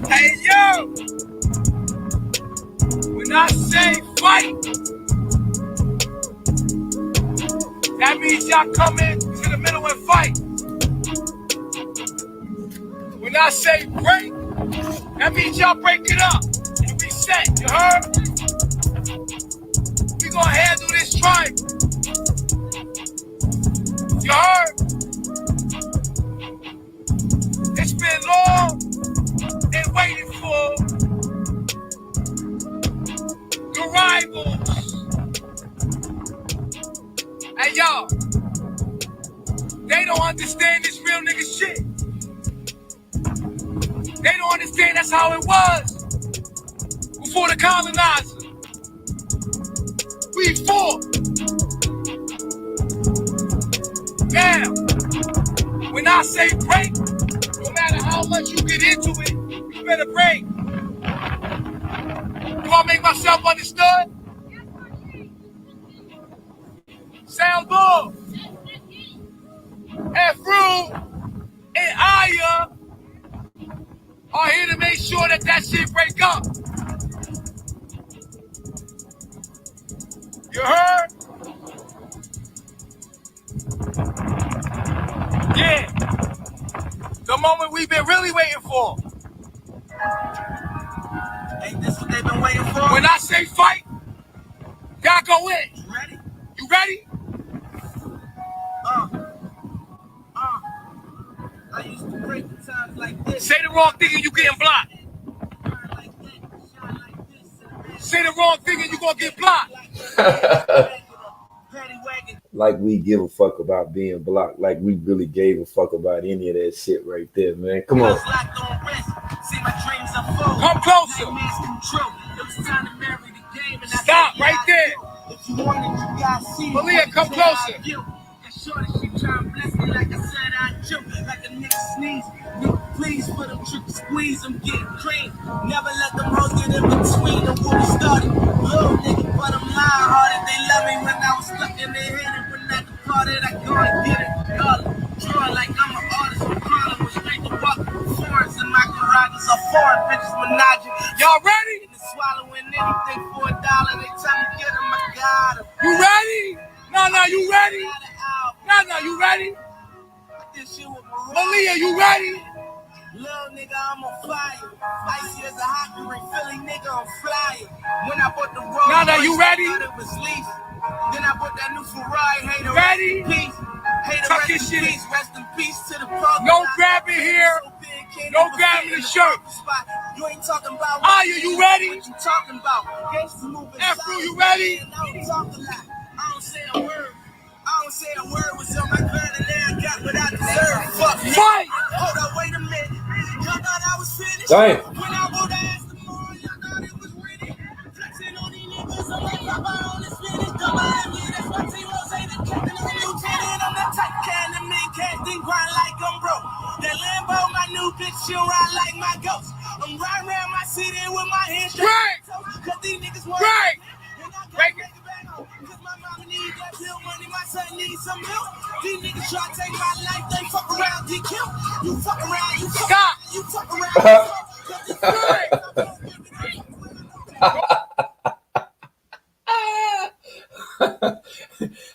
Hey yo! When I say fight, that means y'all come into the middle and fight. When I say break, that means y'all break it up and reset. You heard? We gonna handle this tribe. You heard? It's been long and waiting for the rivals. Hey y'all, they don't understand this real nigga shit. They don't understand that's how it was before the colonizer. We fought. Now, when I say break, no matter how much you get into it, you better break. Do I make myself understood? Sound good. And Fru and Aya are here to make sure that that shit break up. You heard? Yeah. The moment we've been really waiting for. Ain't this what they've been waiting for? When I say fight, y'all go in. You ready? You ready? I used to break the times like this. Say the wrong thing and you getting blocked. Say the wrong thing and you gonna get blocked. Like we give a fuck about being blocked. Like we really gave a fuck about any of that shit right there, man. Come on. Come closer. Stop right there. Malia, come closer. Please for them trick squeeze, I'm getting cream. Never let them hoes get in between them when we started. Little nigga, but I'm lying hearted. They love me when I was stuck in their head. And when I departed, I go and get it. Draw like I'm an artist from Harlem with straight to walk foreigns in my garages. Are foreign bitches menaging. Y'all ready? Swallowing anything for $1. They tell me get them, I got them. You ready? No, you ready? No, you ready? Malia, you ready? Little nigga, I'm on fire. Icy as a hockey ring, Philly nigga, I'm flying. When I bought the road, no, you ready? It was leased. Then I bought that new Ferrari. Hater, ready? Tuck this shit in. Rest in peace to the program. No grabbing here. No grabbing the shirt. You ain't talking about. Aya, you ready? What you talking about? Gangsta moving. Afro, you ready? I don't talk a lot. I don't say a word. I don't say a word. Was on my grind and now I got what I deserve. Fuck me. Fight! Hold up, wait a minute. Y'all thought I was finished. Damn. When I wrote ass tomorrow, y'all thought it was ready. Flexing on these niggas, I'm like Papa on this finish. Double M, yeah, that's my team. Rose, the captain, I'm the lieutenant. I'm that type can the man casting grind like I'm broke. That Lambo, my new bitch, she'll ride like my ghost. I'm riding around my city with my hands straight. Break! Cause these niggas want Break! Break it. Cause my mama need that pill money, my son needs some milk. These niggas try to take my life, they fuck around, DQ. You fuck around, you fuck Stop. You fuck around,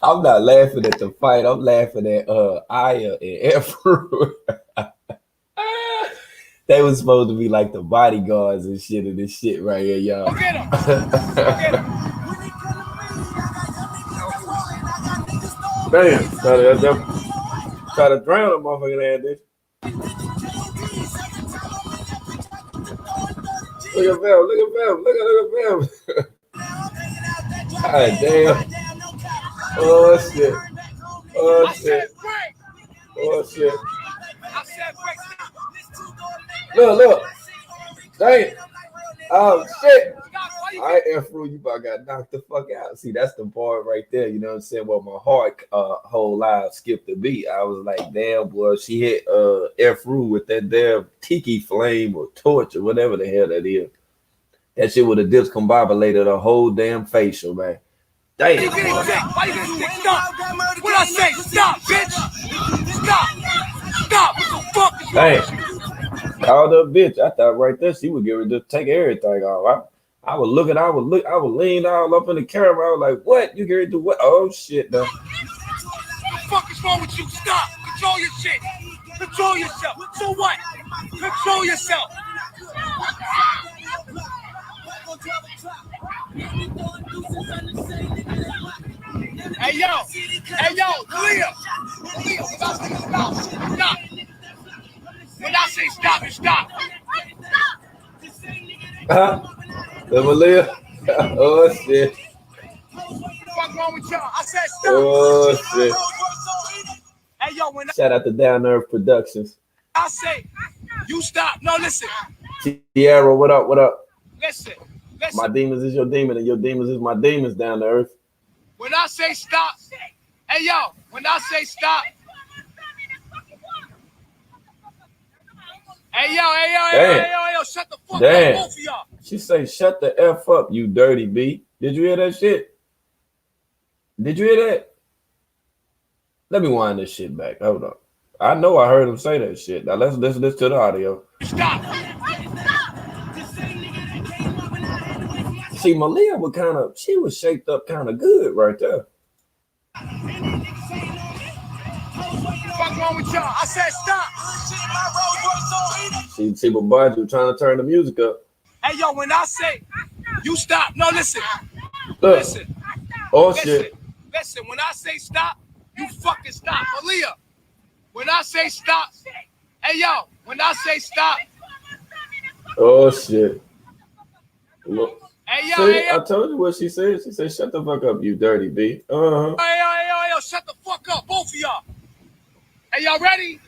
I'm not laughing at the fight. I'm laughing at Aya and Afro. They was supposed to be like the bodyguards and shit of this shit right here, y'all. Go get him. Go get him. Damn, try to drown a motherfucking ass, bitch. Look at Val, look at Val. God damn. Oh shit. Oh shit. Oh shit. Look. Dang. Oh shit. I Afro, you about got knocked the fuck out. See, that's the part right there. You know what I'm saying? Well, my heart whole live skipped a beat. I was like, damn, boy, she hit Afro with that damn tiki flame or torch or whatever the hell that is. That shit would have discombobulated her whole damn facial, man. Why Damn. you getting sick? Why you getting sick? Stop. What I say? Stop, bitch. Stop. Stop. What the fuck is wrong with you? Called her bitch. I thought right there she would get ready to take everything off. I was looking, I was leaning all up in the camera. I was like, what? You get ready to do what? Oh shit, though. What the fuck is wrong with you? Stop. Control your shit. Control yourself. So what? Control yourself. Hey yo, Malia, stop. When I say stop, you stop. Malia? Oh shit. What's wrong with y'all? I said stop. Oh shit. Hey yo, when Shout out to Down Earth Productions. I say you stop. No, listen. Tierra, what up? What up? Listen. My demons is your demon, and your demons is my demons. Down to Earth. When I say stop, hey yo, when I say stop, hey yo, shut the fuck up, both of y'all. She say, shut the F up, you dirty B. Did you hear that shit? Did you hear that? Let me wind this shit back. Hold up. I know I heard him say that shit. Now let's listen to the audio. Stop. See, Malia was she was shaped up kind of good right there. What's wrong with y'all? I said stop. See, but Baju trying to turn the music up. Hey yo, when I say you stop, no, listen. Look. Listen. Oh listen. shit. Listen, when I say stop, you fucking stop. Malia, when I say stop, hey yo, when I say stop. Oh shit. Look. Hey yo, see, I told you what she said. She said, shut the fuck up, you dirty B. Uh-huh. Hey yo, shut the fuck up, both of y'all. Hey, y'all ready?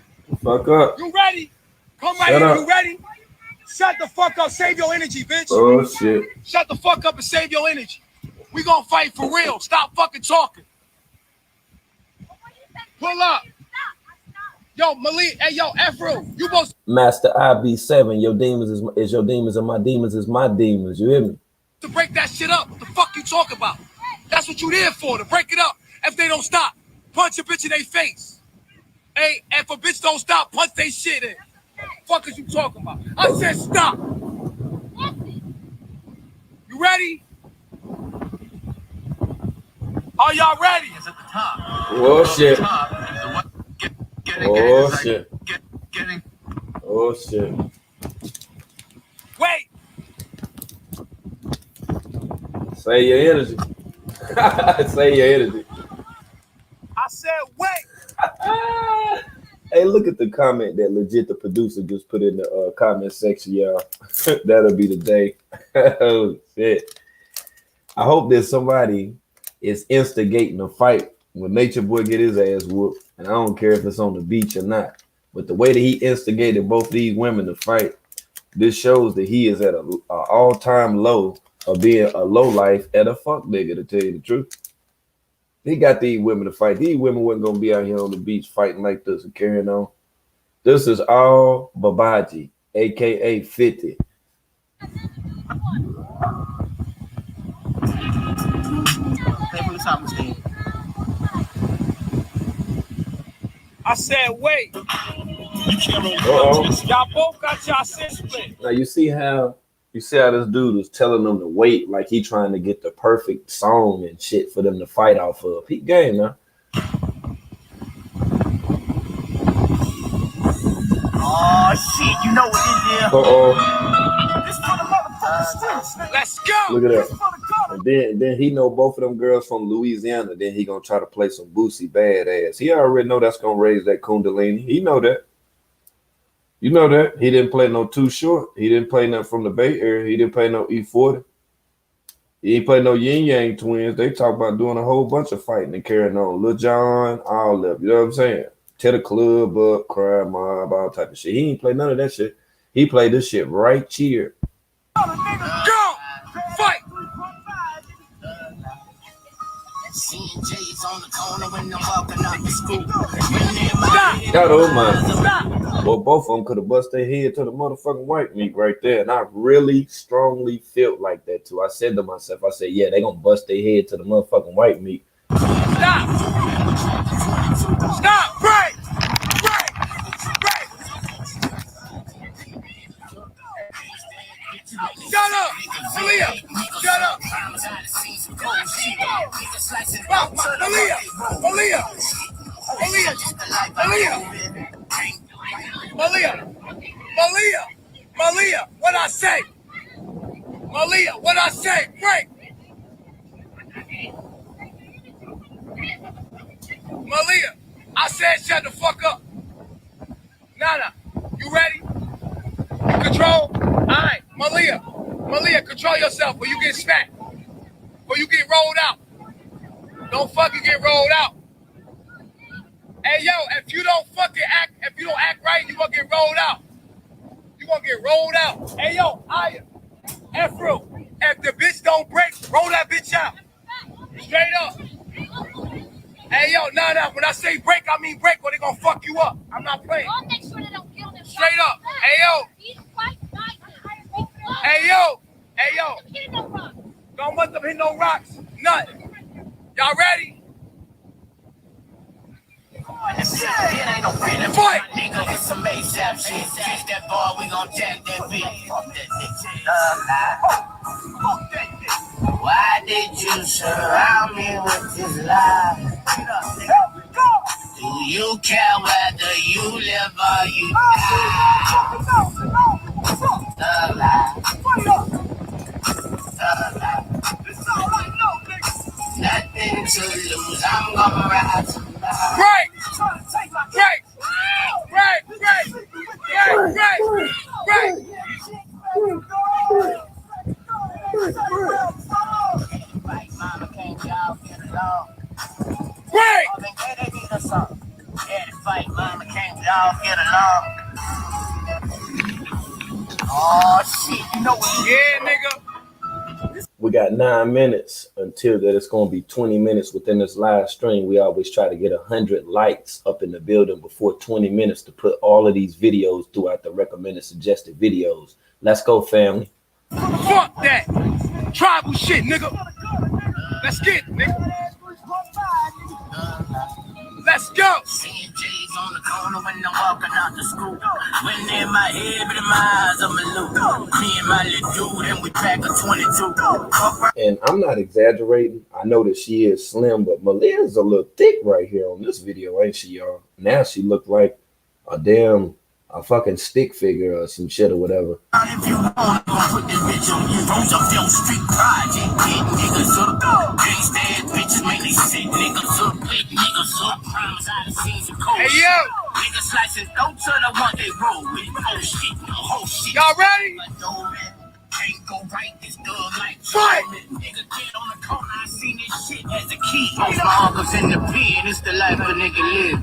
Fuck up. You ready? Come right here, you ready? Shut the fuck up, save your energy, bitch. Oh shit. Shut the fuck up and save your energy. We gonna fight for real. Stop fucking talking. Pull up. Yo, Malia, hey yo, Afro, you both Master IB7, your demons is your demons and my demons is my demons. You hear me? to break that shit up. What the fuck you talk about? That's what you there for, to break it up. If they don't stop, punch a bitch in their face. Hey, if a bitch don't stop, punch they shit in. Fuck is you talking about? I said stop. You ready? Are y'all ready? It's at the top. Oh shit. Oh shit. Getting. Oh shit. Wait. Say your energy. Say your energy. I said wait. Hey, look at the comment that Legit the producer just put in the comment section, y'all. That'll be the day. Oh shit. I hope that somebody is instigating a fight when Nature Boy get his ass whooped. And I don't care if it's on the beach or not. But the way that he instigated both these women to fight, this shows that he is at an all-time low of being a low life and a fuck nigga, to tell you the truth. He got these women to fight. These women wasn't going to be out here on the beach fighting like this and carrying on. This is all Babaji, a.k.a. 50. I said wait. Uh-oh. Y'all both got y'all shit split. Now you see how this dude was telling them to wait, like he trying to get the perfect song and shit for them to fight off of. He game now. Oh shit, you know what this is? Uh-oh. This for the motherfucking streets. Let's go. Look at that. And then he know both of them girls from Louisiana. Then he gonna try to play some Boosie badass. He already know that's gonna raise that Kundalini. He know that. You know that. He didn't play no Too Short. He didn't play nothing from the Bay Area. He didn't play no E40. He ain't play no Yin Yang Twins. They talk about doing a whole bunch of fighting and carrying on. Lil Jon, all of them. You know what I'm saying? Tear the club up, cry mob, all type of shit. He ain't play none of that shit. He played this shit right here. Go! Fight! C&J's on the corner when I'm walking out the school. Stop! God, oh my. Stop! Well, both of them could have bust their head to the motherfucking white meat right there. And I really strongly felt like that too. I said to myself, I said, yeah, they gonna bust their head to the motherfucking white meat. Stop! Stop! Break! Break! Break! Shut up! Malia! Shut up! Malia! Malia! Malia! Malia! Malia! Malia! Malia! What I say? Malia, what I say? Break! Malia, I said shut the fuck up. Nana, you ready? Control? Alright, Malia. Malia, control yourself or you get smacked. Or you get rolled out. Don't fucking get rolled out. Hey yo, if you don't act right, you gonna get rolled out. You gonna get rolled out. Hey yo, Aya, Afro, if the bitch don't break, roll that bitch out. Straight up. Hey yo, nah, when I say break, I mean break or they gonna fuck you up. I'm not playing. Straight up. Hey yo. Hey yo. Hey yo. Don't let them hit no rocks. Nothing. Y'all ready? Fight! Nigga, it's some ASAP shit. Catch that ball, we gon' jack that bitch. Why did you surround me with this lie? Do you care whether you live or you die? The lie. Nothing to lose, I'm gonna ride tonight. Break! Break! Break! Break! Break! Break! Break! Mama, can't y'all get along? Break! Fight, mama, can't y'all get along? Oh shit, you know what? Yeah, nigga. We got 9 minutes until that it's going to be 20 minutes within this live stream. We always try to get 100 likes up in the building before 20 minutes to put all of these videos throughout the recommended suggested videos. Let's go, family. Fuck that. Tribal shit, nigga. Let's get it, nigga. Let's go. Seeing J's on the corner when I'm walking out the school. When in my head, but in my eyes, I'm a loop. Me and my little dude, and we pack a 22. And I'm not exaggerating. I know that she is slim, but Malia's a little thick right here on this video, ain't she, y'all? Now she looked like a fucking stick figure or some shit or whatever. If you want, put this bitch on you. Rose up them street project, big niggas up. Gangsta ass bitches make they sick niggas up. Big niggas up. Promise I done seen some cold Hey, shit. yo. Niggas slicing dope to the one they roll with. Whole shit. Y'all ready? Can't go right, this dog like Fight! Nigga get on the corner, I seen this shit as a kid. Most my uncles in the pen, it's the life a nigga live.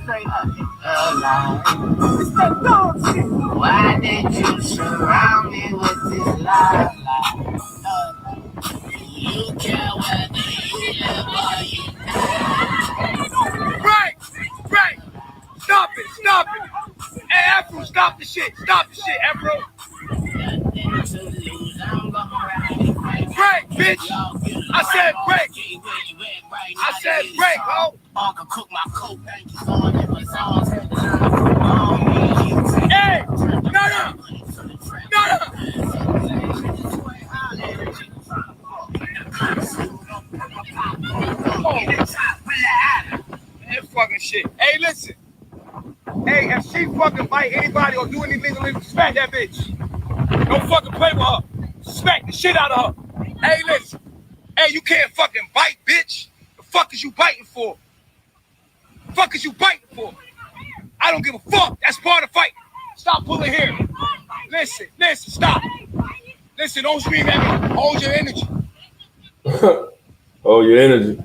Why did you surround me with this lie? You care whether you live or you die. Break! Break! Stop it! Stop it! Hey, Afro, stop the shit! Stop the shit, Afro! Break, bitch! I said break! I said break, ho! Uncle cook my coat, thank you for it. Hey! No! That fucking shit. Hey, listen. Hey, if she fucking bite anybody or do anything illegal, smack that bitch. Don't fucking play with her. Smack the shit out of her. Hey, listen. Hey, you can't fucking bite, bitch. The fuck is you biting for? The fuck is you biting for? I don't give a fuck. That's part of the fight. Stop pulling hair. Listen, stop. Listen, don't scream at me. Hold your energy. Hold your energy.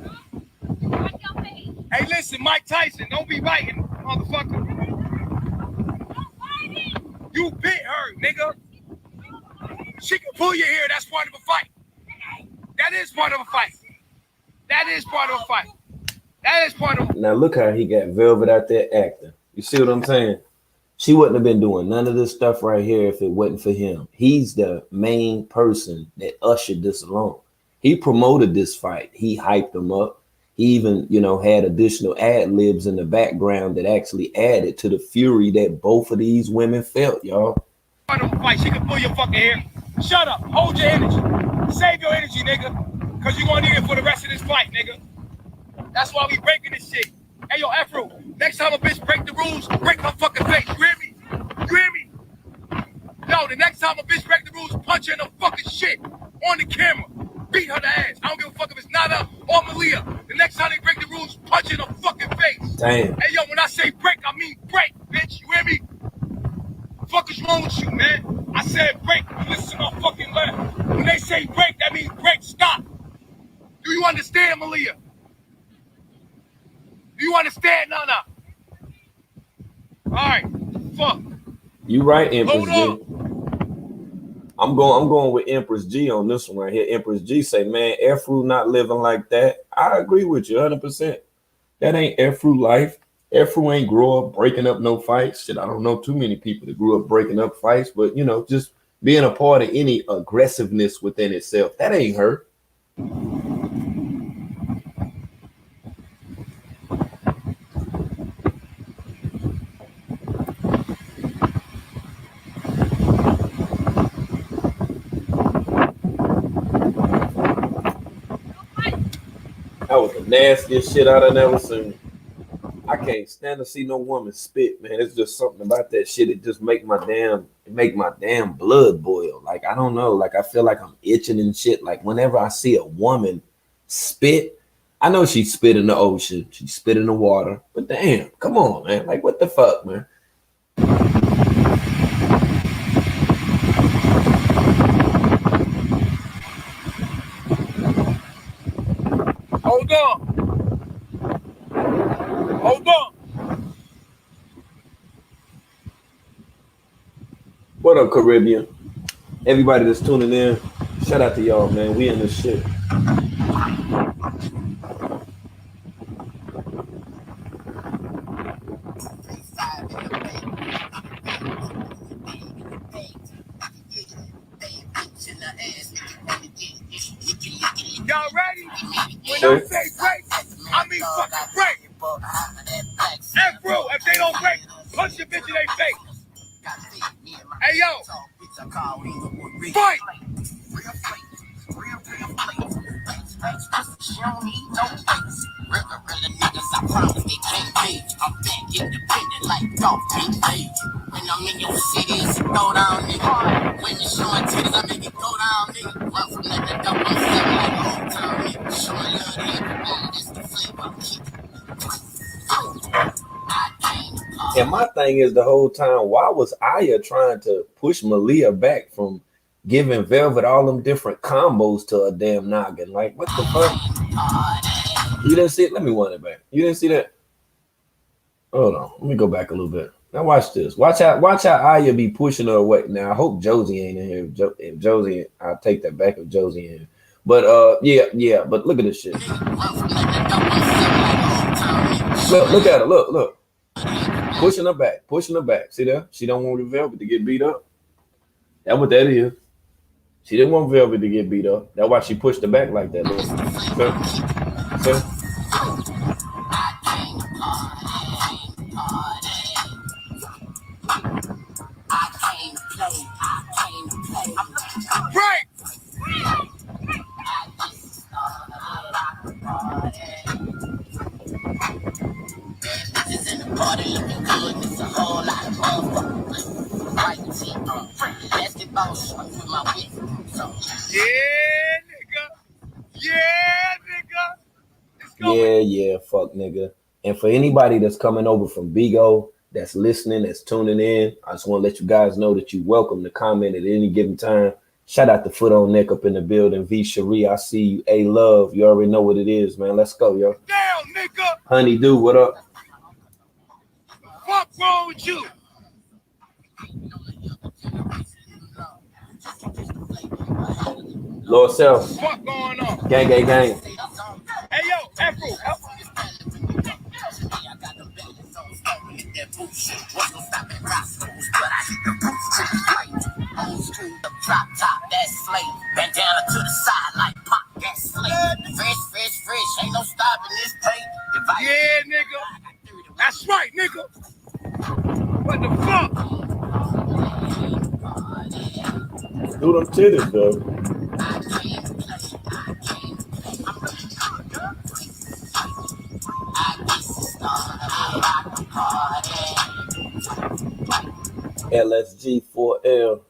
Hey, listen, Mike Tyson, don't be biting, motherfucker. You bit her, nigga. She can pull your hair. That's part of a fight. That is part of a fight. That is part of a fight. That is part of. Now look how he got Velvet out there acting. You see what I'm saying? She wouldn't have been doing none of this stuff right here if it wasn't for him. He's the main person that ushered this along. He promoted this fight. He hyped them up. He even, had additional ad libs in the background that actually added to the fury that both of these women felt, y'all. Fight, she can pull your fucking hair. Shut up. Hold your energy. Save your energy, nigga. Because you're going to need it for the rest of this fight, nigga. That's why we breaking this shit. Hey, yo, Afro, next time a bitch break the rules, break her fucking face. You hear me? You hear me? Yo, the next time a bitch break the rules, punch her in the fucking shit on the camera. Beat her the ass. I don't give a fuck if it's Nada or Malia. The next time they break the rules, punch her in the fucking face. Damn. Hey, yo, when I say break, I mean break, bitch. You hear me? The fuck is wrong with you, man? I said break. You listen to my fucking letter. When they say break, that means break. Stop. Do you understand, Malia? Do you understand, Nana? All right, fuck. You right, Empress Hold G. I'm going with Empress G on this one right here. Empress G say, man, Afro not living like that. I agree with you 100%. That ain't Afro life. Afro ain't grow up breaking up no fights. Shit, I don't know too many people that grew up breaking up fights, but just being a part of any aggressiveness within itself, that ain't her. That was the nastiest shit I've never seen. I can't stand to see no woman spit, man. It's just something about that shit. It just make my damn blood boil. Like, I don't know. Like, I feel like I'm itching and shit. Like, whenever I see a woman spit, I know she spit in the ocean. She spit in the water. But damn, come on, man. Like, what the fuck, man? Hold on. Hold on. What up, Caribbean? Everybody that's tuning in, shout out to y'all, man. We in this shit. Y'all ready? When I say break, I mean fucking break. Afro, if they don't break, punch your bitch in their face. Hey, yo. Fight. I promise they can't pay. I'm back independent like golf can't pay. When I'm in your city, it's a throwdown, nigga. When you showing titties, I make it go down, nigga. Run from nothing, double seven like old town, nigga. Showing love to everyone, that's the flavor. And my thing is, the whole time, why was Aya trying to push Malia back from giving Velvet all them different combos to a damn noggin? Like, what the fuck? You didn't see it? Let me wind it back. You didn't see that? Hold on. Let me go back a little bit. Now watch this. Watch how Aya be pushing her away. Now I hope Josie ain't in here. If Josie, I'll take that back if Josie in here. But yeah. But look at this shit. Look at her. Look. Pushing her back. See that? She don't want Velvet to get beat up. That's what that is. She didn't want Velvet to get beat up. That's why she pushed her back like that. See? Break. Yeah, fuck nigga. And for anybody that's coming over from Bigo, that's listening, that's tuning in, I just want to let you guys know that you're welcome to comment at any given time. Shout out to Foot on Neck up in the building. V Cherie, I see you. A Love, you already know what it is, man. Let's go, yo. Down, nigga. Honeydew, what up? What's wrong with you? Lord Sellf. What going on? Gang. Hey, yo, Afro. rock schools, but I hit the roots to the plate. Old school, the drop top, that's slate. Bandana to the side like pop, that's slate. Fresh, ain't no stopping this plate. Yeah, nigga. That's right, nigga. What the fuck? Do them titties, though. LSG4L.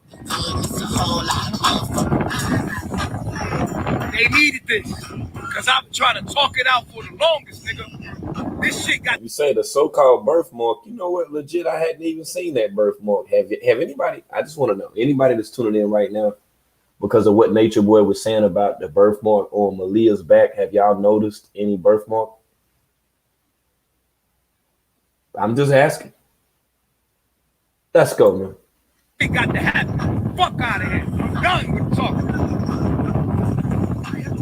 They needed this. Because I've been trying to talk it out for the longest, nigga. This shit got... You say the so-called birthmark. You know what? Legit, I hadn't even seen that birthmark. Have anybody? I just want to know. Anybody that's tuning in right now, because of what Nature Boy was saying about the birthmark on Malia's back, have y'all noticed any birthmark? I'm just asking. Let's go, man. It got to happen. Fuck out of here. I'm done with talking.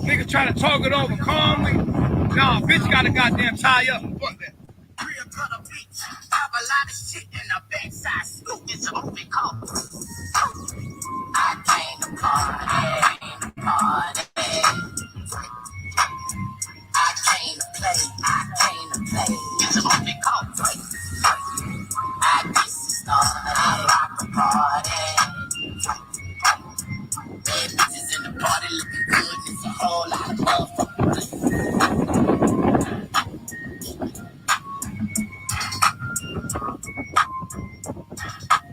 Nigga trying to talk it over calmly. Nah, bitch got to goddamn tie up. Fuck that. Have a lot of shit in the backside. Scoop is a movie called I came to party. I came to play. It's a movie called Play. I get started. Rock the party. Bad bitches in the party looking good. It's a whole lot of motherfuckers.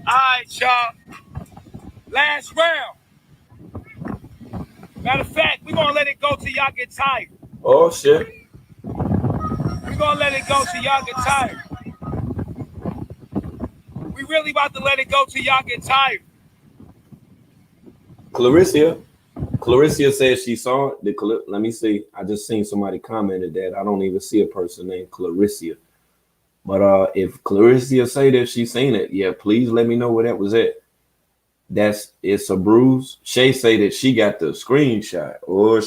All right, y'all. Last round. Matter of fact, we're going to let it go till y'all get tired. Oh, shit. We're going to let it go till y'all get tired. We really about to let it go till y'all get tired. Clarissa says she saw it. Let me see. I just seen somebody commented that. I don't even see a person named Clarissa. But if Clarissa say that she's seen it, yeah, please let me know where that was at. It's a bruise. Shay say that she got the screenshot. Oh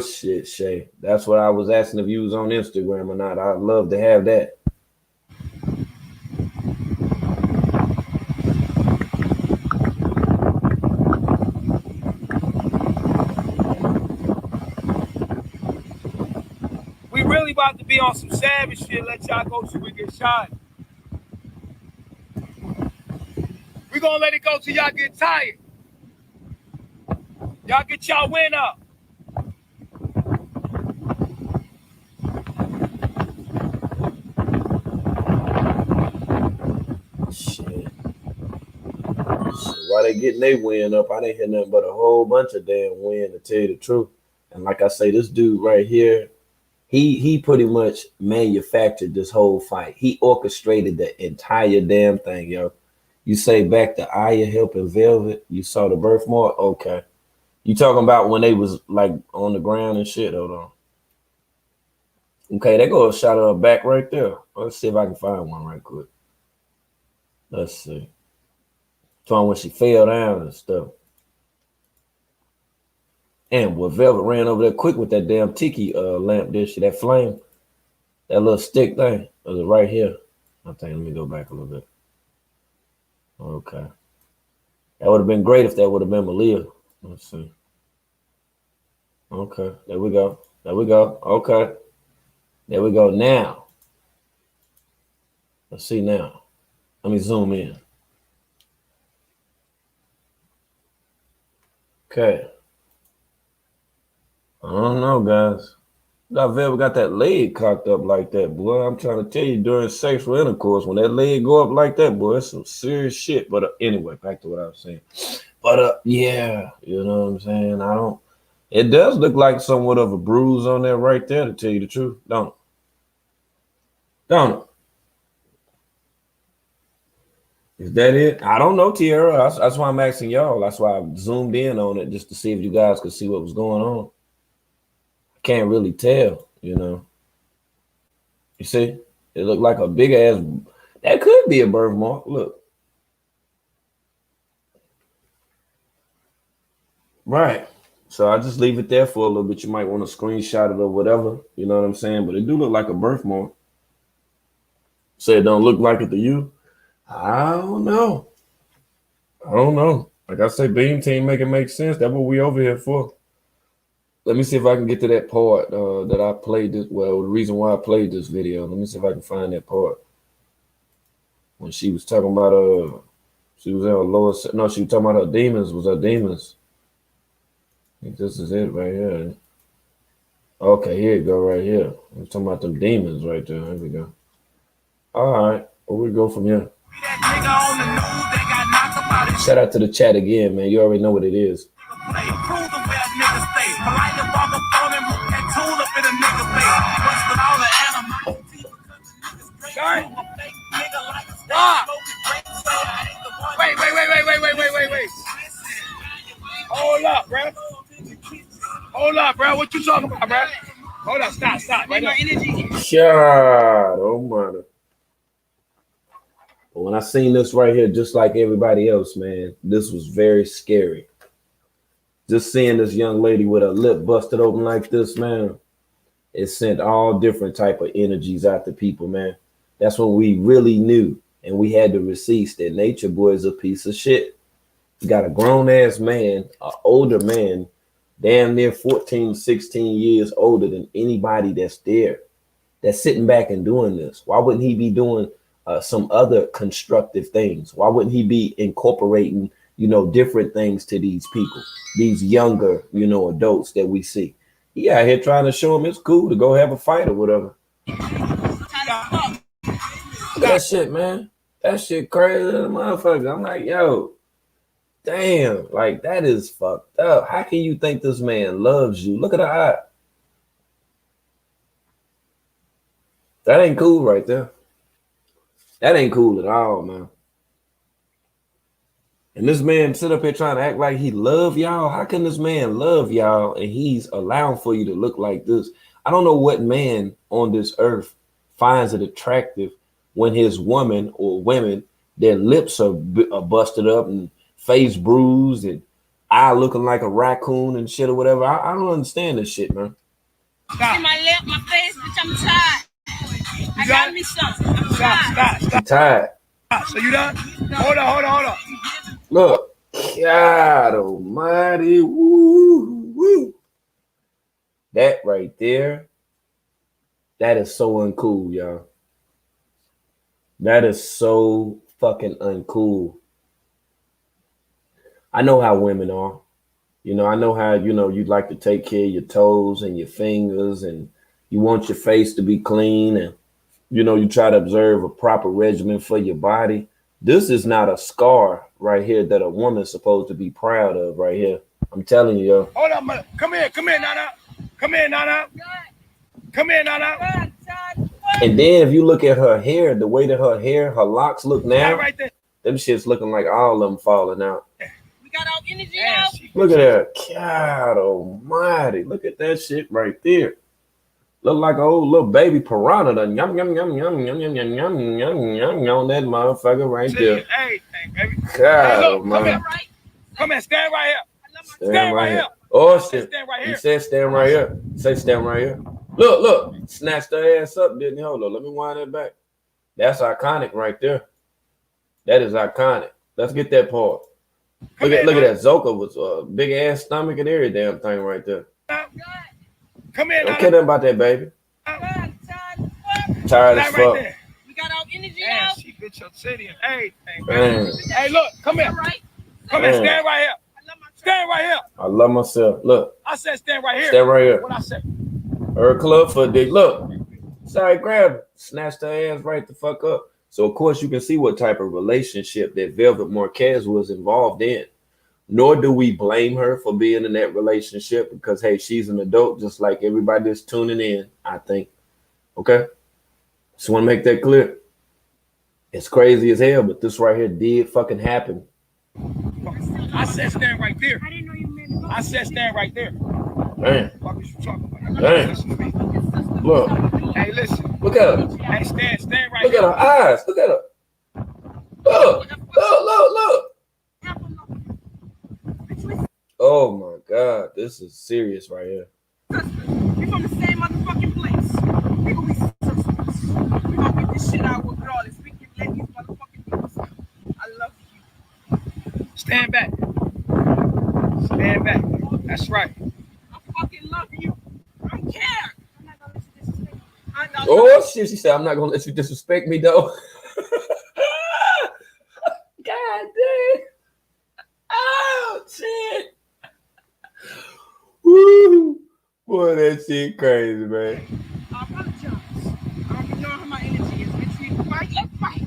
shit, Shay. That's what I was asking if you was on Instagram or not. I'd love to have that. We really about to be on some savage shit. Let y'all go till we get shot. We're going to let it go till y'all get tired. Y'all get y'all win up. Shit. Why they getting their win up? I didn't hear nothing but a whole bunch of damn win, to tell you the truth. And like I say, this dude right here, he pretty much manufactured this whole fight. He orchestrated the entire damn thing, yo. You say back to Aya helping Velvet, you saw the birthmark? Okay. You talking about when they was like on the ground and shit? Hold on. Okay, they go a shot of her back right there. Let's see if I can find one right quick. Let's see. Talking when she fell down and stuff. And what Velvet ran over there quick with that damn tiki lamp dish, that flame, that little stick thing. Was it right here? I think, let me go back a little bit. Okay. That would have been great if that would have been Malia. Let's see. Okay, there we go. Okay. There we go now. Let's see now. Let me zoom in. Okay. I don't know, guys. I've ever got that leg cocked up like that, boy. I'm trying to tell you, during sexual intercourse, when that leg go up like that, boy, it's some serious shit. But anyway, back to what I was saying. But yeah, you know what I'm saying? It does look like somewhat of a bruise on there right there, to tell you the truth, don't it? Is that it? I don't know, Tierra. That's why I'm asking y'all. That's why I zoomed in on it, just to see if you guys could see what was going on. I can't really tell, you know. You see? It looked like a big ass. That could be a birthmark. Look. Right. So I just leave it there for a little bit. You might want to screenshot it or whatever. You know what I'm saying? But it do look like a birthmark. Say it don't look like it to you. I don't know. I don't know. Like I say, Beam Team make it make sense. That's what we over here for. Let me see if I can get to that part that I played this. Well, the reason why I played this video. Let me see if I can find that part when she was talking about she was in her lower. No, she was talking about her demons. Was her demons? I think this is it right here. Okay, here you go, right here. I'm talking about them demons right there. Here we go. All right, where we go from here? Shout out to the chat again, man. You already know what it is. Wait. Hold up, bro. Hold up, bro. What you talking about, bro? Hold up, stop. Right now. Shut oh my. But when I seen this right here, just like everybody else, man, this was very scary. Just seeing this young lady with her lip busted open like this, man, it sent all different type of energies out to people, man. That's when we really knew, and we had the receipts that Nature Boy is a piece of shit. You got a grown-ass man, an older man, damn near 14, 16 years older than anybody that's there, that's sitting back and doing this. Why wouldn't he be doing some other constructive things? Why wouldn't he be incorporating, different things to these people, these younger, adults that we see? He out here trying to show them it's cool to go have a fight or whatever. That shit, man. That shit crazy, motherfucker. I'm like, yo, damn, like that is fucked up. How can you think this man loves you? Look at her eye. That ain't cool right there. That ain't cool at all, man. And this man sit up here trying to act like he love y'all. How can this man love y'all and he's allowing for you to look like this? I don't know what man on this earth finds it attractive when his woman or women, their lips are busted up and face bruised and eye looking like a raccoon and shit or whatever. I don't understand this shit, man. See my lip, my face, bitch, I'm tired. I got me something. I'm tired. I'm tired. So you done? Hold on. Look, God almighty, woo. That right there, that is so uncool, y'all. That is so fucking uncool. I know how women are. I know how, you'd like to take care of your toes and your fingers and you want your face to be clean and, you try to observe a proper regimen for your body. This is not a scar right here that a woman's supposed to be proud of right here. I'm telling you, yo. Hold on, man. Come here, Nana. Come here, Nana. And then if you look at her hair, the way that her locks look now, right there. Them shit's looking like all of them falling out. We got our energy out. Look at that. God almighty. Look at that shit right there. Look like an old little baby piranha done yum that motherfucker right there. Hey, baby. God almighty. Come here, stand right here. Stand right here. Oh shit. Stand right here. He said stand right here. Say stand right here. Look. Snatched her ass up, didn't he? Hold on. Let me wind that back. That's iconic right there. That is iconic. Let's get that part. Look at that. Zoka was a big ass stomach and every damn thing right there. Come here. Don't care nothing about that, baby. Tired as fuck. Right we got our energy out. She bitch your city and everything. Hey, look, come here. Come here, stand right here. Stand right here. I love myself. Look. I said stand right here. Stand right here. What I said? Her club for a dick. Look. Sorry, grab her. Snatched her ass right the fuck up. So, of course, you can see what type of relationship that Velvet Marquez was involved in. Nor do we blame her for being in that relationship because, hey, she's an adult just like everybody that's tuning in, I think. Okay? Just want to make that clear. It's crazy as hell, but this right here did fucking happen. I said stand right there. I didn't know you meant to. I said stand right there. Damn. What you talking about? Damn. Listen to me. Look. Hey, listen. Look at her. Hey, stand right Look here. at her eyes. Look at her. Look. Oh my God, this is serious right here. We from the same motherfucking place. We gonna be sisters. We gonna be this shit out regardless. We can let these motherfucking people. I love you. Stand back. Stand back. That's right. I fucking love you. I don't care. I'm not gonna let you disrespect me. Oh shit, she said, I'm not gonna let you disrespect me though. God damn. Oh shit. Woo. Boy, that shit crazy, man. I apologize. I don't know how my energy is. Bitch, you fight, let's fight.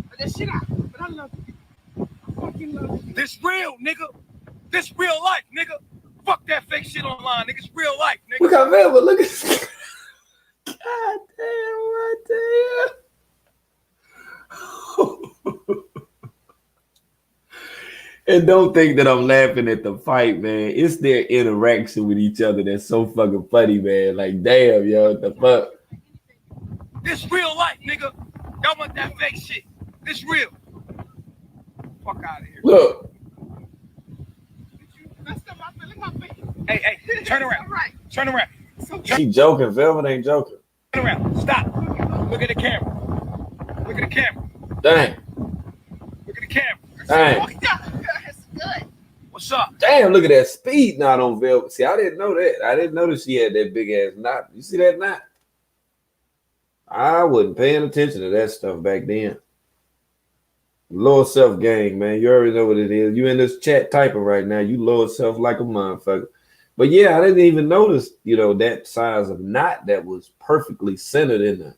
But that shit out. But I love you. I fucking love you. This real, nigga. This real life, nigga. Fuck that fake shit online, nigga. It's real life, nigga. Look how Velvet, look at God damn, what the hell? And don't think that I'm laughing at the fight, man. It's their interaction with each other that's so fucking funny, man. Like, damn, yo, what the fuck? This real life, nigga. Y'all want that fake shit. This real. Fuck out of here. Look. Hey, turn around. Right. Turn around. She joking. Velvet ain't joking. Turn around. Stop. Look at the camera. Look at the camera. Dang. Look at the camera. Dang. That's good. What's up? Damn, look at that speed knot on Velvet. See, I didn't know that. I didn't notice she had that big ass knot. You see that knot? I wasn't paying attention to that stuff back then. Lower self gang, man. You already know what it is. You in this chat typing right now. You lower self like a motherfucker. But yeah, I didn't even notice, you know, that size of knot that was perfectly centered in the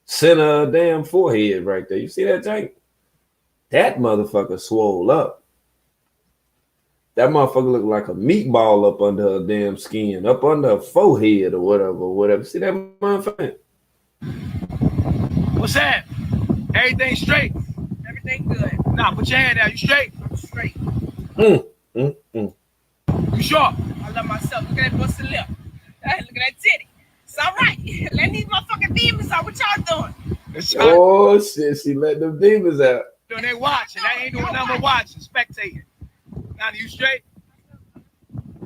center of damn forehead right there. You see that, Jake? That motherfucker swole up. That motherfucker looked like a meatball up under her damn skin, up under her forehead or whatever. See that motherfucker? What's that? Everything straight? Everything good. Nah, put your hand out. You straight? I'm straight. You sure? I love myself. Look at that busted lip. Hey, look at that titty. It's all right. Let these motherfucking demons out. What y'all doing? Oh shit, she let them demons out. They watching. I ain't doing nothing but watching, spectating. Now you straight?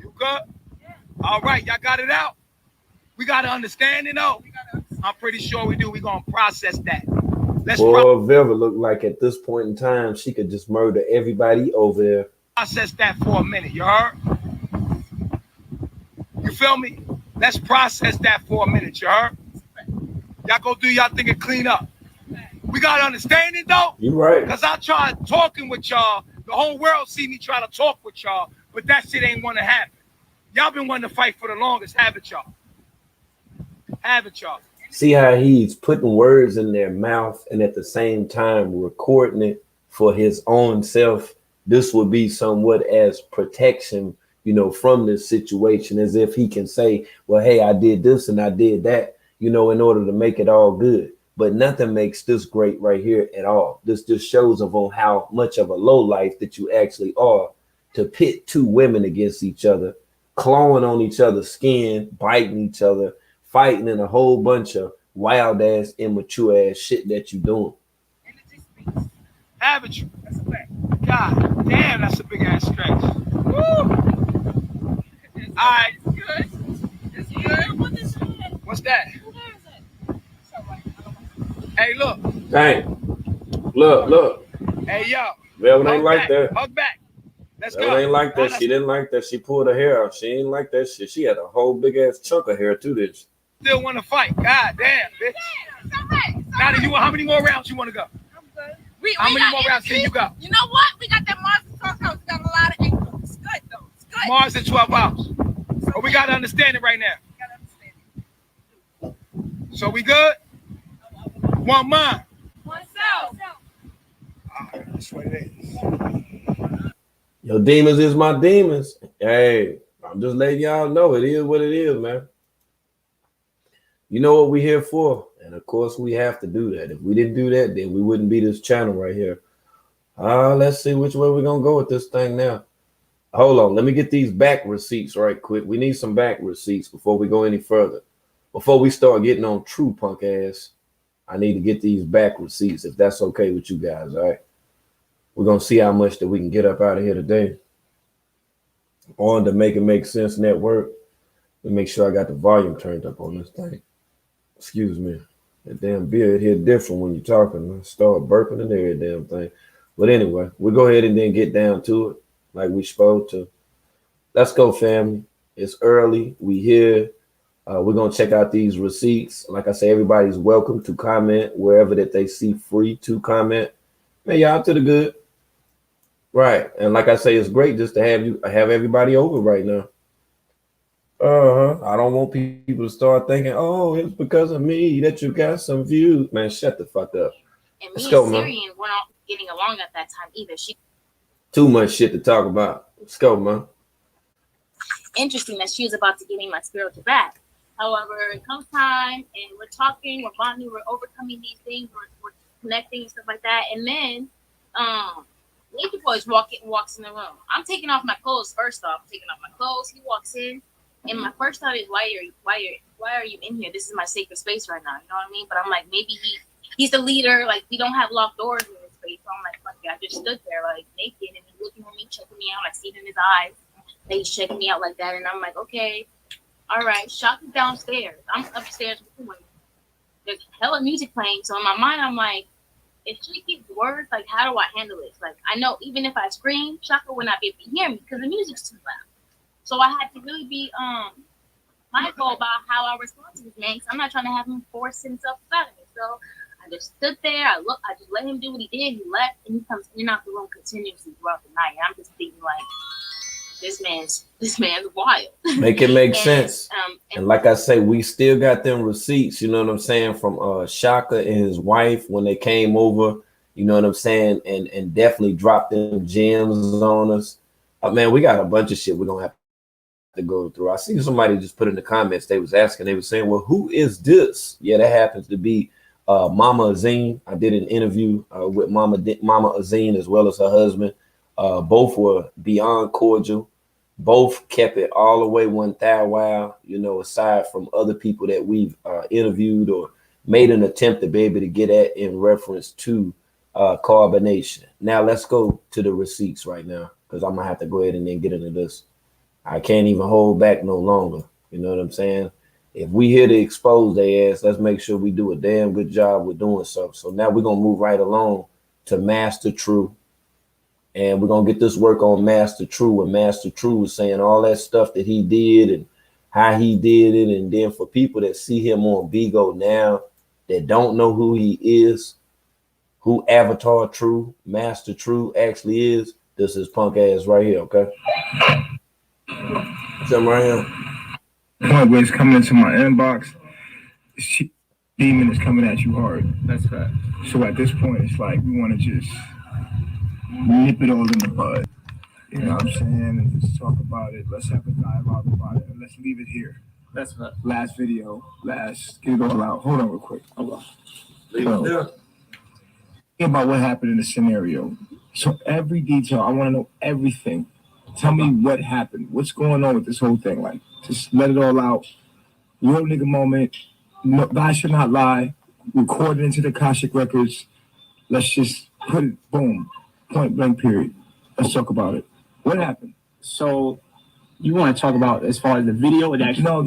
You good? Yeah. All right, y'all got it out. We got to understand it though. I'm pretty sure we do. We gonna process that. Let's Velvet looked like at this point in time she could just murder everybody over there. Process that for a minute. You heard? You feel me? Let's process that for a minute. You heard? Y'all go do y'all thing and clean up. We gotta understand it though. You right. Cause I tried talking with y'all. The whole world see me try to talk with y'all, but that shit ain't wanna happen. Y'all been wanting to fight for the longest, haven't y'all? Haven't y'all? See how he's putting words in their mouth and at the same time recording it for his own self. This would be somewhat as protection, you know, from this situation, as if he can say, well, hey, I did this and I did that, you know, in order to make it all good. But nothing makes this great right here at all. This just shows of on how much of a low life that you actually are to pit two women against each other, clawing on each other's skin, biting each other, fighting in a whole bunch of wild ass, immature ass shit that you doing. Haven't you? That's a fact. God damn, that's a big ass stretch. Woo! All right. It's good. It's good. What's that? Hey, look. Dang. Look. Hey, yo. Velvet ain't like that. Hug back. Let's Velvet go. ain't like that. She didn't like that. She pulled her hair out. She ain't like that shit. She had a whole big ass chunk of hair too, did she? Still want to fight. God damn, bitch. It's all right. Now, how many more rounds you want to go? I'm good. How many more rounds can you go? You know what? We got that Mars talk house. We got a lot of angles. It's good though. It's good. Mars in 12 hours. But we got to understand it right now. We got to understand it. So we good? One mind. Oneself. That's what it is. Your demons is my demons. Hey, I'm just letting y'all know it is what it is, man. You know what we're here for. And of course, we have to do that. If we didn't do that, then we wouldn't be this channel right here. Let's see which way we're going to go with this thing now. Hold on. Let me get these back receipts right quick. We need some back receipts before we go any further. Before we start getting on true punk ass, I need to get these back receipts if that's okay with you guys, all right? We're going to see how much that we can get up out of here today. On the Make It Make Sense Network. Let me make sure I got the volume turned up on this thing. Excuse me. That damn beard hit different when you're talking. I start burping and every damn thing. But anyway, we'll go ahead and then get down to it like we supposed to. Let's go, family. It's early. We here. We're gonna check out these receipts. Like I say, everybody's welcome to comment wherever that they see free to comment. Man, y'all to the good. Right. And like I say, it's great just to have everybody over right now. I don't want people to start thinking, oh, it's because of me that you got some views. Man, shut the fuck up. And Let's me go, and man. Syrian weren't all getting along at that time either. She Too much shit to talk about. Let's go, man. interesting that she was about to give me my spiritual back. However, it comes time and we're talking, we're bonding, we're overcoming these things, we're connecting and stuff like that. And then Nature Boys walks in the room. I'm taking off my clothes first off. I'm taking off my clothes. He walks in, and my first thought is, why are you in here? This is my sacred space right now. You know what I mean? But I'm like, maybe he's the leader. Like, we don't have locked doors in this space. So I'm like, fuck it. I just stood there like naked, and he's looking at me, checking me out. I see it in his eyes. And he's checking me out like that, and I'm like, okay, all right. Shock is downstairs. I'm upstairs with the women. There's hella music playing. So in my mind, I'm like, if she gives words, like, how do I handle this? Like, I know even if I scream, Shaka would not be able to hear me because the music's too loud. So I had to really be mindful about how I respond to this man because I'm not trying to have him force himself out of me. So I just stood there. I just let him do what he did. He left, and he comes in and out the room continuously throughout the night. And I'm just thinking, like, this man's wild. Make it make sense. And like I say, we still got them receipts, you know what I'm saying, from Shaka and his wife when they came over, you know what I'm saying, and definitely dropped them gems on us. Man, we got a bunch of shit we're gonna have to go through. I see somebody just put in the comments, they was saying, well, who is this? Yeah, that happens to be Mama Azine. I did an interview with Mama Azine as well as her husband. Both were beyond cordial. Both kept it all the way 1,000 while, you know, aside from other people that we've interviewed or made an attempt to be able to get at in reference to carbonation. Now let's go to the receipts right now because I'm gonna have to go ahead and then get into this. I can't even hold back no longer. You know what I'm saying? If we here to expose their ass, let's make sure we do a damn good job with doing so. So now we're gonna move right along to Master True. And we're going to get this work on Master True. And Master True was saying all that stuff that he did and how he did it. And then for people that see him on Bigo now that don't know who he is, who Avatar True, Master True actually is, this is punk ass right here, okay? Something right here. Point where it's coming into my inbox, demon is coming at you hard. That's right. So at this point, it's like we want to just nip it all in the bud. You know what I'm saying? And just talk about it. Let's have a dialogue about it. And let's leave it here. That's right. Last video. Get it all out. Hold on real quick. Hold on. Leave it there. Think about what happened in the scenario. So every detail, I want to know everything. Tell me what happened. What's going on with this whole thing? Like, just let it all out. Real nigga moment. No, I should not lie. Record it into the Akashic records. Let's just put it, boom. Point blank period. Let's talk about it. What happened? So you want to talk about as far as the video or the actual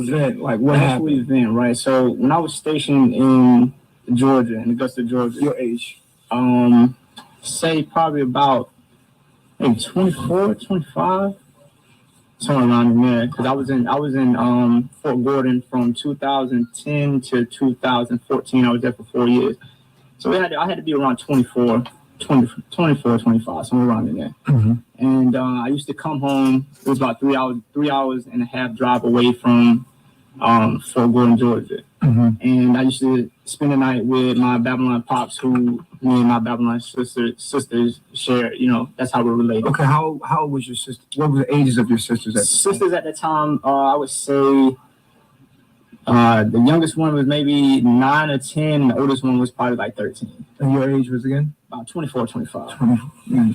event? Like what happened? The actual event, right? So when I was stationed in Georgia, in Augusta, Georgia. Your age? Say probably about maybe 24, 25, somewhere around in there. Because I was in Fort Gordon from 2010 to 2014. I was there for 4 years. So I had to be around 24, 25, somewhere around in there. Mm-hmm. And I used to come home. It was about 3 hours and a half drive away from Fort Gordon, Georgia. Mm-hmm. And I used to spend the night with my Babylon pops, who me and my Babylon sisters share. You know, that's how we're related. Okay, how old was your sister? What were the ages of your sisters at the time? Sisters at the time, I would say the youngest one was maybe 9 or 10, and the oldest one was probably like 13. And your age was again? About 24, 25. Mm-hmm.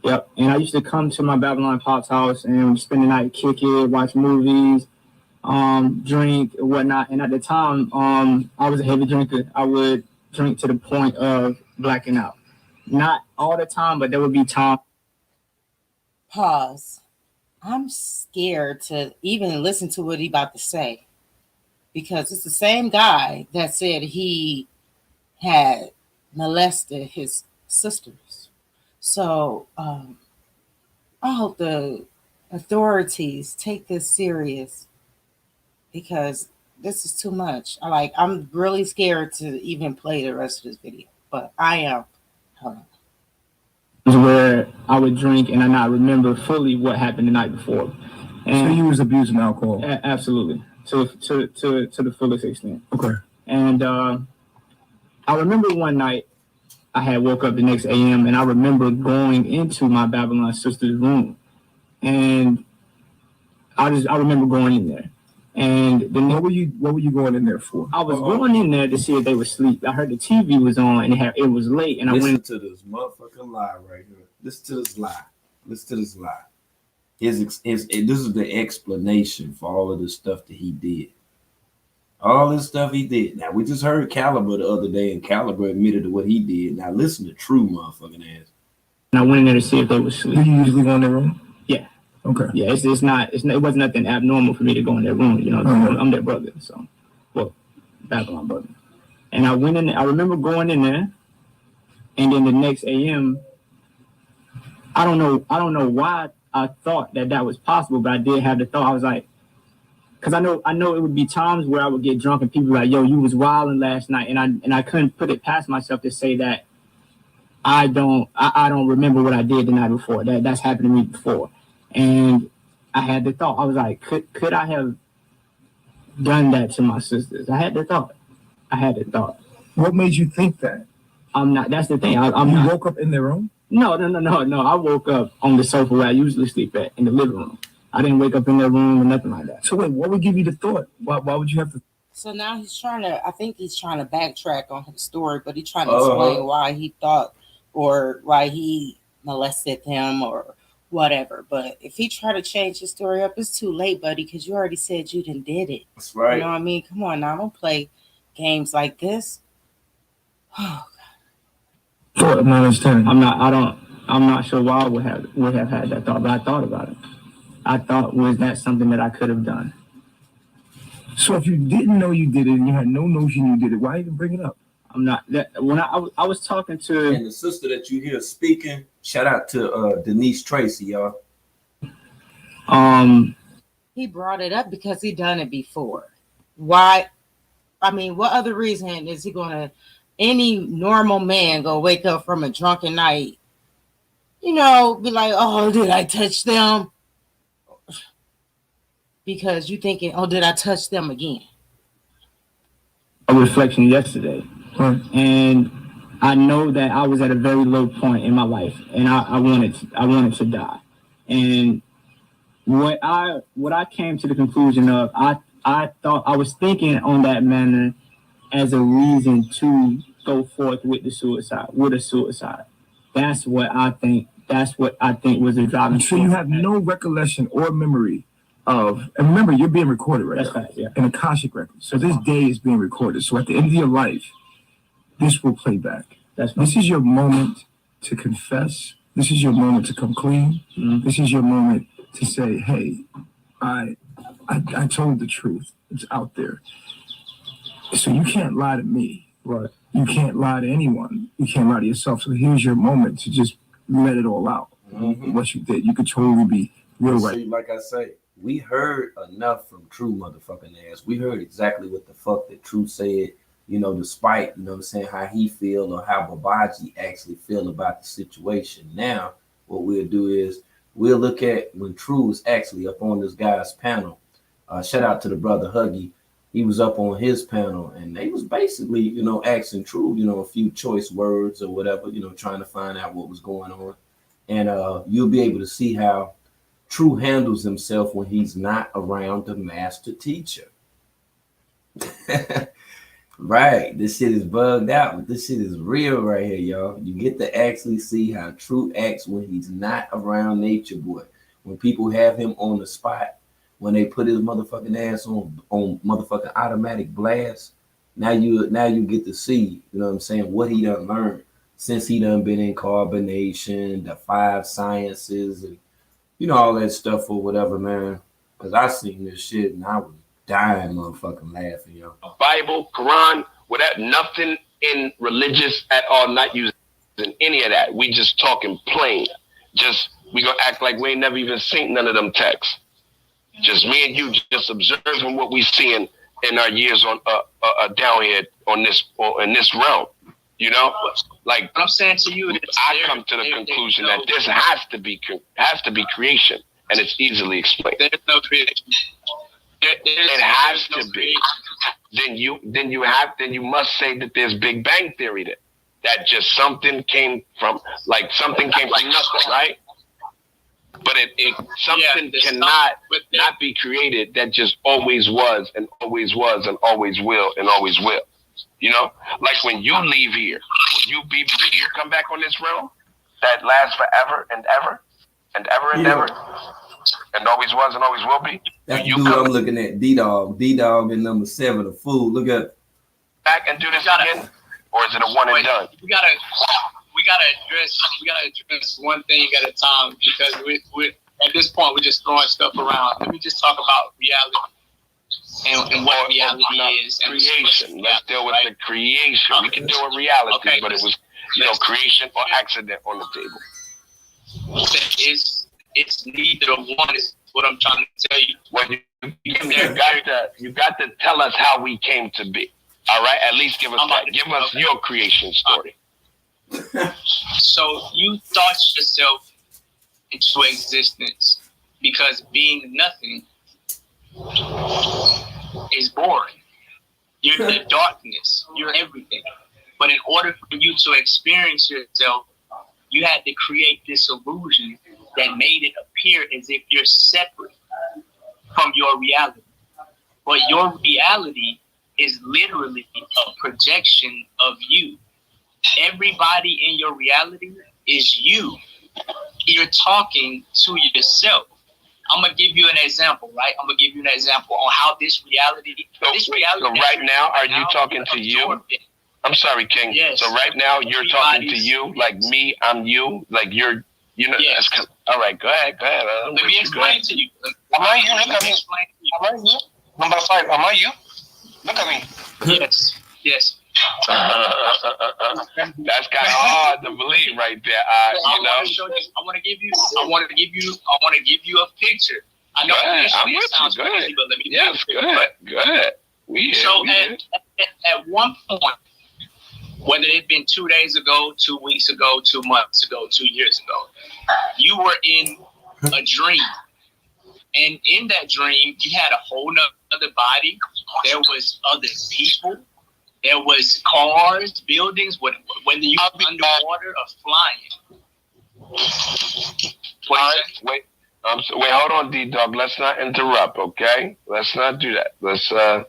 Yep. And I used to come to my Babylon Pop's house and spend the night, kick it, watch movies, drink, whatnot. And at the time, I was a heavy drinker. I would drink to the point of blacking out. Not all the time, but there would be times. Pause. I'm scared to even listen to what he about to say. because it's the same guy that said he had molested his sisters. So I hope the authorities take this serious because this is too much. I'm really scared to even play the rest of this video, but I am. Hold on. Where I would drink and I not remember fully what happened the night before. And so you was abusing alcohol? Absolutely, to the fullest extent. Okay. And I remember one night I had woke up the next AM and I remember going into my Babylon sister's room, and I remember going in there. And then what were you going in there for? I was going in there to see if they were asleep. I heard the TV was on and it was late, and I went to this motherfucking lie right here. Listen to this lie. Listen to this lie. This is the explanation for all of the stuff that he did. All this stuff he did. Now we just heard Caliber the other day, and Caliber admitted to what he did. Now listen to true motherfucking ass. And I went in there to see if they were asleep. Do you usually go in their room? Yeah. Okay. Yeah, it wasn't nothing abnormal for me to go in their room. You know, I'm their brother, so Babylon brother. And I went in there, I remember going in there, and then the next AM, I don't know why I thought that was possible, but I did have the thought. I was like, because I know it would be times where I would get drunk and people were like, yo, you was wilding last night, and I couldn't put it past myself to say that I don't remember what I did the night before. That's happened to me before. And I had the thought. I was like, could I have done that to my sisters? I had the thought. What made you think that? I'm not. That's the thing. You woke up in their room? No. I woke up on the sofa where I usually sleep at, in the living room. I didn't wake up in their room or nothing like that. So wait, what would give you the thought? Why would you have to? So now I think he's trying to backtrack on his story, but he's trying to explain why he thought or why he molested them or whatever. But if he try to change his story up, it's too late, buddy, because you already said you done did it. That's right. You know what I mean? Come on now, don't play games like this. Oh God. I'm not understanding. I'm not sure why I would have had that thought, but I thought about it. I thought, was that something that I could have done? So if you didn't know you did it and you had no notion you did it, why even bring it up? I'm not that when I was talking to, and the sister that you hear speaking, shout out to Denise Tracy, y'all. He brought it up because he done it before. Why? I mean, what other reason is he gonna? Any normal man go wake up from a drunken night, be like, oh, did I touch them? Because you thinking, oh, did I touch them again? A reflection yesterday. And I know that I was at a very low point in my life, and I wanted to die. And what I came to the conclusion of, I thought I was thinking on that manner as a reason to go forth with a suicide. That's what I think was the driving. So you have no recollection or memory of, and remember, you're being recorded right now. That's right, yeah. An Akashic record. So this day is being recorded. So at the end of your life, this will play back. This is your moment to confess. This is your moment to come clean. Mm-hmm. This is your moment to say, hey, I told the truth. It's out there. So you can't lie to me. Right. You can't lie to anyone. You can't lie to yourself. So here's your moment to just let it all out. Mm-hmm. What you did. You could totally be real right. See, like I say, we heard enough from True motherfucking ass. We heard exactly what the fuck that True said, despite, how he feel or how Babaji actually feel about the situation. Now, what we'll do is we'll look at when True was actually up on this guy's panel. Shout out to the brother Huggy. He was up on his panel, and they was basically, asking True, a few choice words or whatever, trying to find out what was going on. And you'll be able to see how True handles himself when he's not around the master teacher. Right. This shit is bugged out, but this shit is real right here, y'all. You get to actually see how True acts when he's not around Nature Boy. When people have him on the spot, when they put his motherfucking ass on motherfucking automatic blast, now you get to see, what he done learned since he done been in carbonation, the 5 sciences, and all that stuff or whatever, man. Because I seen this shit and I was dying motherfucking laughing, yo. Bible, Quran, without nothing in religious at all, not using any of that. We just talking plain. Just we gonna act like we ain't never even seen none of them texts. Just me and you just observing what we seeing in our years on down here on in this realm. You know, like I'm saying to you, I come to the conclusion that this has to be creation, and it's easily explained. There's no creation. It has to be. Then you must say that there's Big Bang Theory that just something came from nothing, right? But something cannot not be created that just always was and always will and always will. You know, like when you leave here, you come back on this realm that lasts forever and ever and ever and ever and always was and always will be. That's the dude I'm looking at, D-Dog in number 7, the fool. Look at back and do this again, or is it a one and done? We gotta address one thing at a time, because we at this point we're just throwing stuff around. Let me just talk about reality and what reality is. Creation. Let's deal with the creation. We can deal with reality, but it was creation or accident on the table. It's neither one. Is what I'm trying to tell you. Well, you got to tell us how we came to be. All right, at least give us that. Give us your creation story. So you thought yourself into existence because being nothing is boring. You're the darkness. You're everything. But in order for you to experience yourself, you had to create this illusion that made it appear as if you're separate from your reality. But your reality is literally a projection of you. Everybody in your reality is you. You're talking to yourself. I'm going to give you an example, right? I'm going to give you an example on how this reality... So right now, are you talking to you? I'm sorry, King. Yes. So right now, you're talking to you, like me, I'm you, like you're... Yes. All right, go ahead. Let me explain to you. Am I you? Look at me. Am I you? Number 5, am I you? Look at me. Yes. That's kind of hard to believe right there. I want to give you a picture. I know it sounds crazy, but let me go ahead. At one point, whether it been 2 days ago, 2 weeks ago, 2 months ago, 2 years ago, you were in a dream. And in that dream, you had a whole other body. There was other people. There was cars, buildings, whether you were underwater or flying. Wait, hold on, D-Dog. Let's not interrupt, okay? Let's not do that. Let's, go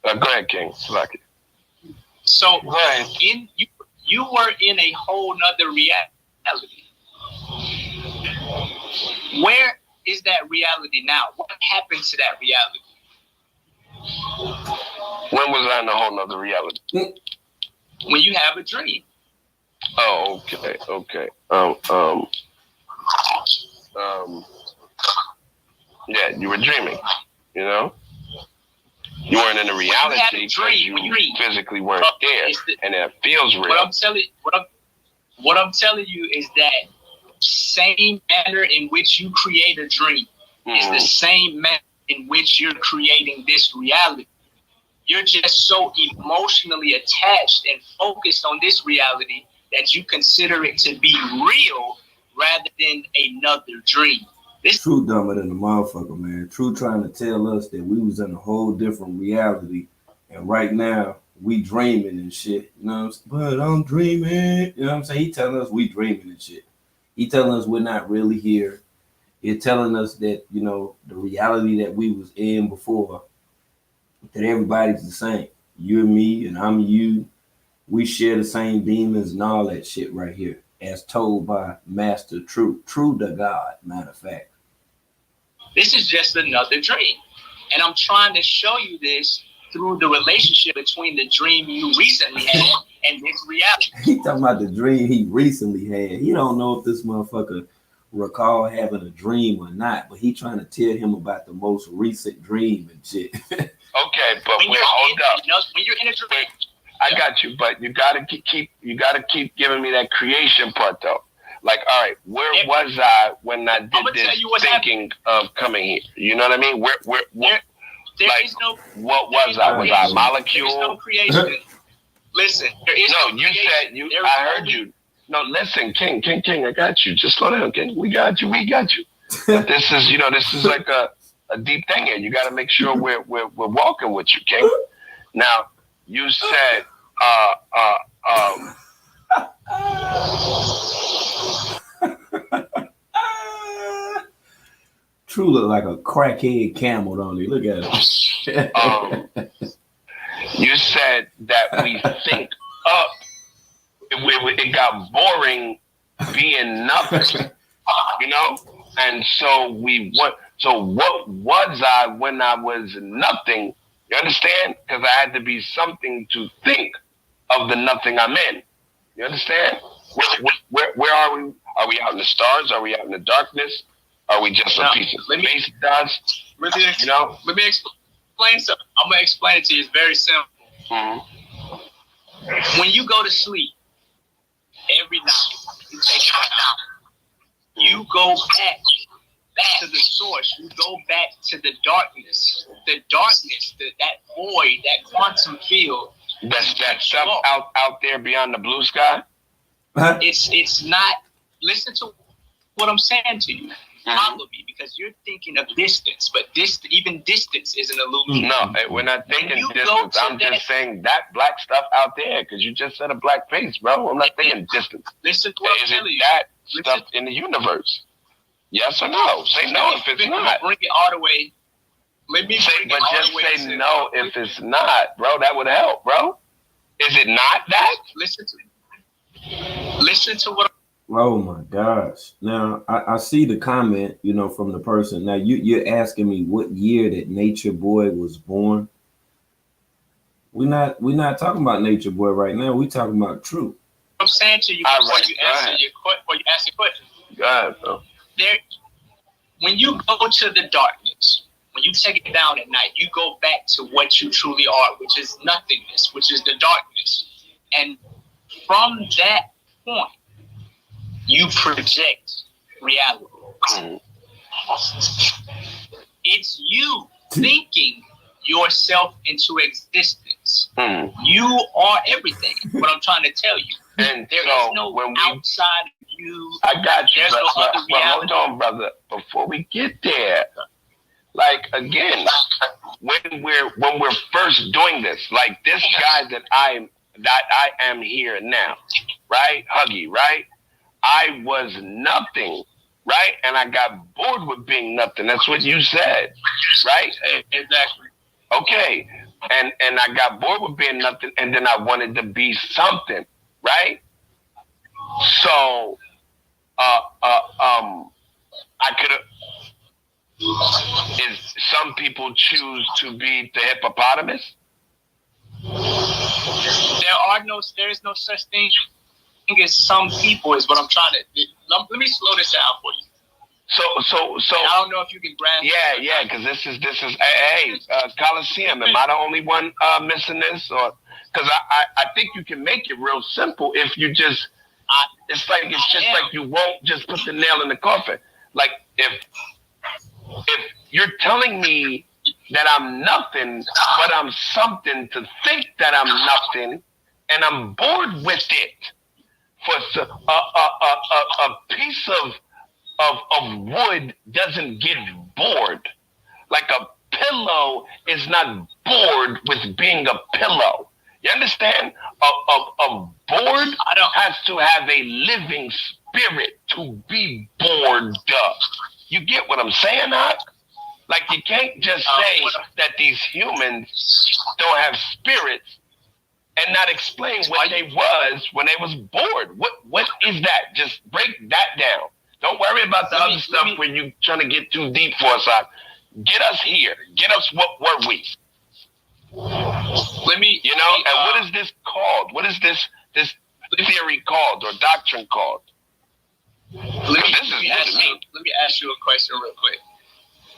ahead, King. Lucky. So, you were in a whole nother reality. Where is that reality now? What happened to that reality? When was I in a whole nother reality? When you have a dream. Oh, okay. Yeah, you were dreaming, you know? You weren't in a reality because you physically weren't there, and it feels real. What I'm telling you is that same manner in which you create a dream is the same manner in which you're creating this reality. You're just so emotionally attached and focused on this reality that you consider it to be real rather than another dream. True dumber than a motherfucker, man. True trying to tell us that we was in a whole different reality, and right now we dreaming and shit. You know what I'm saying? But I'm dreaming. You know what I'm saying? He telling us we dreaming and shit. He telling us we're not really here. He's telling us that, you know, the reality that we was in before, that everybody's the same. You and me and I'm you. We share the same demons and all that shit right here, as told by Master True the God, matter of fact. This is just another dream. And I'm trying to show you this through the relationship between the dream you recently had and this reality. He talking about the dream he recently had. He don't know if this motherfucker recall having a dream or not, but he trying to tell him about the most recent dream and shit. Okay, but wait, hold up. When you're in a dream, I got you, but you gotta keep giving me that creation part though. Like, all right, where was I when I did this thinking of coming here? You know what I mean? Where there like, is no. What was I? Was I a molecule? There is no creation. Listen, there is no you creation. said you. I heard you. No, listen, King, I got you. Just slow down, King. We got you. But this is like a deep thing here. You got to make sure we're walking with you, King. Now, you said, True look like a crackhead camel, don't he? Look at him. You said that we think up. It got boring being nothing, you know? And so what was I when I was nothing? You understand? Because I had to be something to think of the nothing I'm in. You understand? Where are we? Are we out in the stars? Are we out in the darkness? Are we just a piece of space dust? Let me explain something. I'm going to explain it to you. It's very simple. Mm-hmm. When you go to sleep, every night, you take a nap. You go back to the source. You go back to the darkness. The darkness, that void, that quantum field. That's that stuff out there beyond the blue sky? It's not. Listen to what I'm saying to you. Follow me, because you're thinking of distance, but even distance is an illusion. No, we're not thinking distance. I'm just saying that black stuff out there, because you just said a black face, bro. I'm not thinking distance. Listen to what I'm telling you. That stuff in the universe? Yes or no? Say no if it's not. Bring it all the way. Let me say, but just say no if it's not, bro. That would help, bro. Is it not that? Listen to what. Oh my gosh. Now I see the comment, from the person. Now you're asking me what year that Nature Boy was born. We're not talking about Nature Boy right now. We're talking about True. I'm saying to you before you ask your question. Go ahead, bro. When you go to the darkness, when you take it down at night, you go back to what you truly are, which is nothingness, which is the darkness. And from that point, you project reality. It's you thinking yourself into existence. You are everything. What I'm trying to tell you. And there is no outside of you. I got you. There's no other reality. Hold on, brother. Before we get there, like again, when we're first doing this, like this guy that I am here now, right? Huggy, right? I was nothing, right? And I got bored with being nothing. That's what you said, right? Exactly. Okay. And I got bored with being nothing, and then I wanted to be something, right? So, I could have. Some people choose to be the hippopotamus? There is no such thing as some people, is what I'm trying to. Let me slow this down for you. So I don't know if you can grasp. Yeah, because this is Coliseum. Am I the only one missing this, or because I think you can make it real simple if you just. It's just like you won't just put the nail in the coffin. Like if you're telling me that I'm nothing, but I'm something to think that I'm nothing, and I'm bored with it. For a piece of wood doesn't get bored. Like a pillow is not bored with being a pillow. You understand? A board has to have a living spirit to be bored up. You get what I'm saying, Hawk? Like you can't just say that these humans don't have spirits and not explain what they was when they was bored. What is that? Just break that down. Don't worry about the other stuff when you trying to get too deep for us. Get us here. Get us what were we? And what is this called? What is this theory called or doctrine called? Let me ask you a question real quick.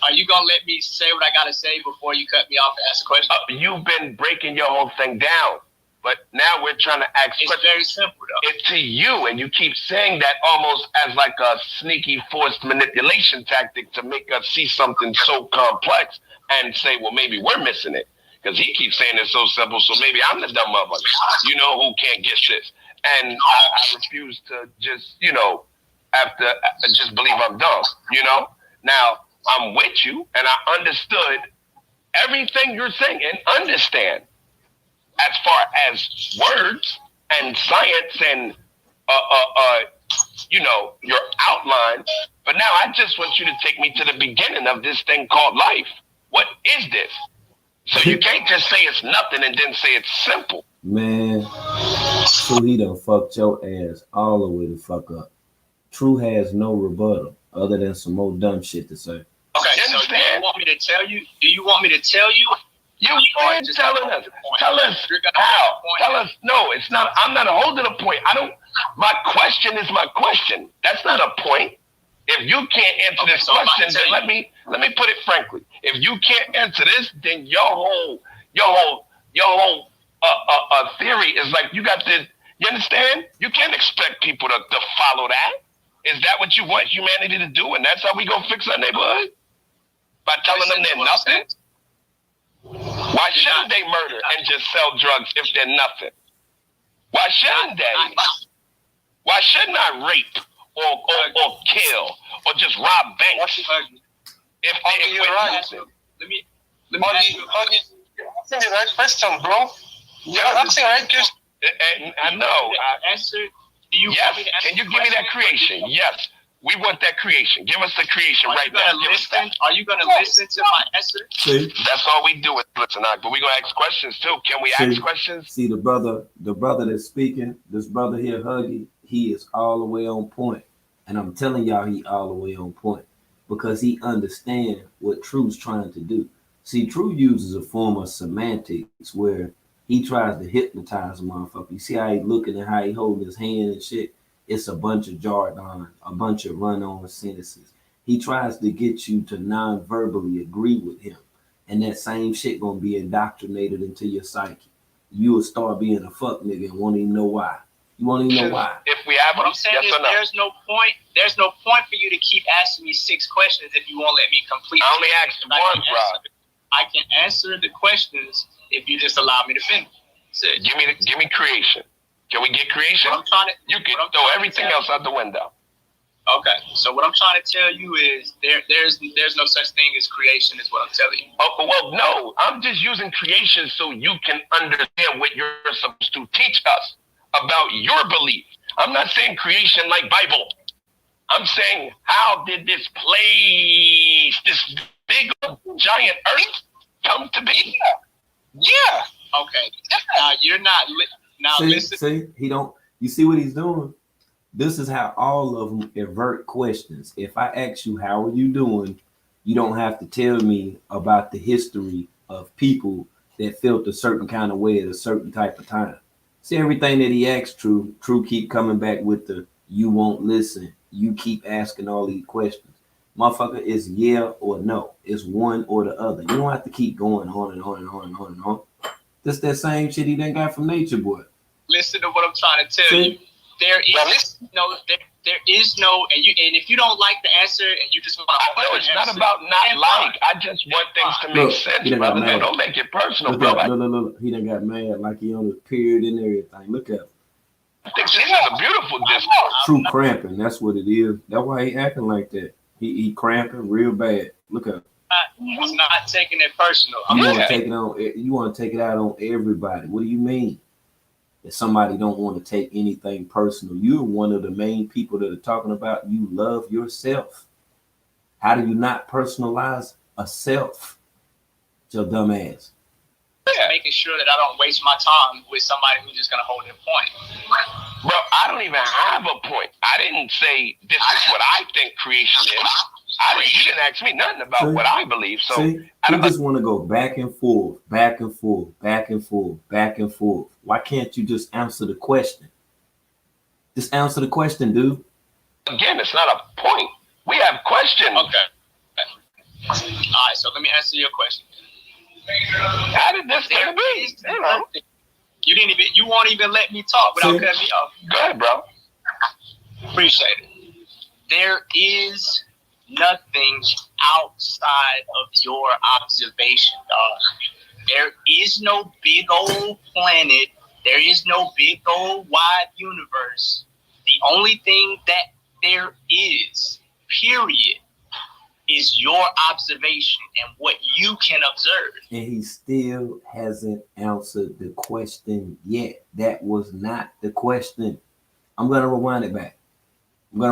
Are you gonna let me say what I gotta say before you cut me off and ask a question? You've been breaking your whole thing down, but now we're trying to ask. It's very simple though. It's to you, and you keep saying that almost as like a sneaky, forced manipulation tactic to make us see something so complex and say, well, maybe we're missing it. Because he keeps saying it's so simple, so maybe I'm the dumb motherfucker, you know, who can't get this. And I refuse to just, you know, just believe I'm dumb, you know? Now, I'm with you, and I understood everything you're saying and understand as far as words and science and, you know, your outline. But now I just want you to take me to the beginning of this thing called life. What is this? So you can't just say it's nothing and then say it's simple. Man, True, he done fucked your ass all the way the fuck up. True has no rebuttal other than some more dumb shit to say. Okay, so do you want me to tell you? Do you want me to tell you? You ain't telling us. Tell us how. Tell us. No, it's not. I'm not holding a point. My question is my question. That's not a point. If you can't answer this question, then let me put it frankly. If you can't answer this, then your whole theory is like you got this. You understand? You can't expect people to follow that. Is that what you want humanity to do? And that's how we gonna fix our neighborhood? By telling them they're nothing? Why shouldn't they murder and just sell drugs if they're nothing? Why shouldn't they? Why shouldn't I rape or kill or just rob banks? If you're right. Let me ask you the right question, bro. You're asking right question. I know. Answer. Yes. Can you give me that creation? Yes. We want that creation. Give us the creation right now. Are you going to listen to my answer? See? That's all we do with tonight. But we're going to ask questions too. Can we ask questions? See, the brother that's speaking, this brother here, Huggy, he is all the way on point. And I'm telling y'all he all the way on point. Because he understands what True's trying to do. See, True uses a form of semantics where he tries to hypnotize a motherfucker. You see how he looking and how he holding his hand and shit? It's a bunch of jargon, a bunch of run-on sentences. He tries to get you to non-verbally agree with him. And that same shit gonna be indoctrinated into your psyche. You will start being a fuck nigga and won't even know why. You won't even know why. If we have what I'm saying is there's no point for you to keep asking me 6 questions if you won't let me complete. I only asked one, bro. I can answer the questions if you just allow me to finish. Give me creation. Can we get creation? You can throw everything else out the window. Okay, so what I'm trying to tell you is there's no such thing as creation is what I'm telling you. Oh, well, no, I'm just using creation so you can understand what you're supposed to teach us about your belief. I'm not saying creation like Bible. I'm saying how did this place, this big giant earth come to be? Yeah. Okay. Now you're not. Listen. See, he don't. You see what he's doing? This is how all of them avert questions. If I ask you, how are you doing? You don't have to tell me about the history of people that felt a certain kind of way at a certain type of time. See, everything that he asks, True keep coming back with the, you won't listen. You keep asking all these questions. Motherfucker, it's yeah or no. It's one or the other. You don't have to keep going on and on and on and on and on. That's that same shit he done got from Nature Boy. Listen to what I'm trying to tell you. There is no, and if you don't like the answer and you just want to, no, it's not about not like. I just want things to make sense, brother. Don't make it personal, bro. Look. He done got mad like he on his period and everything. Look at him. I think this is a beautiful discourse. True cramping. That's what it is. That's why he acting like that. He cramping real bad. Look at him. I'm not taking it personal. You want to take it out on everybody. What do you mean? If somebody don't want to take anything personal, you're one of the main people that are talking about you love yourself. How do you not personalize a self? Your dumb ass. Making sure that I don't waste my time with somebody who's just gonna hold their point. Bro, I don't even have a point. I didn't say this is what I think creation is. You didn't ask me nothing about what I believe. So you just want to go back and forth, back and forth, back and forth, back and forth. Why can't you just answer the question? Just answer the question, dude. Again, it's not a point. We have questions. Okay. All right, so let me answer your question. How did this thing be? You know. You won't even let me talk without cutting me off. Go ahead, bro. Appreciate it. There is nothing outside of your observation, dog. There is no big old planet. There is no big old wide universe. The only thing that there is, period, is your observation and what you can observe. And he still hasn't answered the question yet. That was not the question. I'm going to rewind it back. Hold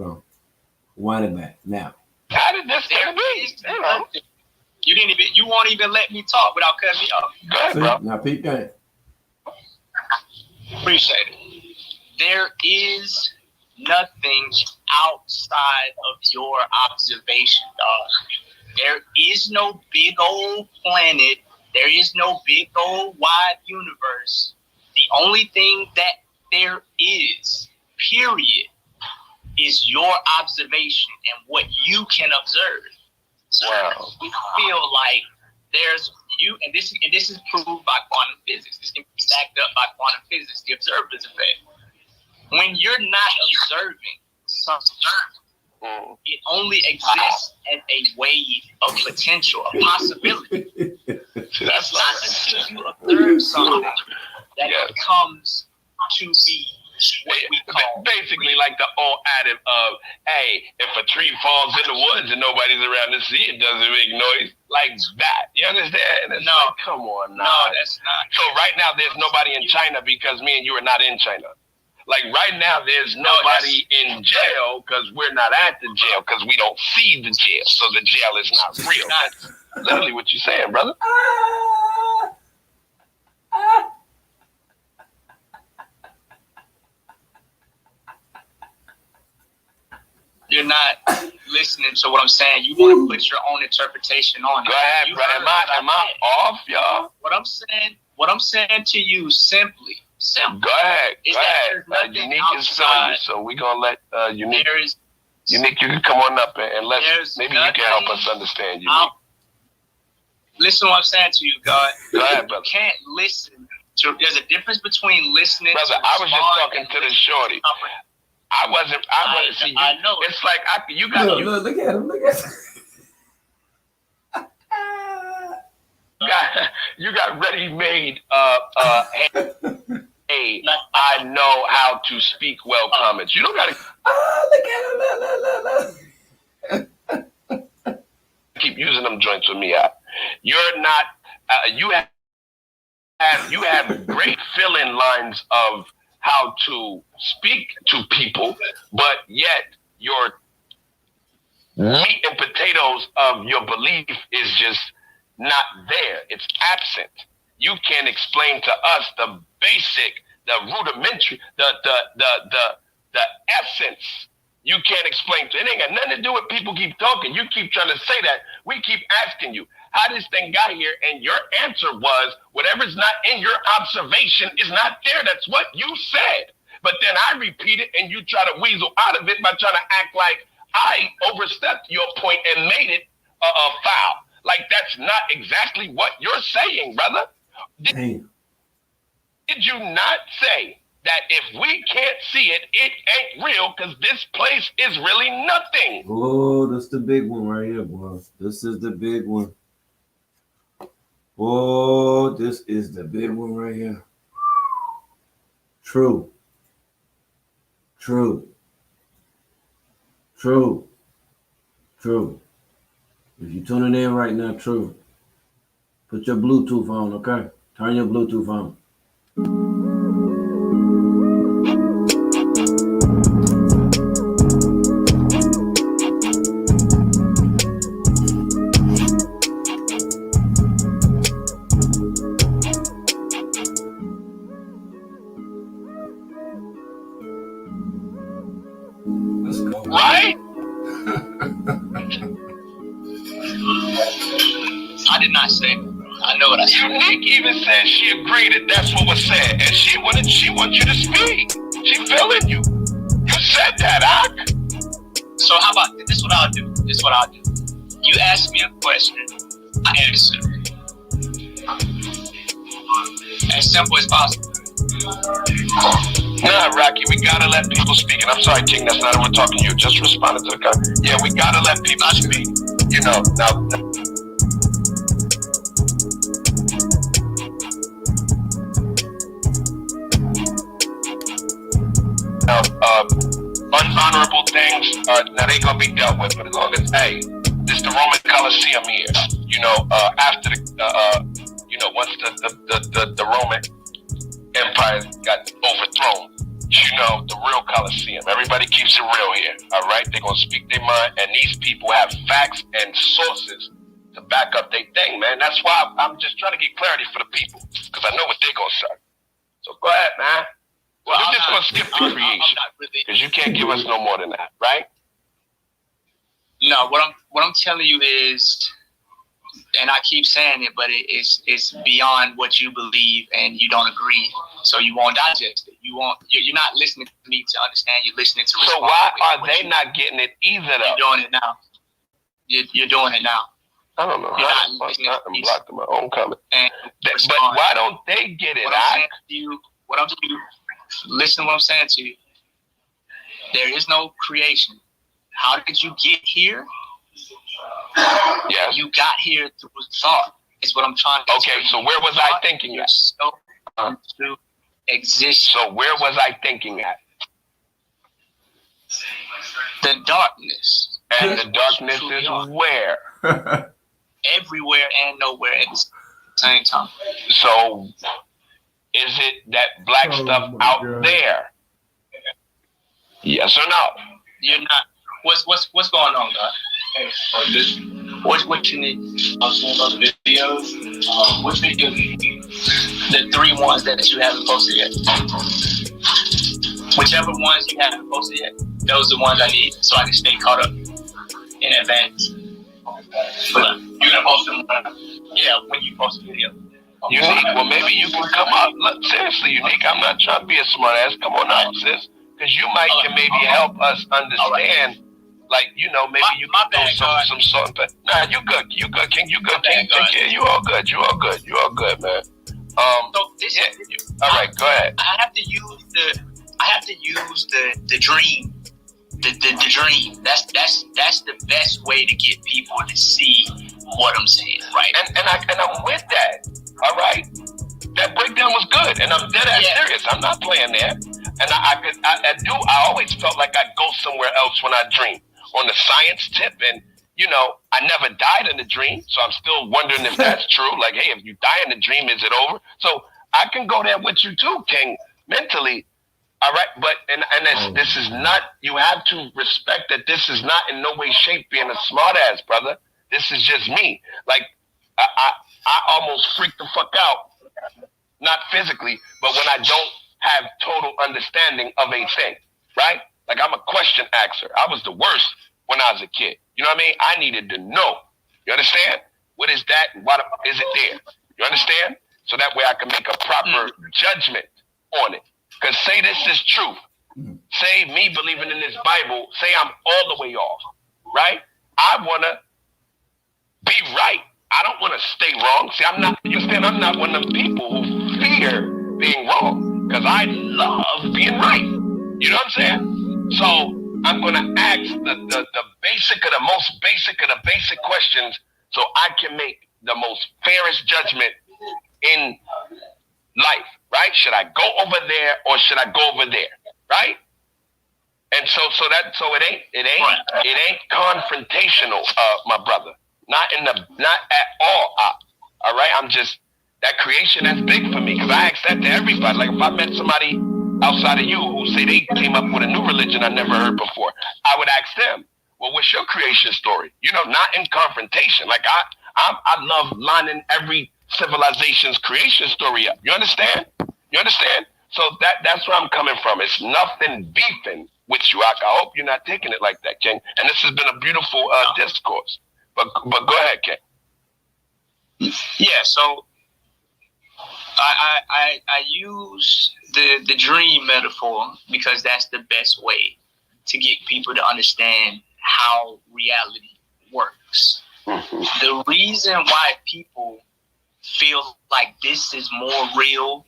on. Rewind it back. Now. How did this thing be? You know. You won't even let me talk without cutting me off. Go ahead, bro. Now, peep that. Appreciate it. There is nothing outside of your observation, dog. There is no big old planet. There is no big old wide universe. The only thing that there is, period, is your observation and what you can observe. So we feel like there's you, and this is proved by quantum physics. This can be backed up by quantum physics, the observer's effect. When you're not observing something, it only exists as a wave of potential, a possibility. It's not until you observe something that it comes to be what we call basically like the old adage of, hey, if a tree falls in the woods and nobody's around to see it, doesn't make noise. Like that. You understand? It's no, like, come on now. No, that's not. So right now there's nobody in China because me and you are not in China. Like right now there's nobody in jail because we're not at the jail because we don't see the jail. So the jail is not real. That's literally what you're saying, brother. You're not listening to what I'm saying. You want to put your own interpretation on it. Go ahead, bro. Am I off, y'all? What I'm saying to you simple. Go ahead. Is go that ahead. Unique is telling you, so we're gonna let Unique. Unique, you can come on up and let's maybe you can help us understand. Unique. Listen to what I'm saying to you, God. Go ahead, brother. You can't listen to. There's a difference between listening. Brother, I was just talking to the shorty. I wasn't. See, you, I know. It's like you got. Look at him. Look at him. You got ready-made. Hey, I know how to speak well comments. You don't got to. Look at him. Keep using them joints with me. You're not. You have great fill-in lines of how to speak to people, but yet your meat and potatoes of your belief is just not there. It's absent. You can't explain to us the basic, the rudimentary, the essence. You can't explain to it. Ain't got nothing to do with people keep talking. You keep trying to say that. We keep asking you how this thing got here, and your answer was whatever's not in your observation is not there. That's what you said. But then I repeat it, and you try to weasel out of it by trying to act like I overstepped your point and made it a foul. Like that's not exactly what you're saying, brother. Did you not say that if we can't see it, it ain't real because this place is really nothing? Oh, that's the big one right here, boy. This is the big one. Oh, this is the big one right here. True. If you're tuning in right now, true. Put your Bluetooth on, okay? Turn your Bluetooth on. Let's go. Right? I did not say. I know what I said. Unique even said she agreed that that's what was said, and she wants you to speak. She feeling you. You said that, Ak. So how about this? This is what I'll do. You ask me a question, I answer. As simple as possible. Nah, Rocky, we gotta let people speak. And I'm sorry, King, that's not what we're talking to you. Just responded to the guy. Yeah, we gotta let people speak. You know, now. Unhonorable things, now they gonna be dealt with, but as long as, hey, this the Roman Colosseum here. You know, after once the Roman Empire got overthrown, you know, the real Colosseum. Everybody keeps it real here, all right? They're gonna speak their mind, and these people have facts and sources to back up their thing, man. That's why I'm just trying to get clarity for the people, because I know what they're gonna say. So go ahead, man. Well, we're just gonna skip the creation, because you can't give us no more than that, right? No, what I'm telling you is, and I keep saying it, but it's beyond what you believe, and you don't agree, so you won't digest it. You're not listening to me to understand. You're listening to. So why are they not getting it either? Though? You're doing it now. You're doing it now. I don't know. I'm blocked in my own comment. But why don't they get it? What I'm saying to you, listen to what I'm saying to you. There is no creation. How did you get here? Yes. You got here through thought. Is what I'm trying to Okay, so where was I thinking at? To exist. So where was I thinking at? The darkness. And the darkness is where? Everywhere and nowhere at the same time. So is it that black stuff out there? Yes or no? You're not. What's going on, God? What you need? I've seen those videos. Which videos? The 3 ones that you haven't posted yet. Whichever ones you haven't posted yet, those are the ones I need so I can stay caught up in advance. But you're gonna post them? Yeah, when you post a video. Unique. Well, maybe you can come up. Look, seriously, Unique. I'm not trying to be a smart ass. Come on up, sis. Because you can maybe help us understand. Like, you know, maybe you can throw some sort of. Nah, you good, King. You good, King. Yeah, you all good, man. So this all right, go ahead. I have to use the dream. The dream. That's the best way to get people to see what I'm saying, right? And I'm with that. All right. That breakdown was good, and I'm dead ass serious. I'm not playing there. And I always felt like I'd go somewhere else when I dream. On the science tip, and you know, I never died in the dream, so I'm still wondering if that's true. Like, hey, if you die in the dream, is it over? So I can go there with you too, King, mentally. All right, but this is not. You have to respect that this is not in no way, shape being a smart ass, brother. This is just me. Like, I almost freak the fuck out, not physically, but when I don't have total understanding of a thing, right? Like, I'm a question axer. I was the worst when I was a kid. You know what I mean? I needed to know. You understand? What is that? What is it there? You understand? So that way I can make a proper judgment on it. Because say this is truth. Say me believing in this Bible, say I'm all the way off, right? I want to be right. I don't want to stay wrong. See, I'm not one of them people who fear being wrong, because I love being right. You know what I'm saying? So I'm going to ask the basic of the most basic of the basic questions so I can make the most fairest judgment in life, right? Should I go over there or should I go over there, right? And so it ain't confrontational, my brother. Not at all. All right, I'm just, that creation, that's big for me, because I ask that to everybody. Like, if I met somebody outside of you who say they came up with a new religion I never heard before, I would ask them, well, what's your creation story? You know, not in confrontation. Like, I love lining every civilization's creation story up. You understand? So that's where I'm coming from. It's nothing beefing with you. I hope you're not taking it like that, King. And this has been a beautiful discourse. But go ahead, King. Yeah, so I use the dream metaphor because that's the best way to get people to understand how reality works. The reason why people feel like this is more real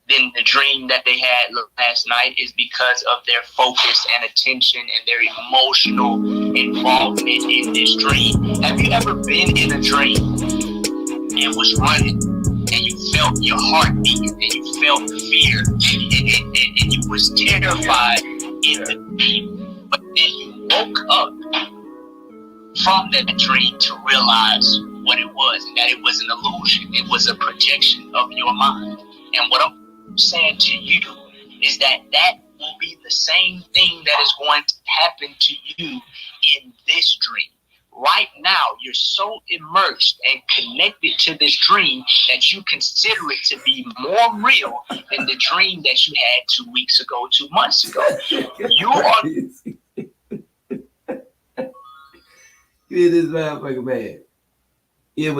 than the dream that they had last night is because of their focus and attention and their emotional involvement in this dream. Have you ever been in a dream and was running and you felt your heart beating and you felt fear and you was terrified in the dream, but then you woke up from that dream to realize what it was, and that it was an illusion. It was a projection of your mind. And what I'm saying to you is that will be the same thing that is going to happen to you in this dream. Right now, you're so immersed and connected to this dream that you consider it to be more real than the dream that you had 2 weeks ago, 2 months ago. You are... Hear this motherfucker, man. Hear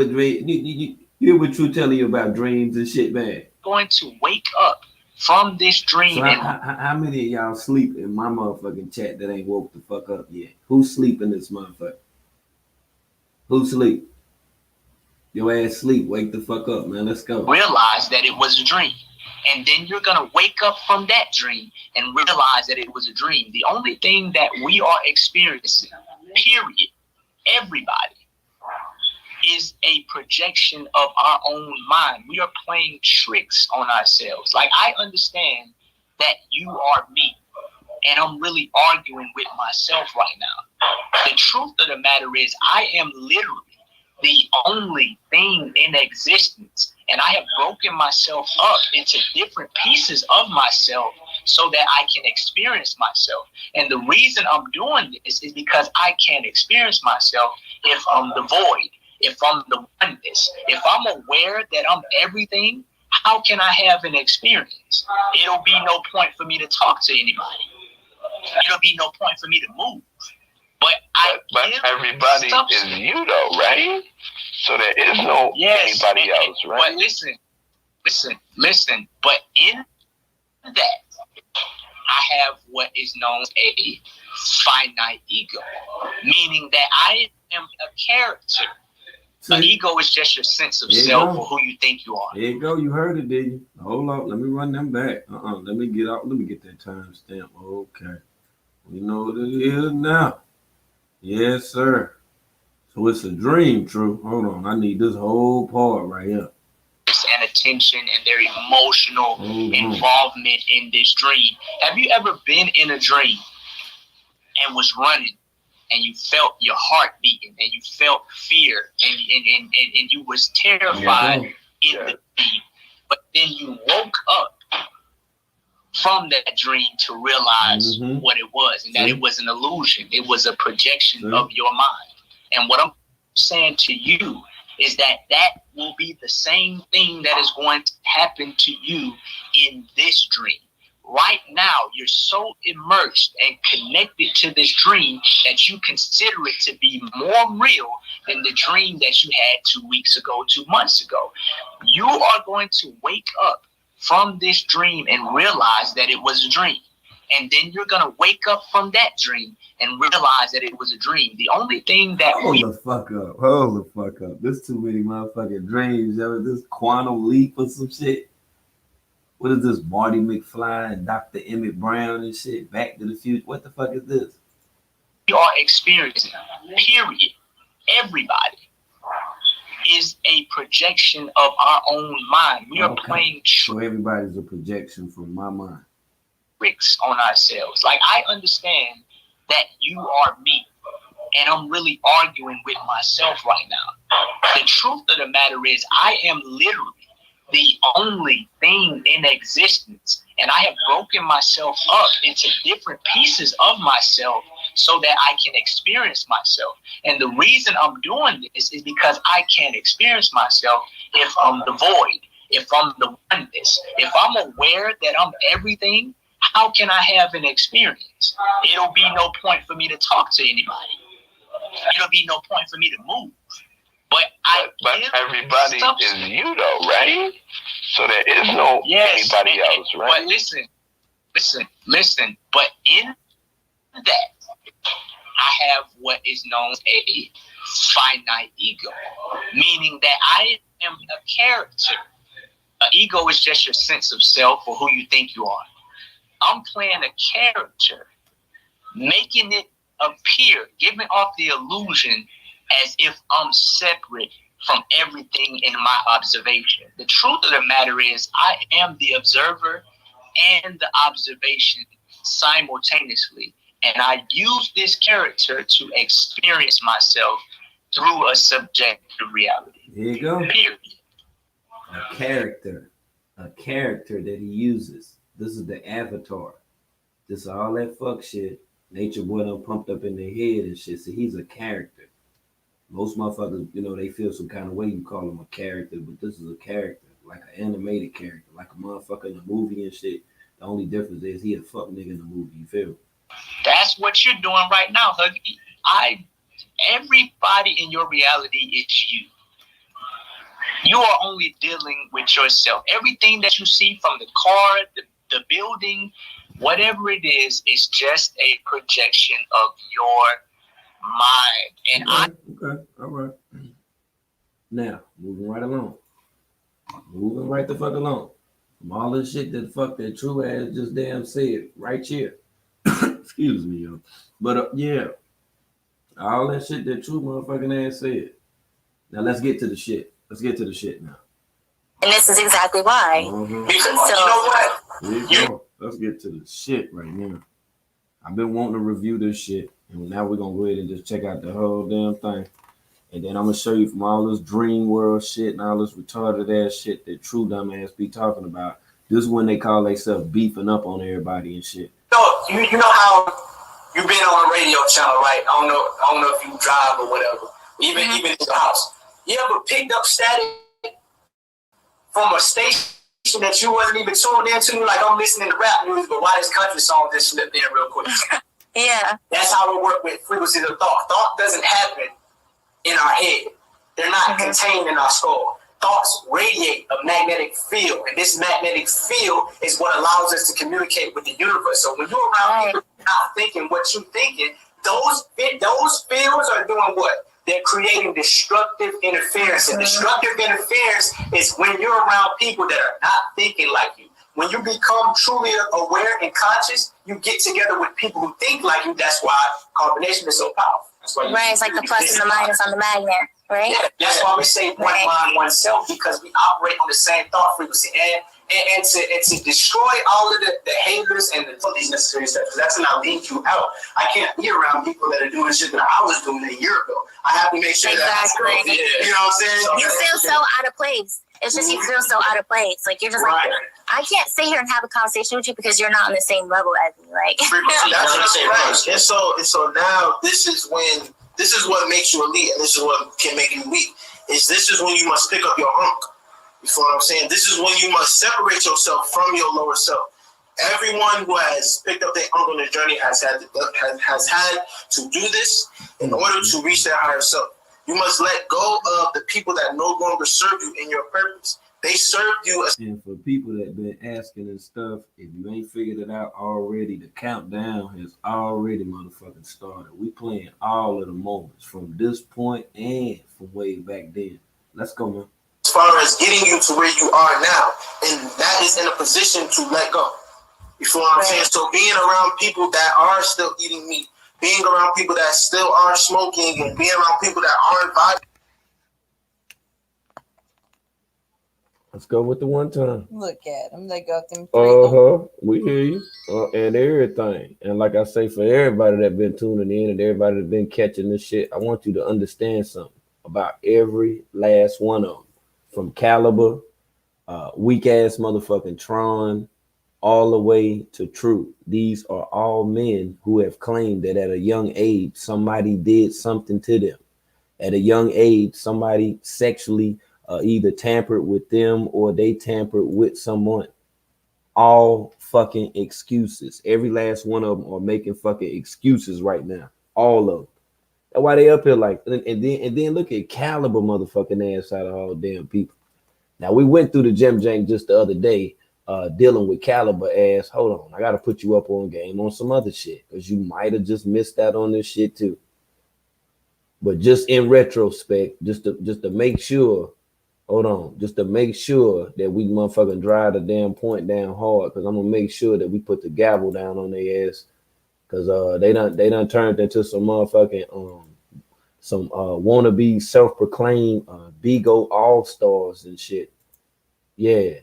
what True telling you about dreams and shit, man. Going to wake up from this dream. So how many of y'all sleep in my motherfucking chat that ain't woke the fuck up yet? Who's sleeping this motherfucker? Who sleep? Your ass sleep. Wake the fuck up, man. Let's go. Realize that it was a dream. And then you're going to wake up from that dream and realize that it was a dream. The only thing that we are experiencing, period, everybody, is a projection of our own mind. We are playing tricks on ourselves. Like, I understand that you are me, and I'm really arguing with myself right now. The truth of the matter is, I am literally the only thing in existence, and I have broken myself up into different pieces of myself so that I can experience myself. And the reason I'm doing this is because I can't experience myself if I'm the void, if I'm the oneness. If I'm aware that I'm everything, how can I have an experience? It'll be no point for me to talk to anybody. It'll be no point for me to move. But everybody is you, though, right? So there is no anybody else, right? But listen. But in that, I have what is known as a finite ego, meaning that I am a character. An ego is just your sense of self or who you think you are. There you go. You heard it, did you? Hold on. Let me run them back. Let me get out. Let me get that timestamp. Okay. We know what it is now. Yes, sir. So it's a dream, True. Hold on. I need this whole part right here. And attention and their emotional involvement in this dream. Have you ever been in a dream and was running and you felt your heart beating and you felt fear and you was terrified in the dream, but then you woke up from that dream to realize what it was, and that it was an illusion. It was a projection of your mind. And what I'm saying to you is that will be the same thing that is going to happen to you in this dream. Right now, you're so immersed and connected to this dream that you consider it to be more real than the dream that you had 2 weeks ago, 2 months ago. You are going to wake up from this dream and realize that it was a dream. And then you're going to wake up from that dream and realize that it was a dream. The only thing that Hold the fuck up. There's too many motherfucking dreams. This quantum leap or some shit. What is this? Marty McFly and Dr. Emmett Brown and shit? Back to the Future. What the fuck is this? We are experiencing, period, everybody, is a projection of our own mind. We are playing so everybody's a projection from my mind. Tricks on ourselves. Like, I understand that you are me, and I'm really arguing with myself right now. The truth of the matter is, I am literally the only thing in existence, and I have broken myself up into different pieces of myself so that I can experience myself. And the reason I'm doing this is because I can't experience myself if I'm the void, if I'm the oneness. If I'm aware that I'm everything, how can I have an experience? It'll be no point for me to talk to anybody. It'll be no point for me to move. But but everybody is you though, right? So there is no anybody else, right? But listen. But in that, I have what is known as a finite ego, meaning that I am a character. An ego is just your sense of self or who you think you are. I'm playing a character, making it appear, giving off the illusion as if I'm separate from everything in my observation. The truth of the matter is I am the observer and the observation simultaneously. And I use this character to experience myself through a subjective reality. Here you go. Period. A character that he uses. This is the avatar. This is all that fuck shit Nature Boy done pumped up in their head and shit. So he's a character. Most motherfuckers, they feel some kind of way you call him a character, but this is a character, like an animated character, like a motherfucker in a movie and shit. The only difference is he a fuck nigga in the movie, you feel? That's what you're doing right now, Huggy. Everybody in your reality is you. You are only dealing with yourself. Everything that you see from the car, the building, whatever it is just a projection of your mind. And Okay, all right. Now, moving right along. Moving right the fuck along. From all this shit that true ass just damn said right here. Excuse me, yo. But yeah, all that shit that true motherfucking ass said. Now let's get to the shit. Let's get to the shit now. And this is exactly why. Because you know what? Here you go. Let's get to the shit right now. I've been wanting to review this shit, and now we're gonna go ahead and just check out the whole damn thing. And then I'm gonna show you from all this dream world shit and all this retarded ass shit that true dumbass be talking about. This is when they call themselves beefing up on everybody and shit. You know how you've been on a radio channel, right? I don't know if you drive or whatever. Even in your house. You ever picked up static from a station that you wasn't even tuned into? Like, I'm listening to rap music, but why this country song just slipped in real quick? Yeah. That's how it works with frequencies of thought. Thought doesn't happen in our head. They're not contained in our skull. Thoughts radiate a magnetic field, and this magnetic field is what allows us to communicate with the universe. So when you're around people not thinking what you're thinking, those fields are doing what? They're creating destructive interference. And destructive interference is when you're around people that are not thinking like you. When you become truly aware and conscious, you get together with people who think like you. That's why combination is so powerful. That's why Right, it's like the plus and the minus on the magnet, right? Yeah, that's why we say one mind, one self, because we operate on the same thought frequency. And to destroy all of the haters and the necessary steps, that's not lead you out. I can't be around people that are doing shit that I was doing a year ago. I have to make sure you know what I'm saying? You feel so out of place. It's just you feel so out of place. Like you're just like, I can't sit here and have a conversation with you because you're not on the same level as me. Like that's what I'm saying. Right. And so now this is what makes you elite, and this is what can make you weak. This is when you must pick up your hunk. You feel what I'm saying? This is when you must separate yourself from your lower self. Everyone who has picked up their hunk on their journey has had to do this in order to reach their higher self. You must let go of the people that no longer serve you in your purpose. They served you. And for people that been asking and stuff, if you ain't figured it out already, the countdown has already motherfucking started. We playing all of the moments from this point and from way back then. Let's go, man. As far as getting you to where you are now, and that is in a position to let go. You feel what I'm saying? So being around people that are still eating meat, being around people that still are smoking, and being around people that aren't vibing. Let's go with the one time. Look at them. They got them. We hear you. And everything. And like I say, for everybody that been tuning in and everybody that been catching this shit, I want you to understand something about every last one of them. From Caliber, weak ass motherfucking Tron, all the way to True. These are all men who have claimed that at a young age, somebody did something to them. At a young age, somebody sexually either tampered with them or they tampered with someone. All fucking excuses. Every last one of them are making fucking excuses right now. All of them. That's why they up here like, and then look at caliber motherfucking ass out of all damn people. Now we went through the gem jank just the other day, dealing with caliber ass. Hold on, I gotta put you up on game on some other shit because you might have just missed out on this shit too. But just in retrospect, just to make sure, hold on, just to make sure that we motherfucking drive the damn point down hard, because I'm gonna make sure that we put the gavel down on their ass, because they done turned into some motherfucking some wannabe self-proclaimed Bigo all-stars and shit. Yeah,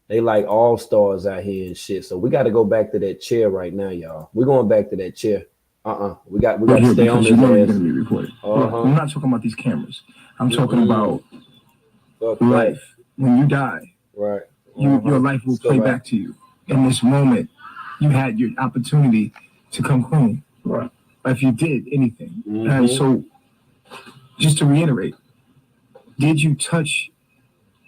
they like all-stars out here and shit. So we got to go back to that chair right now, y'all. We're going back to that chair. We got to stay on this ass. Going to be recorded. I'm not talking about these cameras. I'm talking about life. When you die, right? Your life will play back to you. In this moment, you had your opportunity to come clean. Right. If you did anything. And so, just to reiterate, did you touch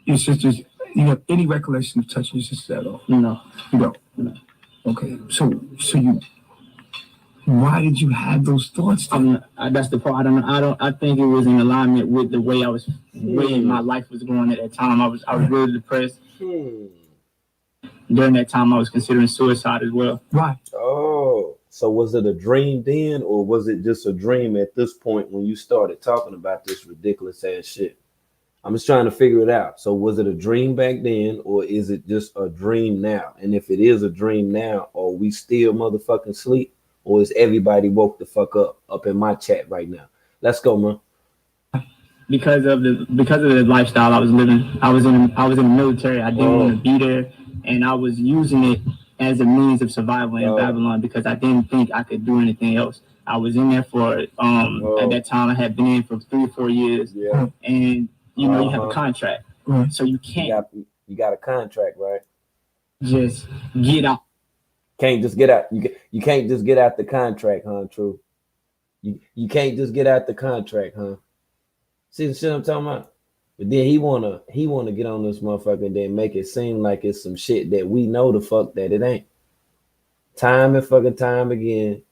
your sister's? You have any recollection of touching your sister at all? No. You don't? No. Okay. So you, why did you have those thoughts? That's the part. I think it was in alignment with the way way my life was going at that time. I was really depressed. During that time, I was considering suicide as well. Why? Oh, so was it a dream then, or was it just a dream at this point when you started talking about this ridiculous ass shit? I'm just trying to figure it out. So was it a dream back then, or is it just a dream now? And if it is a dream now, are we still motherfucking sleep, or is everybody woke the fuck up in my chat right now? Let's go, man. Because of the lifestyle I was living, I was in the military. I didn't want to be there, and I was using it as a means of survival in Babylon because I didn't think I could do anything else. I was in there for at that time I had been in for 3 or 4 years, and you know you have a contract, so you can't. You got a contract, right? Just get out. Can't just get out. You can't just get out the contract, huh? True. You can't just get out the contract, huh? See the shit I'm talking about? But then he wanna get on this motherfucker and then make it seem like it's some shit that we know the fuck that it ain't. Time and fucking time again,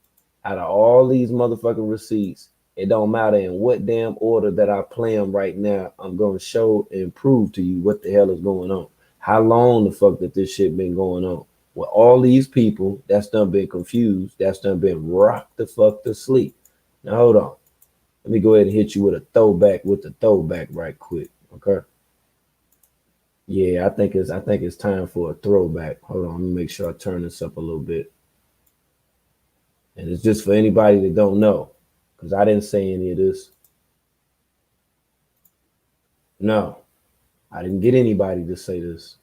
out of all these motherfucking receipts, it don't matter in what damn order that I play them right now, I'm gonna show and prove to you what the hell is going on. How long the fuck that this shit been going on? With all these people that's done been confused, that's done been rocked the fuck to sleep. Now hold on. Let me go ahead and hit you with a throwback right quick. Okay. Yeah, I think it's time for a throwback. Hold on, let me make sure I turn this up a little bit. And it's just for anybody that don't know, because I didn't say any of this. No, I didn't get anybody to say this.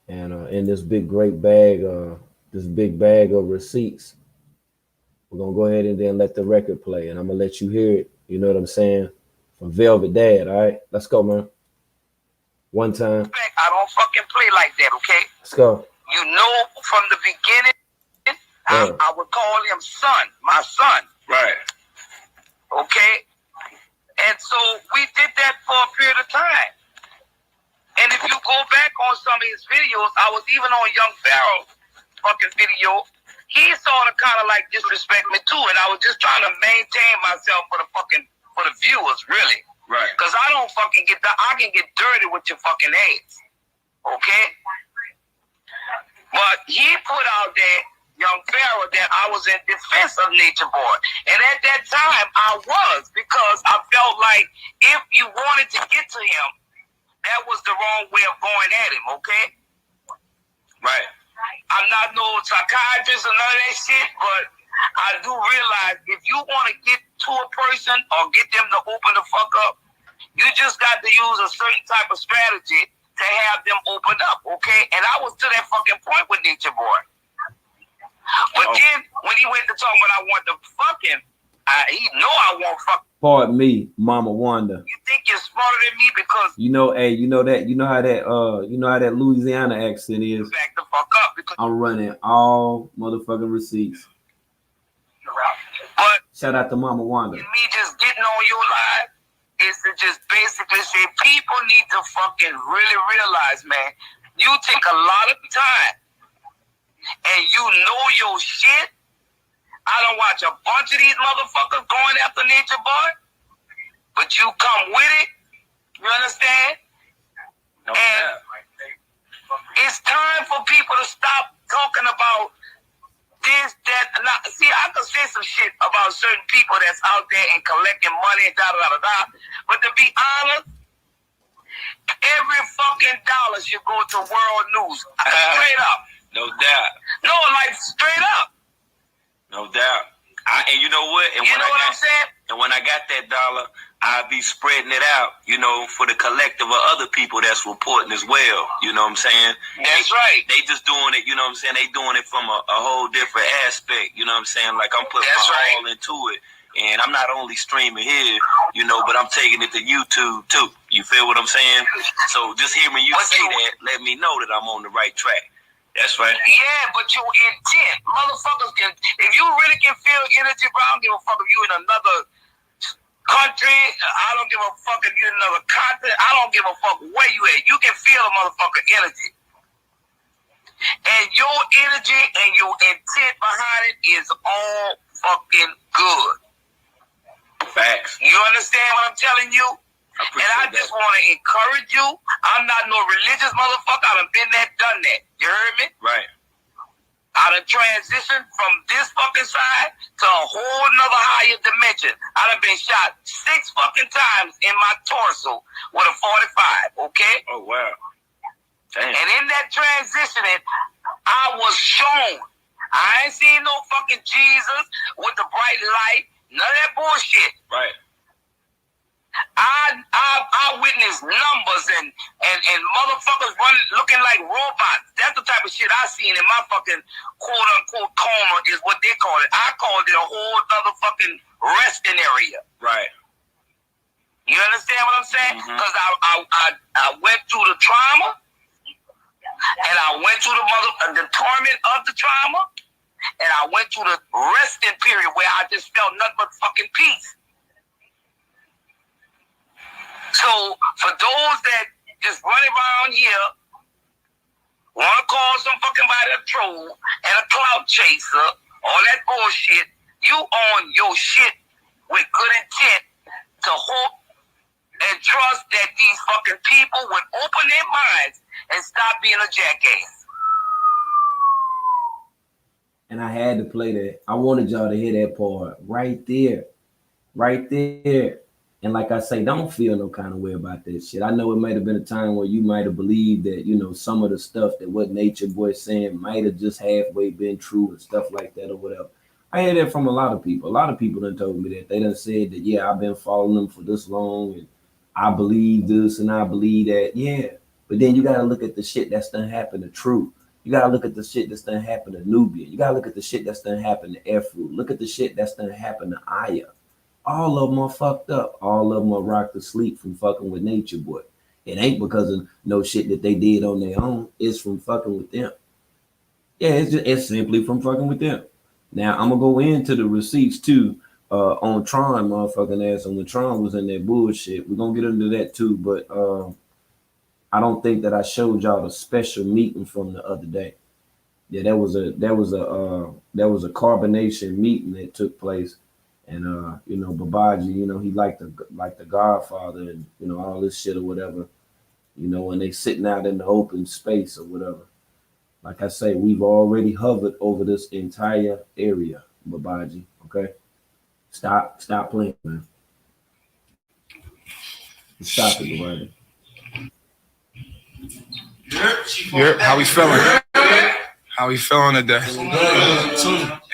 And in this big bag of receipts, we're gonna go ahead and then let the record play, and I'm gonna let you hear it. You know what I'm saying? From Velvet Dad. All right, let's go, man. One time. I don't fucking play like that, okay? Let's go. You know, from the beginning, I would call him son, my son. Right. Okay? And so we did that for a period of time. And if you go back on some of his videos, I was even on Young Pharaoh fucking video. He sort of kind of like disrespect me too, and I was just trying to maintain myself for the viewers, really. Right. Because I don't fucking I can get dirty with your fucking heads. Okay? But he put out there, Young Pharaoh, that I was in defense of Nature Boy. And at that time, I was, because I felt like if you wanted to get to him, that was the wrong way of going at him, okay? Right. I'm not no psychiatrist or none of that shit, but I do realize if you want to get to a person or get them to open the fuck up, you just got to use a certain type of strategy to have them open up, okay? And I was to that fucking point with Nature Boy. But then when he went to talk when I wanted to fuck him, he know I won't fuck. Pardon me, Mama Wanda. You think you're smarter than me because you know how that Louisiana accent is. Back the fuck up because I'm running all motherfucking receipts. But shout out to Mama Wanda. Me just getting on your live is to just basically say people need to fucking really realize, man, you take a lot of time and you know your shit. I don't watch a bunch of these motherfuckers going after Nature Boy, but you come with it. You understand? No and doubt. It's time for people to stop talking about this, that. Now, see, I can say some shit about certain people that's out there and collecting money and da-da-da-da-da, but to be honest, every fucking dollar should go to world news. Straight up. No doubt. No, like straight up. No doubt. And you know what? And you know what I'm saying? And when I got that dollar, I'll be spreading it out, you know, for the collective of other people that's reporting as well. You know what I'm saying? That's right. They just doing it, you know what I'm saying? They doing it from a whole different aspect. You know what I'm saying? Like I'm putting my all into it. And I'm not only streaming here, you know, but I'm taking it to YouTube too. You feel what I'm saying? So just hearing you say that, let me know that I'm on the right track. That's right. Yeah, but your intent, motherfuckers can, if you really can feel energy, bro, I don't give a fuck if you in another country, I don't give a fuck if you in another continent, I don't give a fuck where you at. You can feel a motherfucker energy. And your energy and your intent behind it is all fucking good. Facts. You understand what I'm telling you? I just want to encourage you. I'm not no religious motherfucker. I done been that, done that. You heard me? Right. I done transitioned from this fucking side to a whole nother higher dimension. I done been shot 6 fucking times in my torso with a 45, okay? Oh, wow. Damn. And in that transitioning, I was shown. I ain't seen no fucking Jesus with the bright light. None of that bullshit. Right. I witnessed numbers and motherfuckers running looking like robots. That's the type of shit I seen in my fucking quote unquote coma is what they call it. I called it a whole other fucking resting area. Right. You understand what I'm saying? Because I went through the trauma and I went through the torment of the trauma and I went through the resting period where I just felt nothing but fucking peace. So, for those that just run around here, want to call some fucking body a troll and a clout chaser, all that bullshit, you own your shit with good intent to hope and trust that these fucking people would open their minds and stop being a jackass. And I had to play that. I wanted y'all to hear that part right there. Right there. And like I say, don't feel no kind of way about that shit. I know it might have been a time where you might have believed that, you know, some of the stuff that what Nature Boy saying might have just halfway been true and stuff like that or whatever. I hear that from a lot of people. A lot of people done told me that. They done said that, yeah, I've been following them for this long and I believe this and I believe that. Yeah. But then you got to look at the shit that's done happened to True. You got to look at the shit that's done happened to Nubia. You got to look at the shit that's done happened to Efru. Look at the shit that's done happened to Aya. All of them are fucked up. All of them are rocked to sleep from fucking with Nature Boy. It ain't because of no shit that they did on their own. It's from fucking with them. Yeah, it's simply from fucking with them. Now, I'm going to go into the receipts too on Tron, motherfucking ass. And when Tron was in that bullshit, we're going to get into that too. But I don't think that I showed y'all the special meeting from the other day. Yeah, that was a carbonation meeting that took place. And you know, Babaji, you know, he like the Godfather and, you know, all this shit or whatever, you know, when they sitting out in the open space or whatever. Like I say, we've already hovered over this entire area, Babaji. Okay. Stop playing, man. Stop it, Babaji. Yep. How we feeling? How we feeling today?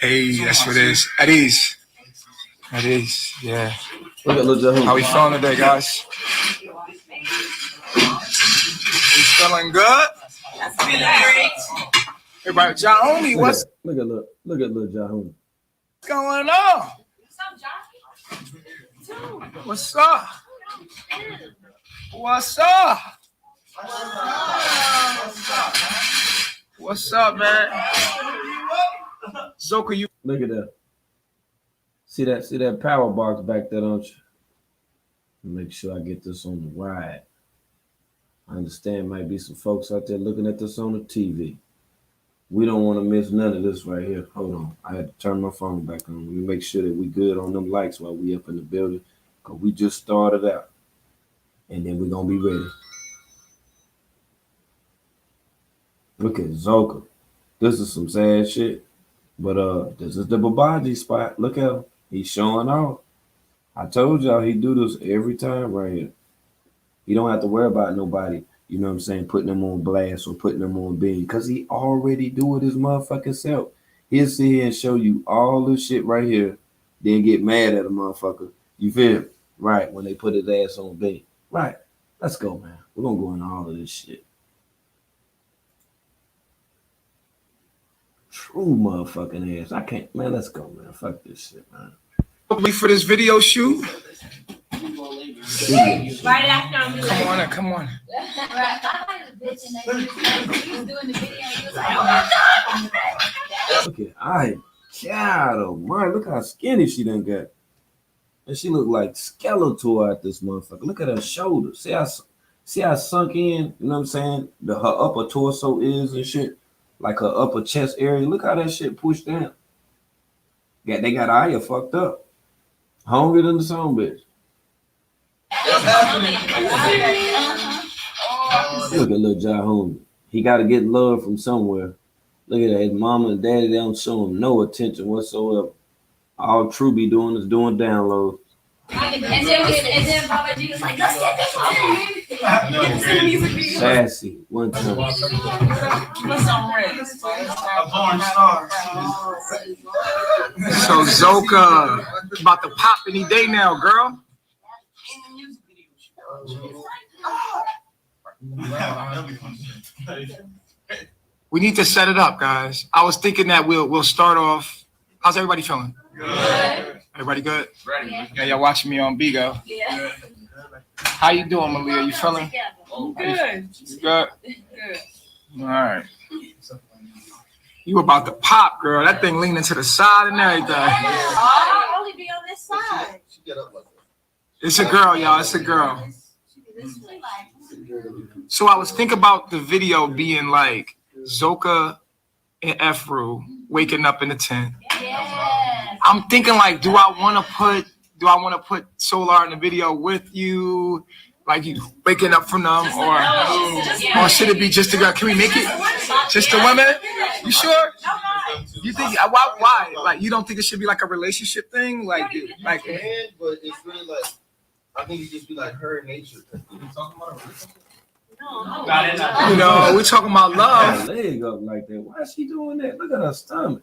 Hey, that's what it is. At ease. It is, yeah. How we feeling today, guys? We feeling good? Feeling great. Everybody, Jahomie, what's look at little Jahomie. What's going on? What's up? What's up? What's up, man? Zoka, you look at that. See that power box back there, don't you? Make sure I get this on the ride. I understand might be some folks out there looking at this on the TV. We don't want to miss none of this right here. Hold on. I had to turn my phone back on. Let me make sure that we good on them lights while we up in the building. Because we just started out. And then we're going to be ready. Look at Zoka. This is some sad shit. But this is the Babaji spot. Look at him. He's showing off. I told y'all he do this every time right here. You don't have to worry about nobody, you know what I'm saying, putting them on blast or putting them on beam. Because he already do it his motherfucking self. He'll sit here and show you all this shit right here, then get mad at a motherfucker. You feel me? Right, when they put his ass on beam. Right. Let's go, man. We're going to go into all of this shit. True motherfucking ass. I can't, man, let's go, man. Fuck this shit, man. Wait for this video shoot. Right after I'm Come on in, come on. Look at I God almighty, look how skinny she done got. And she look like Skeletor at this motherfucker. Look at her shoulder. See how sunk in, you know what I'm saying? Her upper torso is and shit. Like her upper chest area. Look how that shit pushed down. Yeah, they got Aya fucked up. Hungry than the song bitch. Look at little Ja homie. He got to get love from somewhere. Look at that. His mama and daddy, they don't show him no attention whatsoever. All True be doing is doing downloads. And then Baba G was like, let's get this one. Sassy. One time. So Zoka about to pop any day now, girl. We need to set it up, guys. I was thinking that we'll start off. How's everybody feeling? Good. Everybody good? Ready. Yeah, y'all watching me on Bigo. Yeah. How you doing, Malia? You feeling? Good. You good? Good. All right. You about to pop, girl. That thing leaning to the side and everything. I'll only be on this side. It's a girl, y'all. It's a girl. So I was thinking about the video being like Zoka and Efru waking up in the tent. Yeah. I'm thinking like, do I want to put Solar in the video with you, like you waking up from them, or should it be just the girl? Can we make it just the women? You sure? You think why? Like you don't think it should be like a relationship thing? Like, but it's really like I think it just be like her nature. You talking about a relationship? No, we're talking about love. Leg up like that. Why is she doing that? Look at her stomach.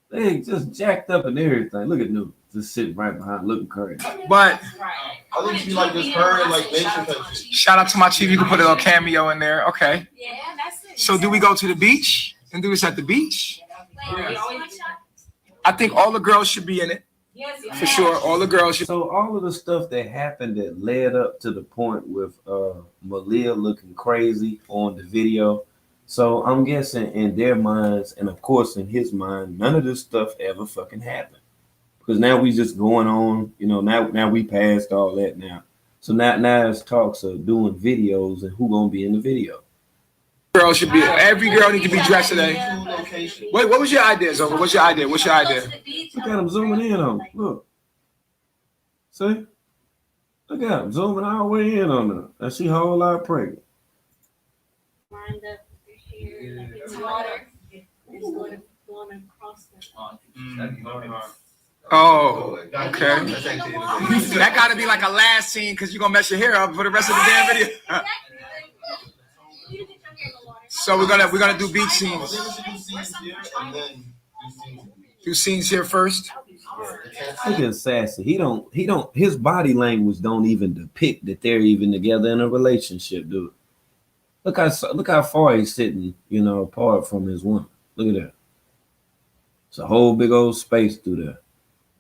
Leg just jacked up and everything. Look at New just sitting right behind, looking crazy. But I think she like just her and like nature type shit. Shout out to my chief. You can put a little cameo in there. Okay. Yeah, that's it. So do we go to the beach and do this at the beach? I think all the girls should be in it. For sure, all the girls should. So all of the stuff that happened that led up to the point with Malia looking crazy on the video. So I'm guessing in their minds, and of course in his mind, none of this stuff ever fucking happened. Because now we just going on, you know, now we passed all that now. So now it's talks of doing videos and who gonna be in the video. Girl should be, every girl need to be dressed today. Wait, what was your idea, Zoka? What's your idea? Look at him zooming in on him. Look. See? Look at him zooming all the way in on her. And she whole lot pregnant. Lined up here, like it's water. It's going across the Oh, okay. That got to be like a last scene because you're gonna mess your hair up for the rest of the damn video. So we're gonna do beach scenes. Do scenes here first. Look at Sassy. He don't. His body language don't even depict that they're even together in a relationship, dude. Look how far he's sitting, you know, apart from his woman. Look at that. It's a whole big old space through there.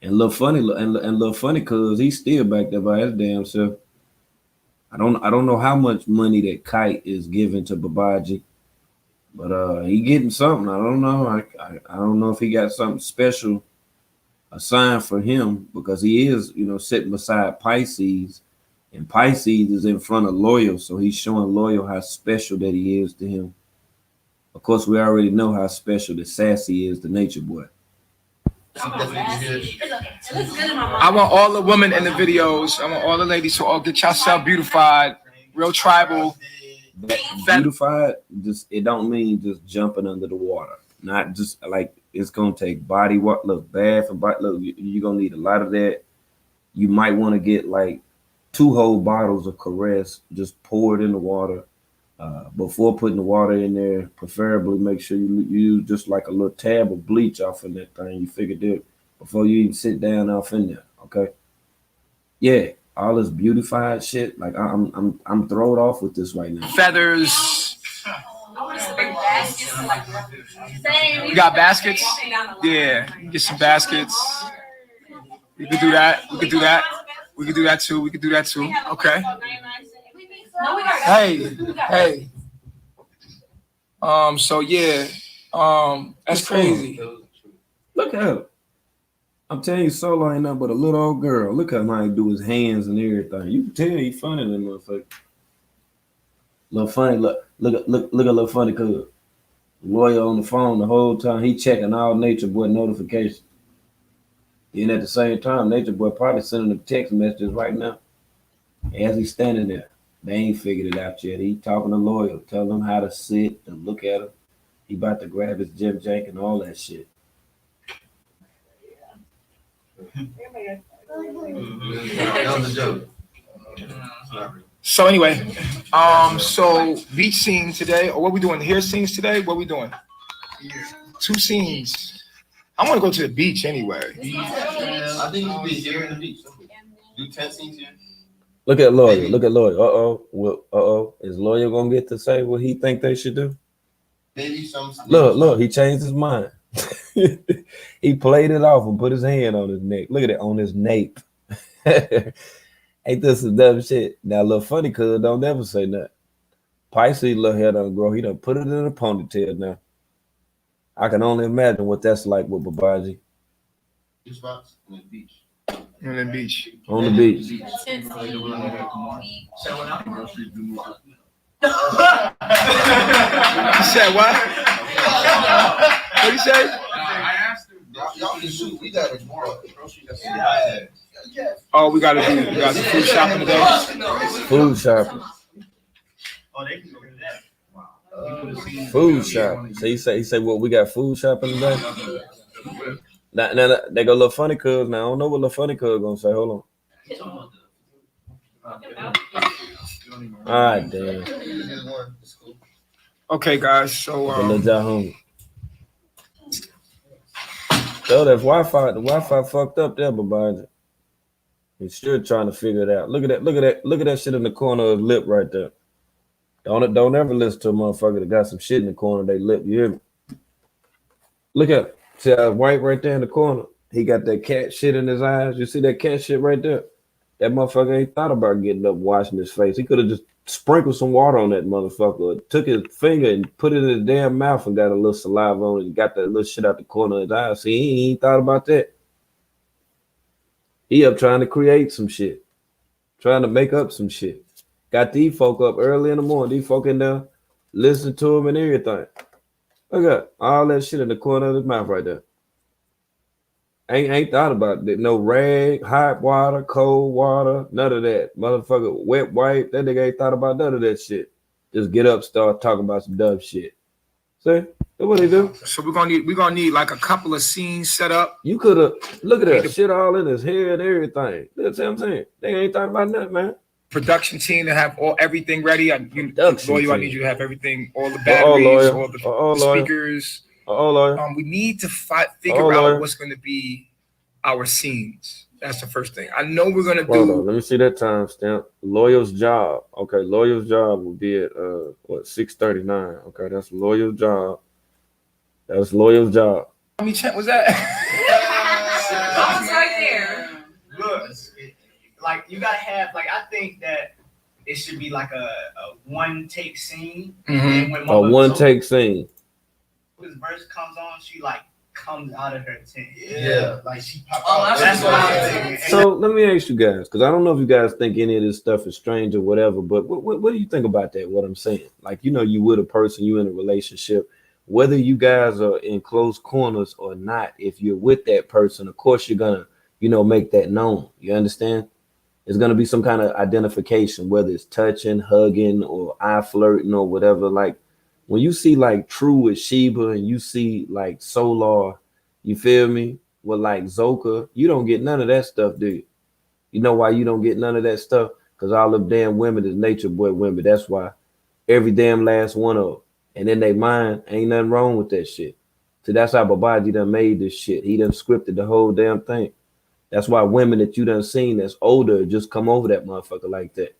And look funny, cause he's still back there by his damn self. I don't know how much money that Kite is giving to Babaji, but he getting something. I don't know. I don't know if he got something special assigned for him because he is, you know, sitting beside Pisces, and Pisces is in front of Loyal, so he's showing Loyal how special that he is to him. Of course, we already know how special the Sassy is, the nature boy. I want all the women in the videos. I want all the ladies to all get yourself beautified, real tribal. Beautified, just it don't mean just jumping under the water. Not just like it's gonna take body work. Look, bath and body. Look, you're gonna need a lot of that. You might want to get like 2 whole bottles of Caress. Just pour it in the water. Before putting the water in there, preferably make sure you use just like a little tab of bleach off in that thing. You figured it before you even sit down off in there. Okay. Yeah, all this beautified shit. Like I'm thrown off with this right now. Feathers. You got baskets? Yeah, get some baskets. We could do that. We could do that. We could do that too. We could do that too. Okay. Hey. So yeah. That's crazy. Look at him. I'm telling you, Solo ain't nothing but a little old girl. Look at how he do his hands and everything. You can tell he funny, that motherfucker. Little funny, look at little funny cuz. Lawyer on the phone the whole time. He checking all Nature Boy notifications. And at the same time, Nature Boy probably sending them text messages right now. As he's standing there. They ain't figured it out yet. He talking to Lawyer, telling him how to sit and look at him. He about to grab his Jim Jank and all that shit. That was a joke. So anyway, so beach scene today, or what we doing? Hair scenes today? What we doing? 2 scenes. I want to go to the beach anyway. I think you should be here in the beach. Do 10 scenes here. Look at Lawyer. Look at Lawyer. Is Lawyer gonna get to say what he think they should do? Maybe some. Look, he changed his mind. He played it off and put his hand on his neck. Look at it, on his nape. Ain't this some dumb shit? Now, little funny cuz don't never say nothing. Pisces little hair don't grow. He done put it in a ponytail now. I can only imagine what that's like with Babaji. Which spots? On the beach. On the beach. On the beach. You said what? What you say? I asked him. Y'all can shoot. We got it. Oh, we got some food shopping today. Food shopping. Oh, they can go to that. Food shopping. So he say, well, we got food shopping today. Now they go Little Funny Cuz. Now I don't know what Little Funny Cuz gonna say. Hold on. All right, damn. Okay, guys. So so that Wi-Fi, the Wi-Fi fucked up there, Babaji. He's still trying to figure it out. Look at that shit in the corner of his lip right there. Don't ever listen to a motherfucker that got some shit in the corner of their lip. You hear me? Look at it. See how white right there in the corner? He got that cat shit in his eyes. You see that cat shit right there? That motherfucker ain't thought about getting up washing his face. He could have just sprinkled some water on that motherfucker. Took his finger and put it in his damn mouth and got a little saliva on it and got that little shit out the corner of his eye. See, he ain't thought about that. He up trying to create some shit. Trying to make up some shit. Got these folk up early in the morning. These folk in there, listen to him and everything. Look at all that shit in the corner of his mouth right there. Ain't thought about it. No rag, hot water, cold water, none of that. Motherfucker, wet wipe. That nigga ain't thought about none of that shit. Just get up, start talking about some dumb shit. See? That's what they do. So we're gonna need like a couple of scenes set up. You could have look at that shit all in his hair and everything. That's what I'm saying. They ain't thought about nothing, man. Production team to have everything ready. I need you to have everything, all the batteries, all the speakers. We need to figure out what's going to be our scenes. That's the first thing. I know we're going to do. Hold on, let me see that timestamp. Lawyer's job. Okay, lawyer's job will be at 6:39. Okay, that's lawyer's job. That's lawyer's job. How many was that? I was right there. Look, like you gotta have I think that it should be like a one take scene. Mm-hmm. And when one take scene. His verse comes on, she comes out of her tent. Yeah. Like she pops out. That's what I'm thinking. So let me ask you guys, because I don't know if you guys think any of this stuff is strange or whatever, but what do you think about that? What I'm saying? Like, you with a person, you in a relationship, whether you guys are in close corners or not, if you're with that person, of course you're gonna, make that known. You understand? It's gonna be some kind of identification, whether it's touching, hugging, or eye flirting or whatever. Like when you see like True with Sheba and you see like Solar, you feel me? With like Zoka, you don't get none of that stuff, do you? You know why you don't get none of that stuff? Because all them damn women is nature boy women. That's why. Every damn last one of them. And in their mind, ain't nothing wrong with that shit. So that's how Babaji done made this shit. He done scripted the whole damn thing. That's why women that you done seen that's older just come over that motherfucker like that.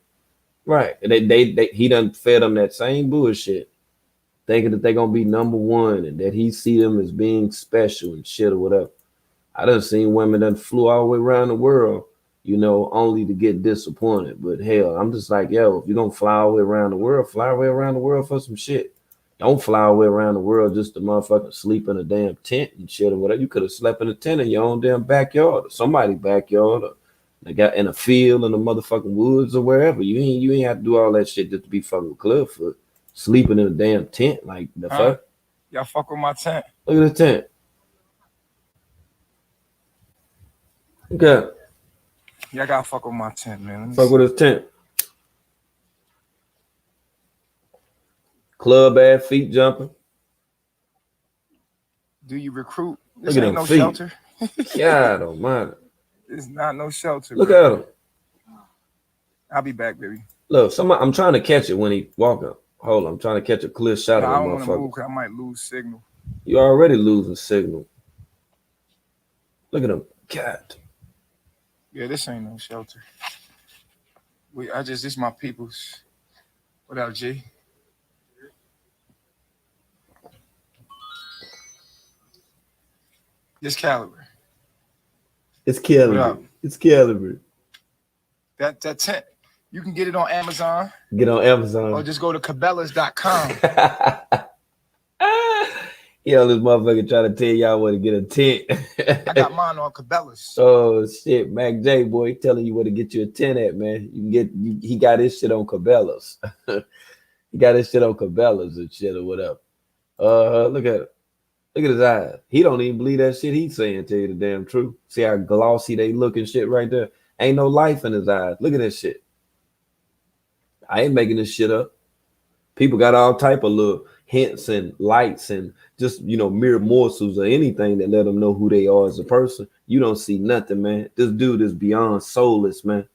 Right. And he done fed them that same bullshit, thinking that they gonna be number one and that he see them as being special and shit or whatever. I done seen women that flew all the way around the world, only to get disappointed. But hell, I'm just like, yo, if you're gonna fly all the way around the world, fly all the way around the world for some shit. Don't fly all the way around the world just to motherfucking sleep in a damn tent and shit or whatever. You could have slept in a tent in your own damn backyard or somebody's backyard, or they got in a field in the motherfucking woods or wherever. You ain't have to do all that shit just to be fucking clubfoot. Sleeping in a damn tent, like the fuck. Y'all fuck with my tent. Look at the tent. Okay. Y'all gotta fuck with my tent, man. Fuck with his tent. Club ass feet jumping. Do you recruit? This Look at ain't them no feet. shelter. God almighty. It's not no shelter. Look bro. at him. I'll be back, baby. Look, I'm trying to catch it when he walk up. Hold on, I'm trying to catch a clear shot I of don't the want to move motherfucker. because I might lose signal. You already losing signal. Look at him. God. Yeah, this ain't no shelter. This my people's. What up, G? This caliber. It's What Caliber. up? It's Caliber. That tent. You can get it on Amazon. Get on Amazon. Or just go to cabela's.com. Yo, this motherfucker trying to tell y'all where to get a tent. I got mine on Cabela's. Oh shit, Mac J boy, he telling you where to get you a tent at, man. He got his shit on Cabela's. He got his shit on Cabela's and shit or whatever. Look at it. Look at his eyes. He don't even believe that shit he's saying, tell you the damn truth. See how glossy they look and shit right there? Ain't no life in his eyes. Look at this shit. I ain't making this shit up. People got all type of little hints and lights and just, mere morsels or anything that let them know who they are as a person. You don't see nothing, man. This dude is beyond soulless, man.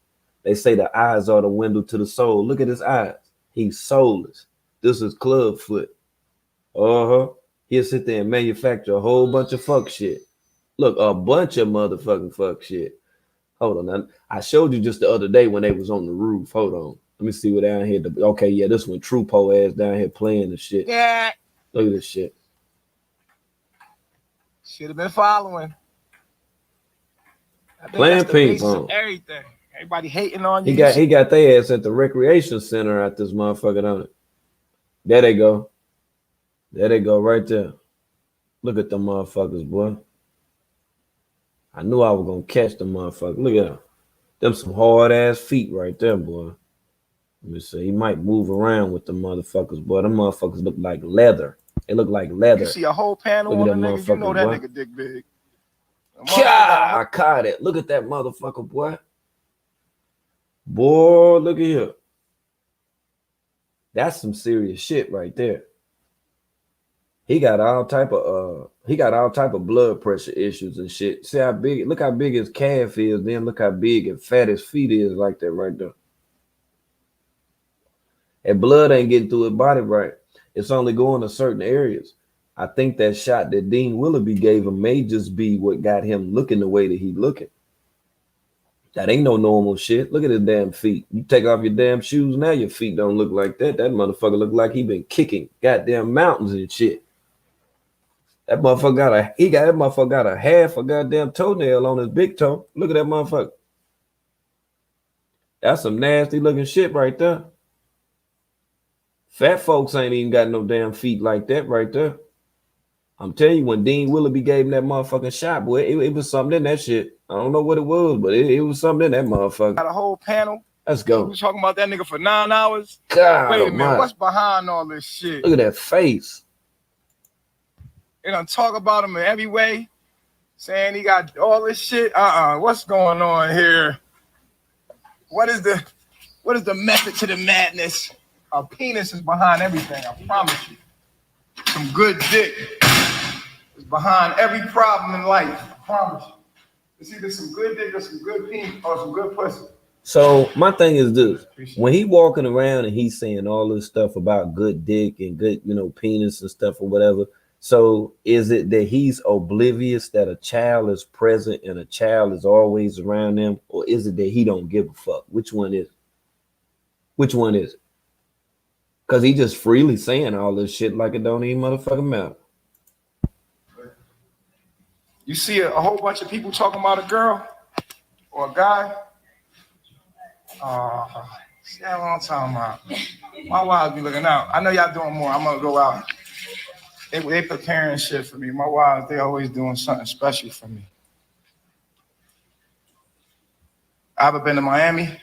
They say the eyes are the window to the soul. Look at his eyes. He's soulless. This is Clubfoot. He'll sit there and manufacture a whole bunch of fuck shit. Look, a bunch of motherfucking fuck shit. Hold on. I showed you just the other day when they was on the roof. Hold on. Let me see what down here. Okay, yeah, this one True Po ass down here playing the shit. Yeah. Look at this shit. Should have been following. Playing ping pong. Everything. Everybody hating on you. He got their ass at the recreation center at this motherfucker, don't it? There they go. There they go right there. Look at them motherfuckers, boy. I knew I was gonna catch them motherfuckers. Look at them. Them some hard ass feet right there, boy. Let me see. He might move around with the motherfuckers, boy. Them motherfuckers look like leather. They look like leather. You see a whole panel Look on at the that nigga, you know that boy. nigga dick big. I caught it. Look at that motherfucker, boy. Boy, look at here. That's some serious shit right there. He got all type of blood pressure issues and shit. See how big, look how big his calf is, then look how big and fat his feet is like that right there. And blood ain't getting through his body right. It's only going to certain areas. I think that shot that Dean Willoughby gave him may just be what got him looking the way that he looking. That ain't no normal shit. Look at his damn feet. You take off your damn shoes now, your feet don't look like that. That motherfucker look like he been kicking goddamn mountains and shit. That motherfucker got a half a goddamn toenail on his big toe. Look at that motherfucker. That's some nasty looking shit right there. Fat folks ain't even got no damn feet like that right there. I'm telling you, when Dean Willoughby gave him that motherfucking shot, boy, it was something in that shit. I don't know what it was, but it was something in that motherfucker. Got a whole panel. Let's go. We was talking about that nigga for 9 hours. God wait a minute, almighty. what's behind all this shit? Look at that face. They don't talk about him in every way, saying he got all this shit. What's going on here? What is the method to the madness? A penis is behind everything, I promise you. Some good dick is behind every problem in life, I promise you. It's either some good dick or some good penis or some good pussy. So my thing is this: when he walking around and he's saying all this stuff about good dick and good, penis and stuff or whatever. So is it that he's oblivious that a child is present and a child is always around them, or is it that he don't give a fuck? Which one is it? Which one is it? Because he just freely saying all this shit like it don't even motherfucking matter. You see a whole bunch of people talking about a girl or a guy. See what I'm talking about. My wives be looking out. I know y'all doing more. I'm gonna go out. They preparing shit for me. My wives, they always doing something special for me. I ever been to Miami?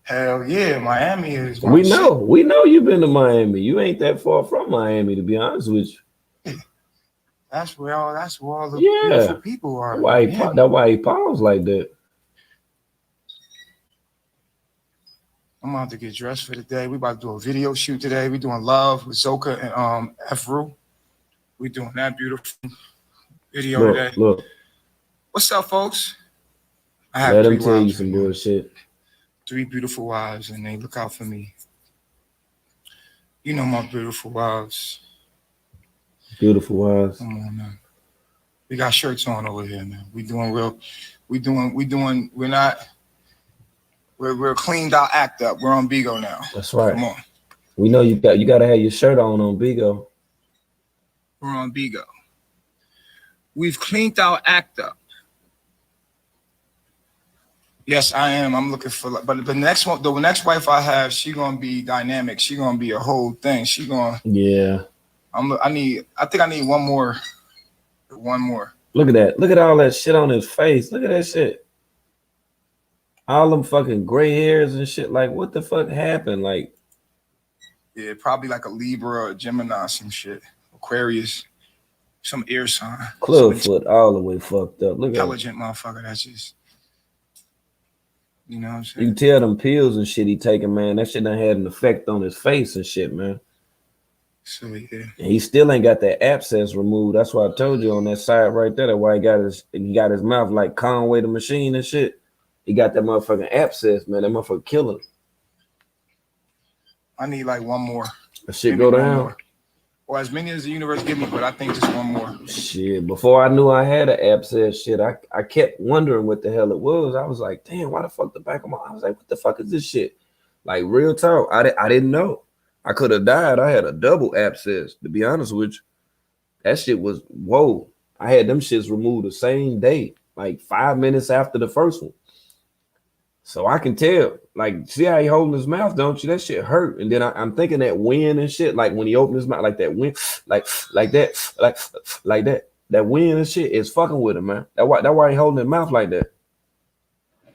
Hell yeah, Miami is. We know you've been to Miami. You ain't that far from Miami, to be honest with you. That's where all the beautiful people are. That's why he paused like that. I'm about to get dressed for the day. We about to do a video shoot today. We doing Love with Zoka and F-Ru. We doing that beautiful video today. Look. What's up, folks? I have Let him tell you some bullshit. 3 beautiful wives, and they look out for me. You know my beautiful wives. Beautiful wives. Come on, man. We got shirts on over here, man. We're cleaned out, act up. We're on Bigo now. That's right. Come on. We know you gotta have your shirt on Bigo. We're on Bigo. We've cleaned out, act up. Yes, I am. I'm looking for, but the next wife I have, she gonna be dynamic. She gonna be a whole thing. She gonna. Yeah. I think I need one more. One more. Look at that. Look at all that shit on his face. Look at that shit. All them fucking gray hairs and shit. Like, what the fuck happened? Like, yeah, probably like a Libra or a Gemini, some shit. Aquarius, some air sign. Clubfoot all the way fucked up. Look at intelligent motherfucker. That's just, you know what I'm saying? You can tell them pills and shit he taking, man. That shit done had an effect on his face and shit, man. So yeah. And he still ain't got that abscess removed. That's why I told you on that side right there. That's why he got his mouth like Conway the Machine and shit. He got that motherfucking abscess, man. That motherfucker killing. I need like one more. That shit go down. Or as many as the universe give me, but I think just one more. Shit, before I knew I had an abscess, shit, I kept wondering what the hell it was. I was like, damn, why the fuck the back of my? I was like, what the fuck is this shit? Like, real talk, I didn't know. I could have died. I had a double abscess, to be honest with you. That shit was, whoa. I had them shits removed the same day, like 5 minutes after the first one. So I can tell, like, see how he holding his mouth, don't you? That shit hurt. And then I'm thinking that wind and shit, like when he opened his mouth, like that wind, like that. That wind and shit is fucking with him, man. That's why he holding his mouth like that.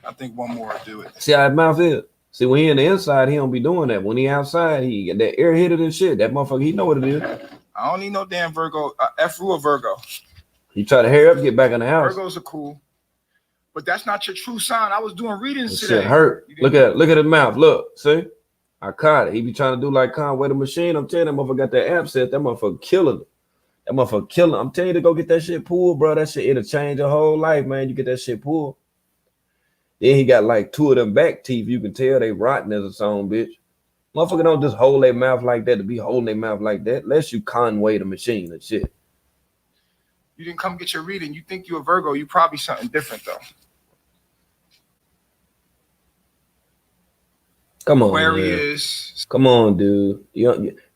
I think one more will do it. See how his mouth is? See, when he in the inside, he don't be doing that. When he outside, he get that air hitter and shit. That motherfucker, he know what it is. I don't need no damn Virgo. F-Ru or Virgo. He try to hurry up, get back in the house. Virgos are cool. But that's not your true sign. I was doing readings That today. shit hurt. Look at his mouth. Look, see? I caught it. He be trying to do like Conway the Machine. I'm telling you, that motherfucker got that abscess. That motherfucker killing him. That motherfucker killing him. I'm telling you to go get that shit pulled, bro. That shit, it'll change your whole life, man. You get that shit pulled. Then he got like 2 of them back teeth. You can tell they rotten as a song, bitch. Motherfucker don't just hold their mouth like that to be holding their mouth like that. Unless you Conway the Machine and shit. You didn't come get your reading. You think you're a Virgo. You probably something different, though. Come on, Aquarius. Man. Come on, dude.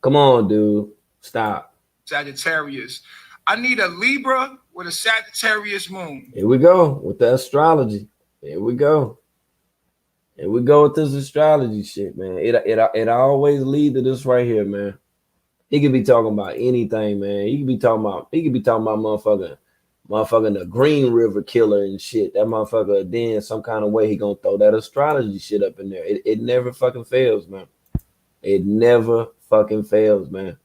Come on, dude. Stop. Sagittarius. I need a Libra with a Sagittarius moon. Here we go with the astrology. Here we go. Here we go with this astrology shit, man. It always lead to this right here, man. He could be talking about anything, man. He could be talking about motherfucking the Green River Killer and shit. That motherfucker, then some kind of way he gonna throw that astrology shit up in there. It never fucking fails, man. It never fucking fails, man.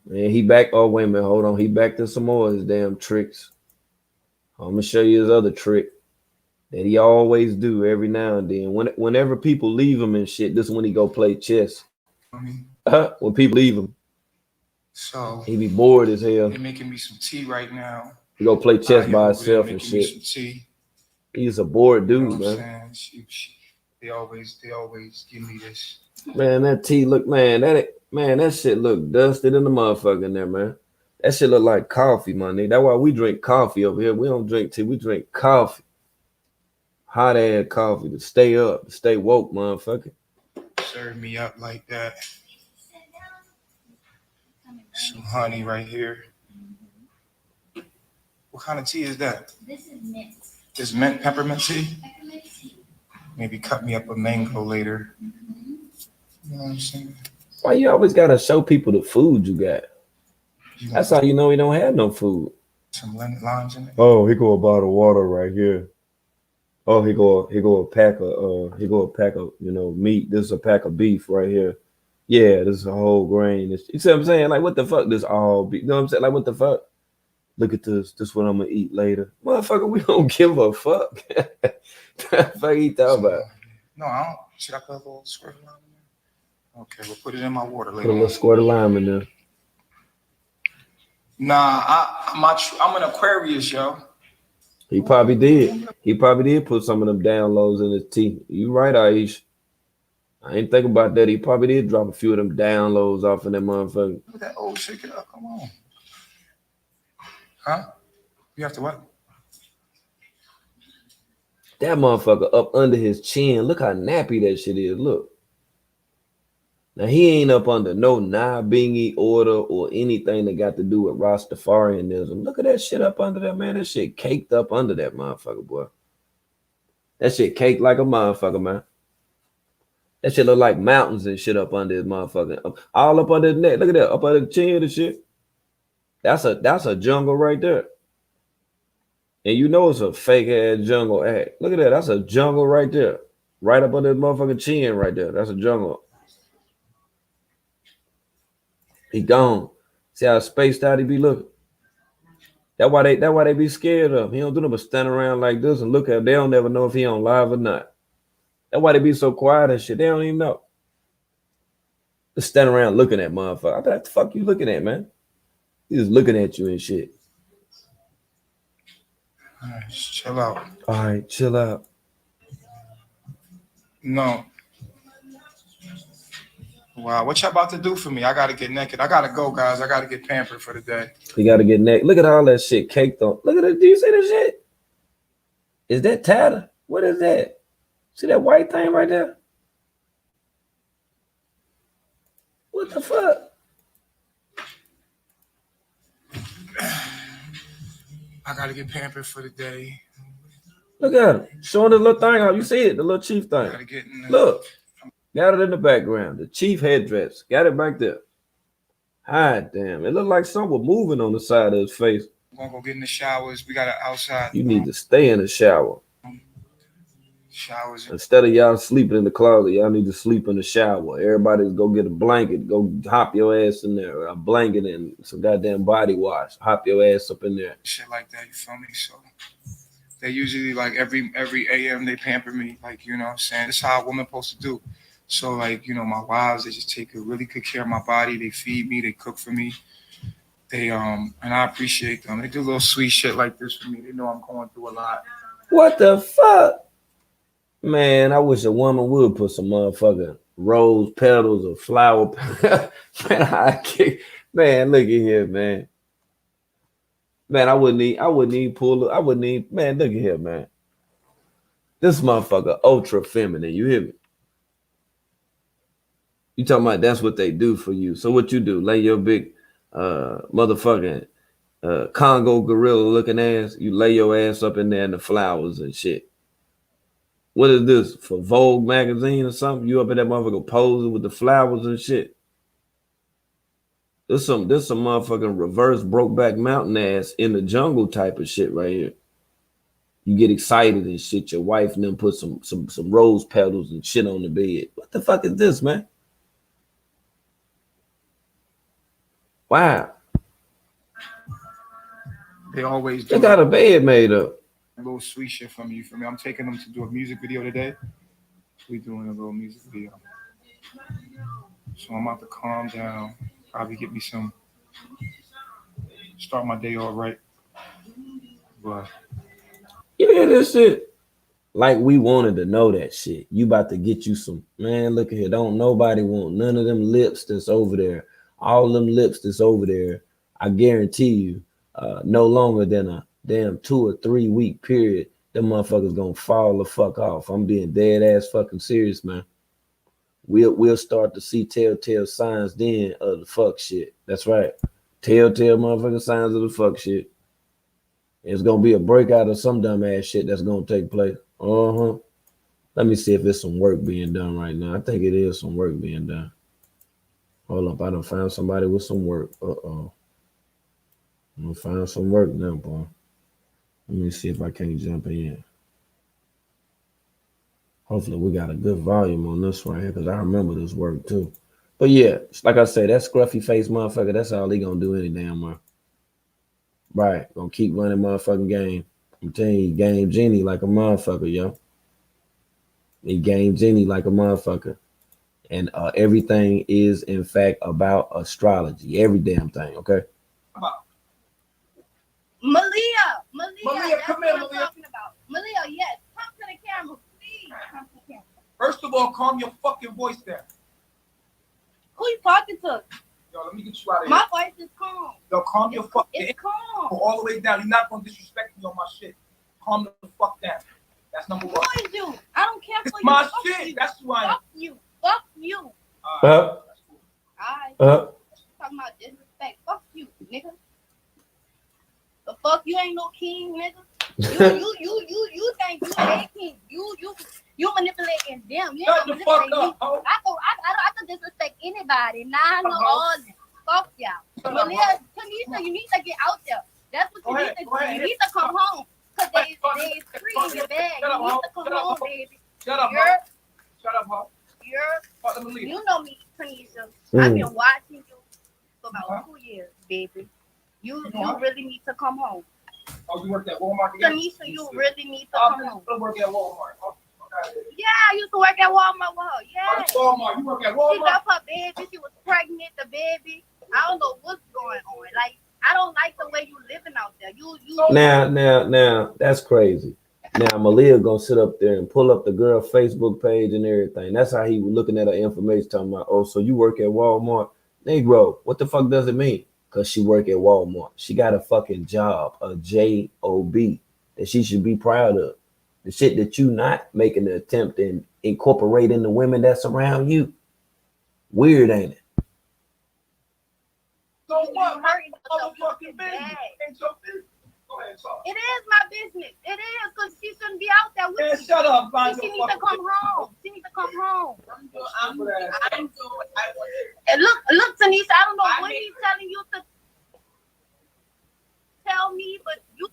Man, he back. Oh, wait a minute. Hold on. He back to some more of his damn tricks. I'm gonna show you his other trick that he always do every now and then. Whenever people leave him and shit, this is when he go play chess. When people leave him, So he be bored as hell. they're making me some tea right now. He go play chess by himself and Making me shit. some tea. He's a bored dude, You know what man. I'm saying? They always give me this. Man, that tea look, man, that shit look dusted in the motherfucker in there, man. That shit look like coffee, my nigga. That's why we drink coffee over here. We don't drink tea, we drink coffee. Hot ass coffee to stay up, to stay woke, motherfucker. Serve me up like that. Some honey right here. What kind of tea is that? This is mint. This mint peppermint tea? Maybe cut me up a mango later. You know what I'm saying? Why you always gotta show people the food you got? That's how you know he don't have no food. Some limes in there. Oh, he go a bottle of water right here. Oh, he go a pack of meat. This is a pack of beef right here. Yeah, this is a whole grain. You see what I'm saying? Like, what the fuck? This all beef. You know what I'm saying? Like, what the fuck? Look at this. This is what I'm gonna eat later. Motherfucker, we don't give a fuck. What the fuck you talking about? No, I don't. Should I put a little squirt of lime in there? Okay, we'll put it in my water later. Put a little squirt of lime in there. Nah, I'm an Aquarius, yo. He probably did. He probably did put some of them downloads in his tea. You right, Aish. I ain't think about that. He probably did drop a few of them downloads off of that motherfucker. Look at that old shake it up. Come on. Huh? You have to what? That motherfucker up under his chin. Look how nappy that shit is. Look. Now, he ain't up under no Nabingi order or anything that got to do with Rastafarianism. Look at that shit up under there, man. That shit caked up under that motherfucker, boy. That shit caked like a motherfucker, man. That shit look like mountains and shit up under his motherfucker. All up under his neck. Look at that. Up under the chin and shit. That's a jungle right there. And you know it's a fake ass jungle act. Look at that. That's a jungle right there. Right up under his motherfucking chin right there. That's a jungle. He gone. See how spaced out he be looking? That's why they be scared of him. He don't do nothing but stand around like this and look at him. They don't never know if he on live or not. That's why they be so quiet and shit. They don't even know. Just stand around looking at motherfucker. I bet what the fuck you looking at, man? He just looking at you and shit. All right, just chill out. All right, chill out. No. Wow, what y'all about to do for me? I gotta get naked. I gotta go, guys. I gotta get pampered for the day. You gotta get naked. Look at all that shit caked on. Look at it. Do you see this shit? Is that tatted? What is that? See that white thing right there? What the fuck? I gotta get pampered for the day. Look at him. Showing the little thing out. You see it? The little chief thing. Look. Got it in the background. The chief headdress. Got it back there. Hi, damn. It looked like something was moving on the side of his face. We're gonna go get in the showers. We got it outside. You need to stay in the shower. Showers. Instead of y'all sleeping in the closet, y'all need to sleep in the shower. Everybody's go get a blanket. Go hop your ass in there. A blanket and some goddamn body wash. Hop your ass up in there. Shit like that, you feel me? So they usually like every AM they pamper me. Like, you know what I'm saying? That's how a woman supposed to do. So, like, you know, my wives, they just take a really good care of my body. They feed me. They cook for me. They, and I appreciate them. They do little sweet shit like this for me. They know I'm going through a lot. What the fuck? Man, I wish a woman would put some motherfucking rose petals or flower. Man, look at here, man. Man, I wouldn't need pull. Man, look at here, man. This motherfucker ultra feminine. You hear me? You talking about that's what they do for you. So what you do? Lay your big motherfucking Congo gorilla looking ass. You lay your ass up in there in the flowers and shit. What is this? For Vogue magazine or something? You up in that motherfucker posing with the flowers and shit. This some motherfucking reverse Brokeback Mountain ass in the jungle type of shit right here. You get excited and shit. Your wife and them put some rose petals and shit on the bed. What the fuck is this, man? Wow. They always do They got a bed made up. a little sweet shit from you. For me, I'm taking them to do a music video today. We doing a little music video. So I'm about to calm down. Probably get me some. Start my day all right. But Yeah, this shit. Like we wanted to know that shit. You about to get you some, man, look at here. Don't nobody want none of them lips that's over there. All them lips that's over there. I guarantee you, no longer than a damn 2 or 3 week period, them motherfuckers gonna fall the fuck off. I'm being dead ass fucking serious, man. We'll start to see telltale signs then of the fuck shit. That's right. Telltale motherfucking signs of the fuck shit. It's gonna be a breakout of some dumb ass shit that's gonna take place. Let me see if there's some work being done right now. I think it is some work being done. Hold up, I done found somebody with some work. I'm gonna find some work now, boy. Let me see if I can't jump in. Hopefully we got a good volume on this right here, because I remember this work too. But yeah, like I said, that scruffy face motherfucker, that's all he gonna do any damn way. Right, gonna keep running motherfucking game. I'm telling you, he game Genie like a motherfucker, yo. He game Genie like a motherfucker. And everything is, in fact, about astrology. Every damn thing, okay? Malia, come here, Malia. Malia, yes, come to the camera, please. Come to the camera. First of all, calm your fucking voice down. Who you talking to? Yo, let me get you out of here. My voice is calm. Yo, calm your fucking. It's calm. Go all the way down. You're not gonna disrespect me on my shit. Calm the fuck down. That's number one. Who is you? I don't care for it's you. my Fuck shit. You. That's who I am. Fuck you. Fuck you. Alright. Talking about disrespect. Fuck you, nigga. The fuck you ain't no king, nigga. You think you a king. You manipulating them. You Shut ain't the fuck manipulating up, me. I could disrespect anybody. Nah, I know all of them. Fuck y'all. Malia, Tanisha, you need to get out there. That's what you need to do. You need to come home. Cause they free in your bag. You need to come home, baby. Shut up, Ho. Shut up, Ho. You know me, Tanisha. I've been watching you for about 2 years, baby. You really need to come home. Oh, you work at Walmart again? Tanisha, you really need to come home. I work at Walmart. Yeah, I used to work at Walmart with her. Yeah. Walmart. You work at Walmart? She left her baby. She was pregnant, the baby. I don't know what's going on. Like, I don't like the way you living out there. You Now, that's crazy. Now, Malia gonna sit up there and pull up the girl Facebook page and everything. That's how he was looking at her information, talking about, oh, so you work at Walmart? Negro, what the fuck does it mean? Because she work at Walmart. She got a fucking job, a J-O-B, that she should be proud of. The shit that you not making the attempt and incorporating the women that's around you. Weird, ain't it? So what? Motherfucking business. Ain't your business. Go ahead, talk. It is my business. It is, because she shouldn't be out there with Man, me. shut up, She needs to come home. She needs to come home. And look, Tanisha, I don't know what he's telling you to tell me, but you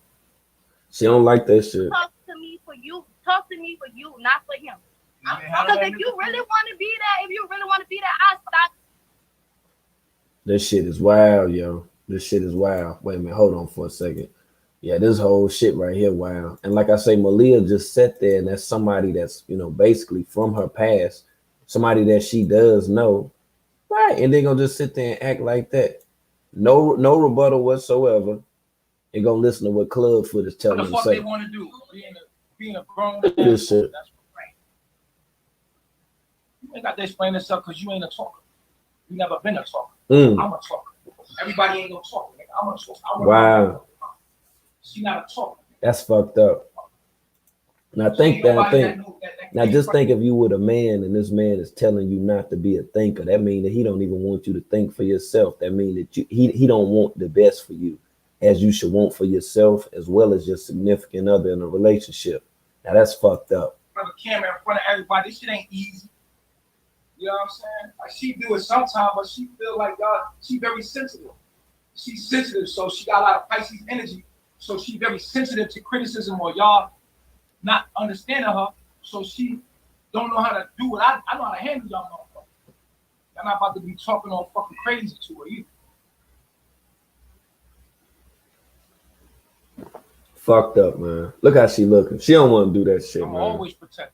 She don't like that shit. talk to me for you. Talk to me for you, not for him. Because if you really want to be there, I'll stop. This shit is wild, yo. This shit is wild. Wait a minute, hold on for a second. Yeah, this whole shit right here, wow. And like I say, Malia just sat there, and that's somebody that's, basically from her past, somebody that she does know, right? And they're gonna just sit there and act like that. No rebuttal whatsoever. And gonna listen to what Clubfoot is telling them to what the say. fuck they want to do? Being a grown Look at this shit. You ain't got to explain this up because you ain't a talker. You never been a talker. Mm. I'm a talker. Everybody ain't gonna talk. I'm a talker. Wow. She not a talker. That's fucked up. Now just think if you were a man and this man is telling you not to be a thinker, that means that he don't even want you to think for yourself. That means that he don't want the best for you, as you should want for yourself as well as your significant other in a relationship. Now that's fucked up. On the camera in front of everybody, this shit ain't easy. You know what I'm saying? Like, she do it sometimes, but she feel like she very sensitive. She's sensitive, so she got a lot of Pisces energy. So she very sensitive to criticism or y'all not understanding her. So she don't know how to do it. I know how to handle y'all motherfuckers. I'm not about to be talking all fucking crazy to her either. Fucked up, man. Look how she looking. She don't want to do that shit, I'm man. always protect.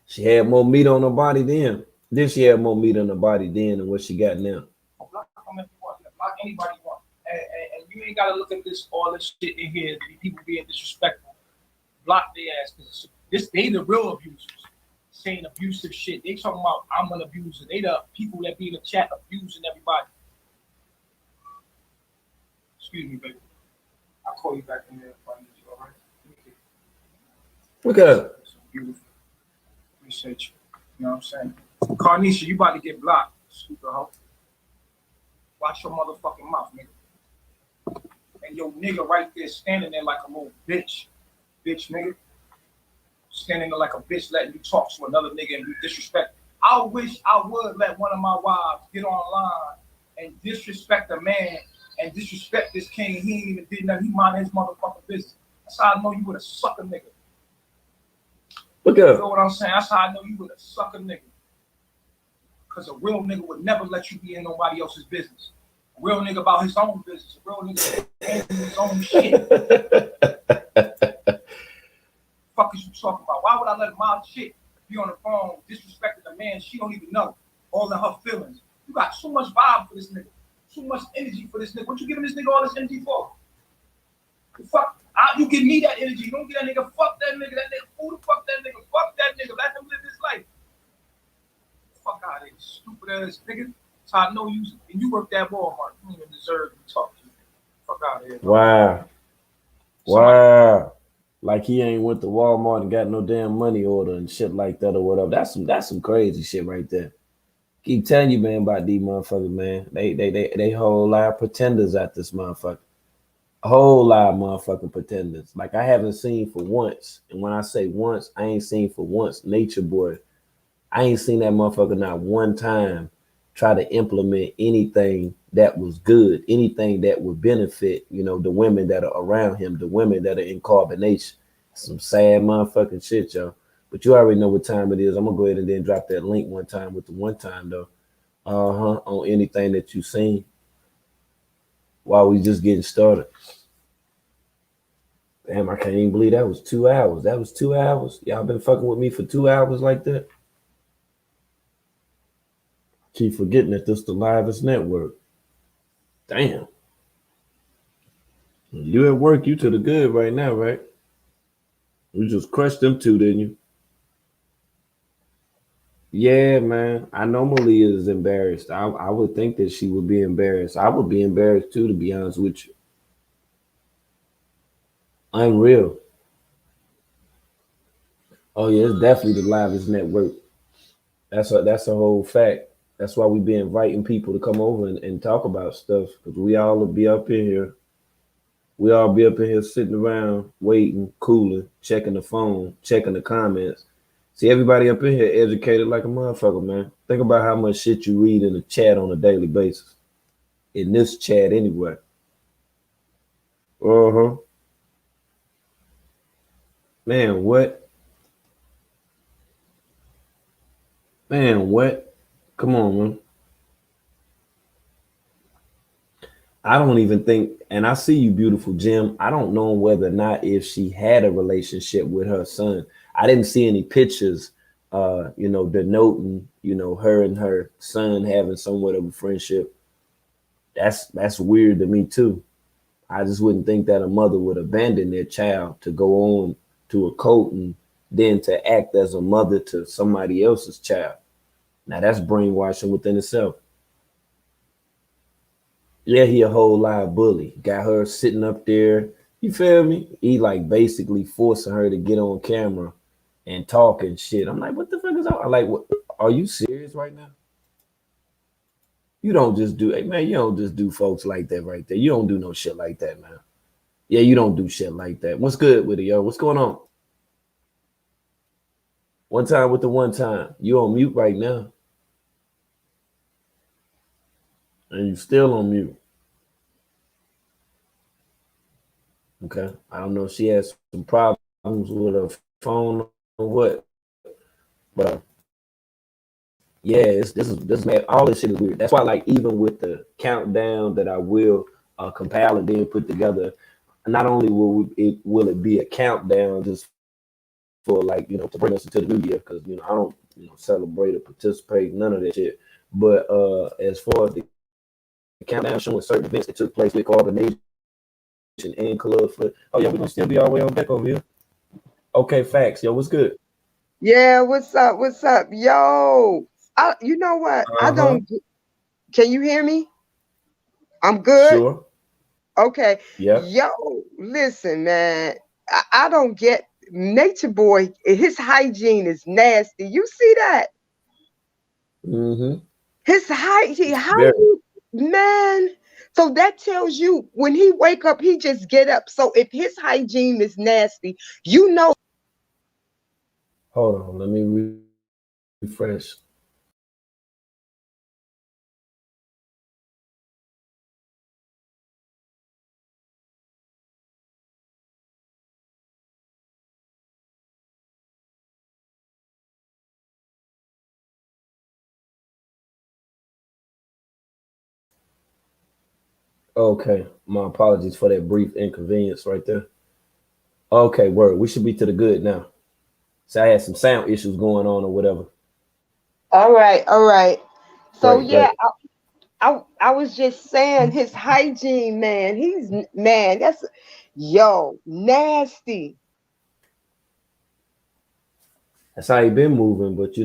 She had more meat on her body then. Then she had more meat on her body then than what she got now. Block them if you want. Block anybody you want. And you ain't gotta look at this all this shit in here. People being disrespectful. Block their ass because they the real abusers. Saying abusive shit. They talking about I'm an abuser. They the people that be in the chat abusing everybody. Excuse me, baby. I'll call you back in there if I need you, all right? Look at her. Beautiful. Appreciate you. You know what I'm saying? Carnisha, you about to get blocked, stupid hoe. Watch your motherfucking mouth, nigga. And your nigga right there standing there like a little bitch. Bitch, nigga. Standing there like a bitch letting you talk to another nigga and be disrespectful. I wish I would let one of my wives get online and disrespect a man and disrespect this king. He ain't even did nothing. He minded his motherfucking business. That's how I know you would have sucked a nigga. Look at her. You know what I'm saying? That's how I know you would have sucked a nigga. Because a real nigga would never let you be in nobody else's business. A real nigga about his own business. A real nigga handling his own shit. Fuck is you talking about? Why would I let my chick be on the phone disrespecting a man she don't even know? All in her feelings. You got too much vibe for this nigga. Too much energy for this nigga. What you giving this nigga all this energy for? Fuck. You give me that energy. You don't get that nigga. Fuck that nigga. That nigga. Who the fuck that nigga? Fuck that nigga. Let him live his life. Fuck out of here, stupid ass nigga. So I know you and you work that Walmart. You don't even deserve to talk to you. Fuck out of here. Wow. Wow. Like he ain't went to Walmart and got no damn money order and shit like that or whatever. That's some crazy shit right there. Keep telling you, man, about these motherfuckers, man. They whole lot of pretenders at this motherfucker. A whole lot of motherfucking pretenders. Like I haven't seen for once. And when I say once, I ain't seen for once. Nature Boy. I ain't seen that motherfucker not one time try to implement anything that was good, anything that would benefit, you know, the women that are around him, the women that are in carbonation. Some sad motherfucking shit, y'all. But you already know what time it is. I'm gonna go ahead and then drop that link one time with the one time though. On anything that you seen while we just getting started. Damn, I can't even believe that was 2 hours. That was 2 hours. Y'all been fucking with me for 2 hours like that? Keep forgetting that this the livest network. Damn. You at work, you to the good right now, right? You just crushed them two, didn't you? Yeah, man. I know Malia is embarrassed. I would think that she would be embarrassed. I would be embarrassed too, to be honest with you. Unreal. Oh yeah, it's definitely the livest network. That's a whole fact. That's why we be inviting people to come over and talk about stuff, because we all will be up in here. We all be up in here sitting around, waiting, cooling, checking the phone, checking the comments. See, everybody up in here educated like a motherfucker, man. Think about how much shit you read in the chat on a daily basis. In this chat anyway. Man, what? Man, what? Come on, man. I don't even think, and I see you, beautiful Jim. I don't know whether or not if she had a relationship with her son. I didn't see any pictures, denoting, her and her son having somewhat of a friendship. That's weird to me too. I just wouldn't think that a mother would abandon their child to go on to a cult and then to act as a mother to somebody else's child. Now that's brainwashing within itself. Yeah, he a whole live bully. Got her sitting up there. You feel me? He like basically forcing her to get on camera and talk and shit. I'm like, what the fuck is that? I'm like, what? Are you serious right now? You don't just do, hey man, you don't just do folks like that right there. You don't do no shit like that, man. Yeah, you don't do shit like that. What's good with it, yo? What's going on? One time with the one time. You on mute right now. And you still on mute. Okay. I don't know if she has some problems with her phone or what. But Yeah, this man, all this shit is weird. That's why, like, even with the countdown that I will compile and then put together, not only will it be a countdown just for, like, to bring us into the new year, because I don't celebrate or participate, none of that shit. But as far as the countdown showing certain events that took place with coordination and club for, oh yeah, we're gonna still be all the way on deck over here. Okay, facts, yo, what's good? Yeah, what's up? What's up? Yo, you know what? I Uh-huh. don't. Can you hear me? I'm good. Sure. Okay. Yep. Yo, listen, man. I don't get Nature Boy. His hygiene is nasty. You see that? Mm-hmm. His hygiene. How Very. you, man? So that tells you when he wake up, he just get up. So if his hygiene is nasty, you know. Hold on, let me refresh. Okay, my apologies for that brief inconvenience right there. Okay, word. We should be to the good now. So I had some sound issues going on or whatever. All right, all right. So Great, yeah, great. I was just saying his hygiene, man. Man, that's yo nasty. That's how he been moving. But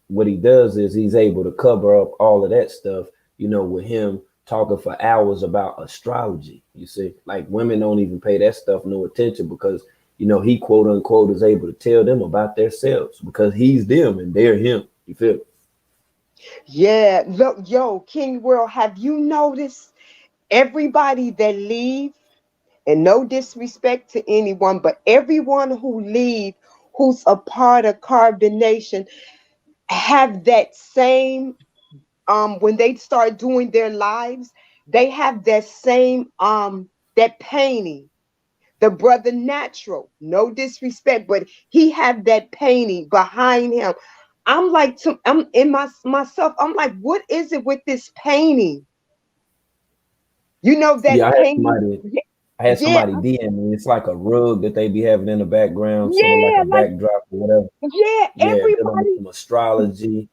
what he does is he's able to cover up all of that stuff. With him talking for hours about astrology. You see, like women don't even pay that stuff no attention because he quote unquote is able to tell them about themselves because he's them and they're him. You feel me? Yeah, look, yo, King World, have you noticed everybody that leave, and no disrespect to anyone, but everyone who leave, who's a part of Carbonation, have that same when they start doing their lives, they have that same that painting. The brother Natural, no disrespect, but he had that painting behind him. I'm like, I'm in myself. I'm like, what is it with this painting? You know Yeah, that painting? I had Yeah, somebody DM me. It's like a rug that they be having in the background, sort of like yeah, a like backdrop or whatever. yeah, Yeah, dealing with everybody. some astrology.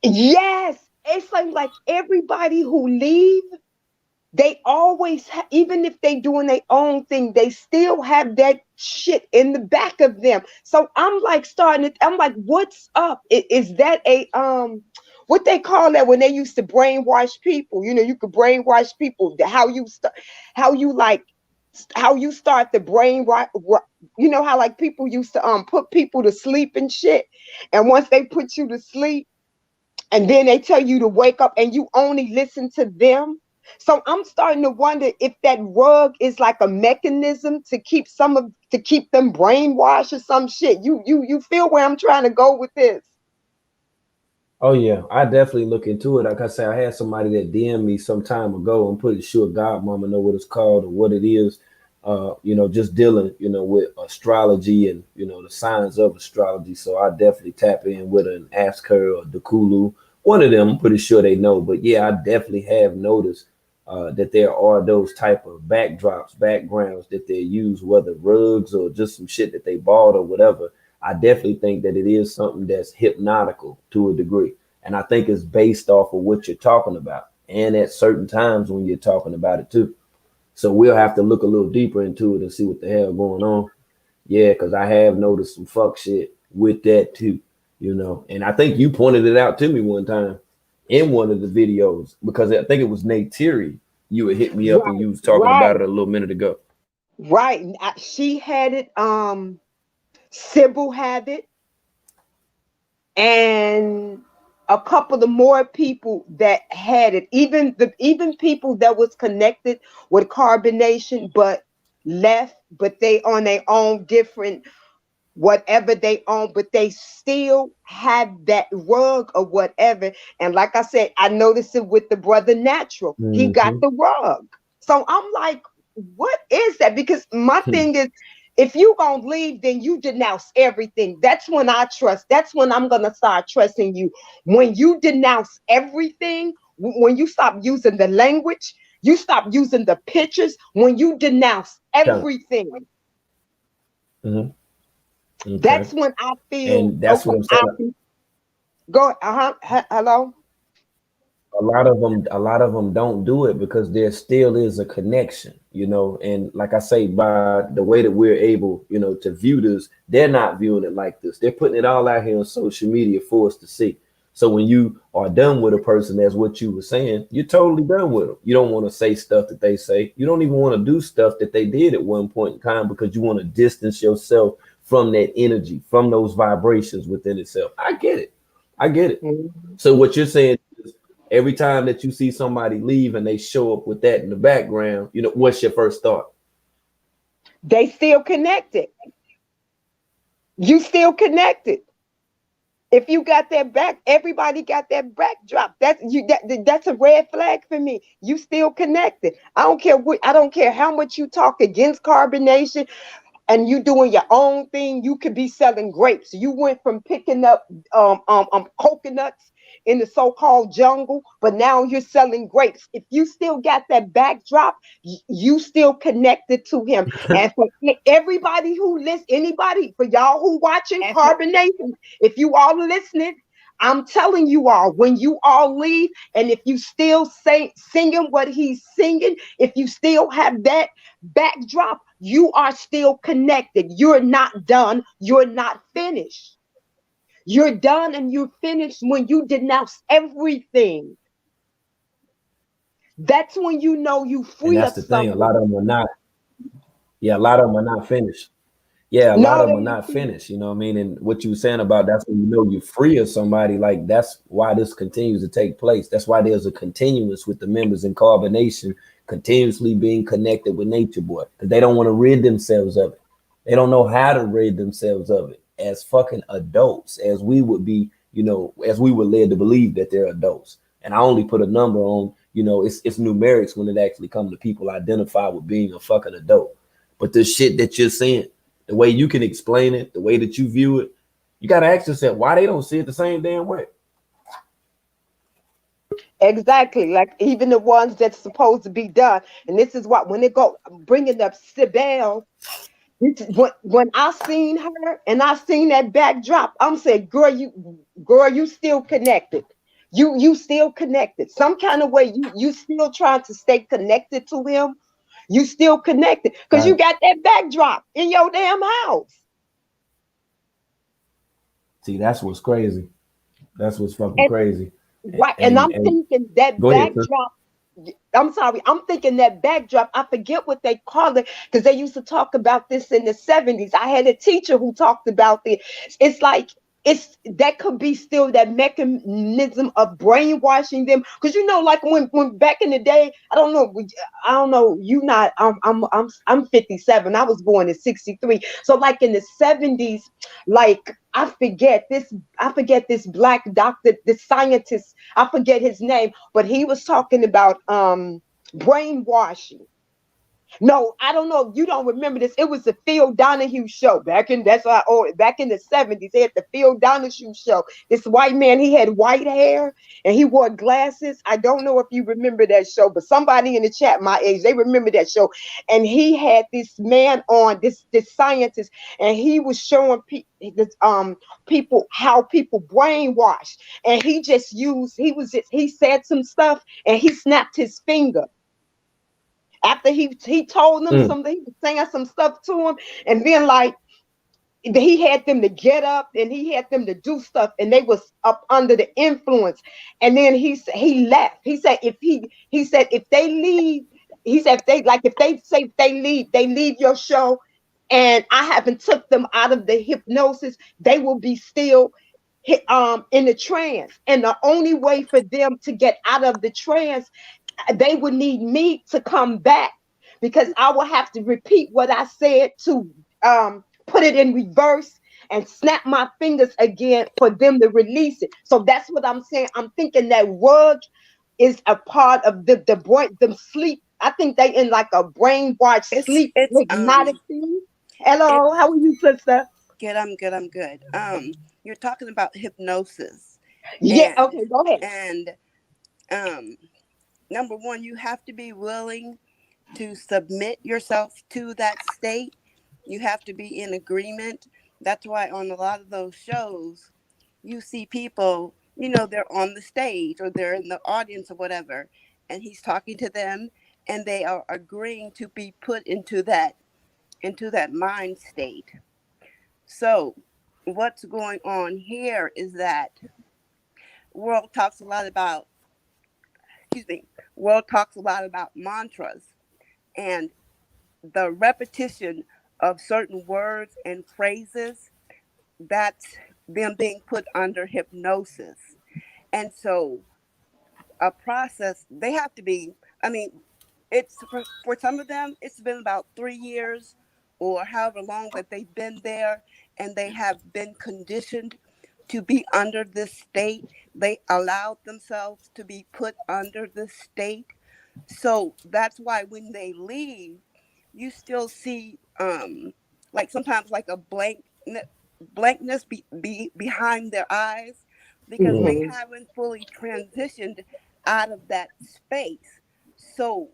Yes, it's like everybody who leave, they always even if they doing their own thing, they still have that shit in the back of them. So I'm like I'm like, what's up? Is that a what they call that when they used to brainwash people? You could brainwash people. How you like how you start the brainwash. How like people used to put people to sleep and shit, and once they put you to sleep and then they tell you to wake up and you only listen to them. So I'm starting to wonder if that rug is like a mechanism to keep them brainwashed or some shit. You feel where I'm trying to go with this? Oh yeah, I definitely look into it. Like I said, I had somebody that DM me some time ago. I'm pretty sure Godmama know what it's called or what it is. Just dealing, with astrology and the signs of astrology. So I definitely tap in with her and ask her or Dakulu. One of them, I'm pretty sure they know. But yeah, I definitely have noticed that there are those type of backdrops, backgrounds that they use, whether rugs or just some shit that they bought or whatever. I definitely think that it is something that's hypnotical to a degree. And I think it's based off of what you're talking about and at certain times when you're talking about it too. So we'll have to look a little deeper into it and see what the hell going on. Yeah, because I have noticed some fuck shit with that too. And I think you pointed it out to me one time in one of the videos because I think it was Nate Terry. You had hit me up and Right, you was talking right, about it a little minute ago. right. She had it. Sybil had it, and a couple of more people that had it. Even people that was connected with Carbonation, but left, but they on their own different whatever they own, but they still have that rug or whatever. And like I said, I noticed it with the brother Natural. He got Hmm. the rug. So I'm like, what is that? Because my thing is, If you gonna leave, then you denounce everything. That's when I trust. That's when I'm gonna start trusting you. When you denounce everything, when you stop using the language, you stop using the pictures, when you denounce everything. Okay. That's when I feel. And that's what I'm saying. Go. Hello. A lot of them don't do it because there still is a connection, you know. And like I say, by the way that we're able, you know, to view this, they're not viewing it like this. They're putting it all out here on social media for us to see. So when you are done with a person, that's what you were saying, you're totally done with them. You don't want to say stuff that they say. You don't even want to do stuff that they did at one point in time because you want to distance yourself from that energy, from those vibrations within itself. I get it. I get it. So what you're saying, every time that you see somebody leave and they show up with that in the background, you know, what's your first thought? They still connected. You still connected. If you got that back, everybody got that backdrop. That's a red flag for me. You still connected. I don't care what. I don't care how much you talk against carbonation, and you doing your own thing. You could be selling grapes. You went from picking up coconuts in the so-called jungle, but now you're selling grapes. If you still got that backdrop, you still connected to him. And for everybody who listens, anybody, for y'all who watching carbonation, if you all listening, I'm telling you all, when you all leave, and if you still singing what he's singing, if you still have that backdrop, you are still connected. You're not done. You're not finished. You're done and you're finished when you denounce everything. That's when you know you free. And that's the thing. A lot of them are not. Yeah, a lot of them are not finished. Yeah, a lot of them are not finished. You know what I mean? And what you were saying about that's when you know you're free of somebody. Like that's why this continues to take place. That's why there's a continuous with the members in carbonation continuously being connected with Nature Boy because they don't want to rid themselves of it. They don't know how to rid themselves of it as fucking adults, as we would be, you know, as we were led to believe that they're adults. And I only put a number on, you know, it's numerics when it actually comes to people identify with being a fucking adult. But the shit that you're saying, the way you can explain it, the way that you view it, you got to ask yourself why they don't see it the same damn way. Exactly. Like even the ones that's supposed to be done. And this is what, when they go bringing up Sibel, when I seen her and I seen that backdrop, I'm saying, girl, you still connected. You still connected. Some kind of way you still trying to stay connected to him. You still connected because you got that backdrop in your damn house. See, that's what's crazy. That's what's fucking crazy. Right. And I'm thinking that backdrop. I'm sorry. I'm thinking that backdrop. I forget what they call it because they used to talk about this in the 70s. I had a teacher who talked about it. It's like that could be still that mechanism of brainwashing them because you know, like when back in the day, I don't know. You not. I'm 57. I was born in 63. So like in the 70s, like I forget this black doctor, this scientist. I forget his name, but he was talking about brainwashing. No, I don't know. You don't remember this. It was the Phil Donahue show back in the 70s. They had the Phil Donahue show. This white man, he had white hair and he wore glasses. I don't know if you remember that show, but somebody in the chat my age, they remember that show. And he had this man on, this scientist, and he was showing people how people brainwash. And he said some stuff and he snapped his finger. After he told them something, he was saying some stuff to him, and then like he had them to get up and he had them to do stuff, and they was up under the influence. And then he left. He said if they leave, if they leave your show, and I haven't took them out of the hypnosis, they will be still in the trance. And the only way for them to get out of the trance, they would need me to come back because I will have to repeat what I said to put it in reverse and snap my fingers again for them to release it. So that's what I'm saying. I'm thinking that word is a part of the sleep. I think they in like a brainwash sleep hypnotic thing. Hello, how are you, sister? Good, I'm good, I'm good. You're talking about hypnosis, Yeah, and okay, go ahead. and um, number one, you have to be willing to submit yourself to that state. You have to be in agreement. That's why on a lot of those shows, you see people, they're on the stage or they're in the audience or whatever, and he's talking to them, and they are agreeing to be put into that mind state. So, what's going on here is that world talks a lot about, excuse me, world talks a lot about mantras and the repetition of certain words and phrases. That's them being put under hypnosis. And so, a process, they have to be, I mean, it's for some of them, it's been about 3 years or however long that they've been there, and they have been conditioned to be under this state. They allowed themselves to be put under this state. So that's why when they leave, you still see like sometimes like a blankness behind their eyes, because they Mhm. haven't fully transitioned out of that space. So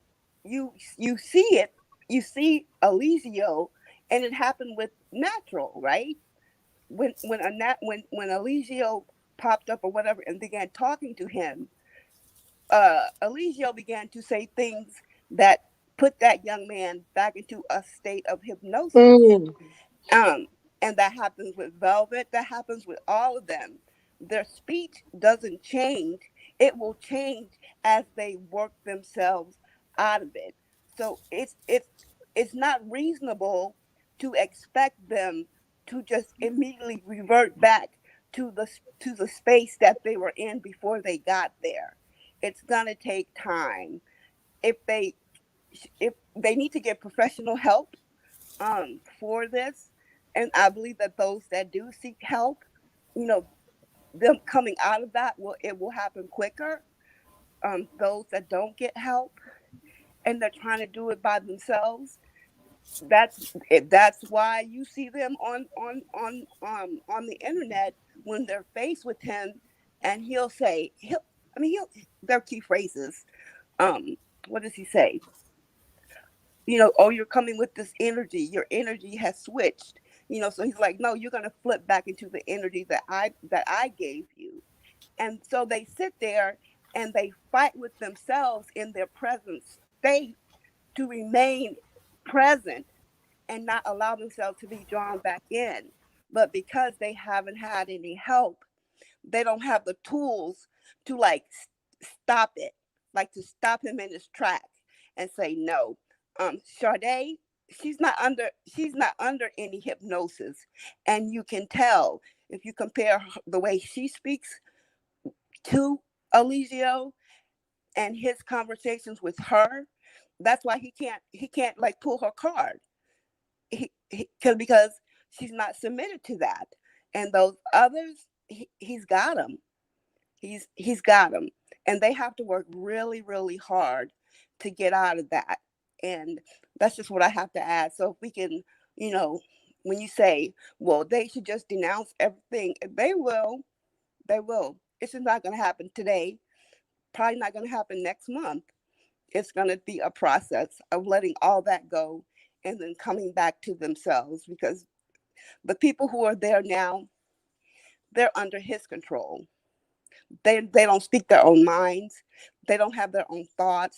you see it, you see Eliseo, and it happened with Natural, right? When Eliseo popped up or whatever and began talking to him, Eliseo began to say things that put that young man back into a state of hypnosis. Mm. Um, and that happens with Velvet. That happens with all of them. Their speech doesn't change. It will change as they work themselves out of it. So it's not reasonable to expect them to just immediately revert back to the space that they were in before they got there. It's gonna take time. If they if they need to get professional help for this, and I believe that those that do seek help, you know, them coming out of that will happen quicker. Those that don't get help and they're trying to do it by themselves, that's why you see them on the internet when they're faced with him, and he'll their key phrases. Um, what does he say? Oh, you're coming with this energy. Your energy has switched. So he's like, no, you're gonna flip back into the energy that I gave you. And so they sit there and they fight with themselves in their present state to remain present and not allow themselves to be drawn back in. But because they haven't had any help, they don't have the tools to like stop it, like to stop him in his tracks and say no. Sade, she's not under any hypnosis, and you can tell if you compare the way she speaks to Eligio and his conversations with her. That's why he can't like pull her card. Because she's not submitted to that, and those others, he's got them. He's got them, and they have to work really, really hard to get out of that. And that's just what I have to add. So if we can, you know, when you say, well, they should just denounce everything, they will. They will. It's just not going to happen today. Probably not going to happen next month. It's going to be a process of letting all that go and then coming back to themselves, because the people who are there now, they're under his control. They don't speak their own minds. They don't have their own thoughts.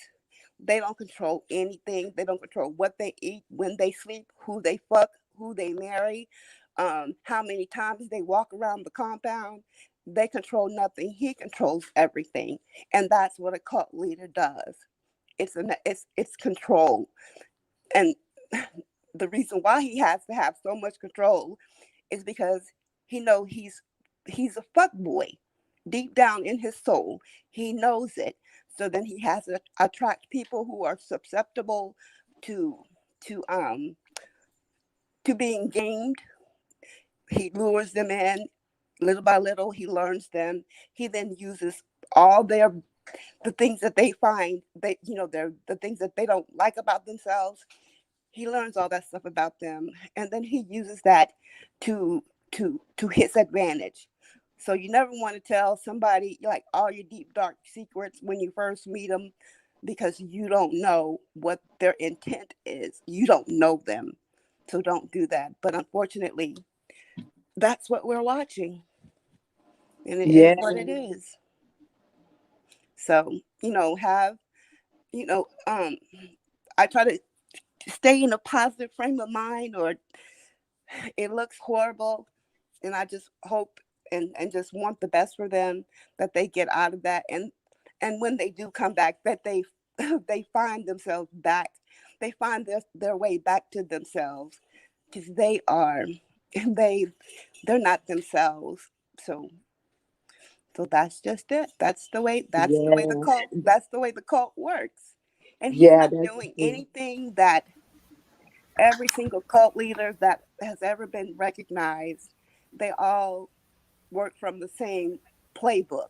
They don't control anything. They don't control what they eat, when they sleep, who they fuck, who they marry, how many times they walk around the compound. They control nothing. He controls everything, and that's what a cult leader does. It's control, and the reason why he has to have so much control is because he's a fuck boy deep down in his soul. He knows it. So then he has to attract people who are susceptible to to um to being gamed. He lures them in little by little. He learns them. He then uses all the things that they find, they're the things that they don't like about themselves. He learns all that stuff about them, and then he uses that to his advantage. So you never want to tell somebody like all your deep dark secrets when you first meet them, because you don't know what their intent is. You don't know them, so don't do that. But unfortunately, that's what we're watching, and it is Yeah. what it is. So have you know I try to stay in a positive frame of mind, or it looks horrible, and I just hope and just want the best for them, that they get out of that, and when they do come back, that they they find themselves back, they find their way back to themselves, because they they're not themselves. So that's just it. Yeah. That's the way the cult works. And he's Yeah, not that's doing true. anything that every single cult leader that has ever been recognized, they all work from the same playbook.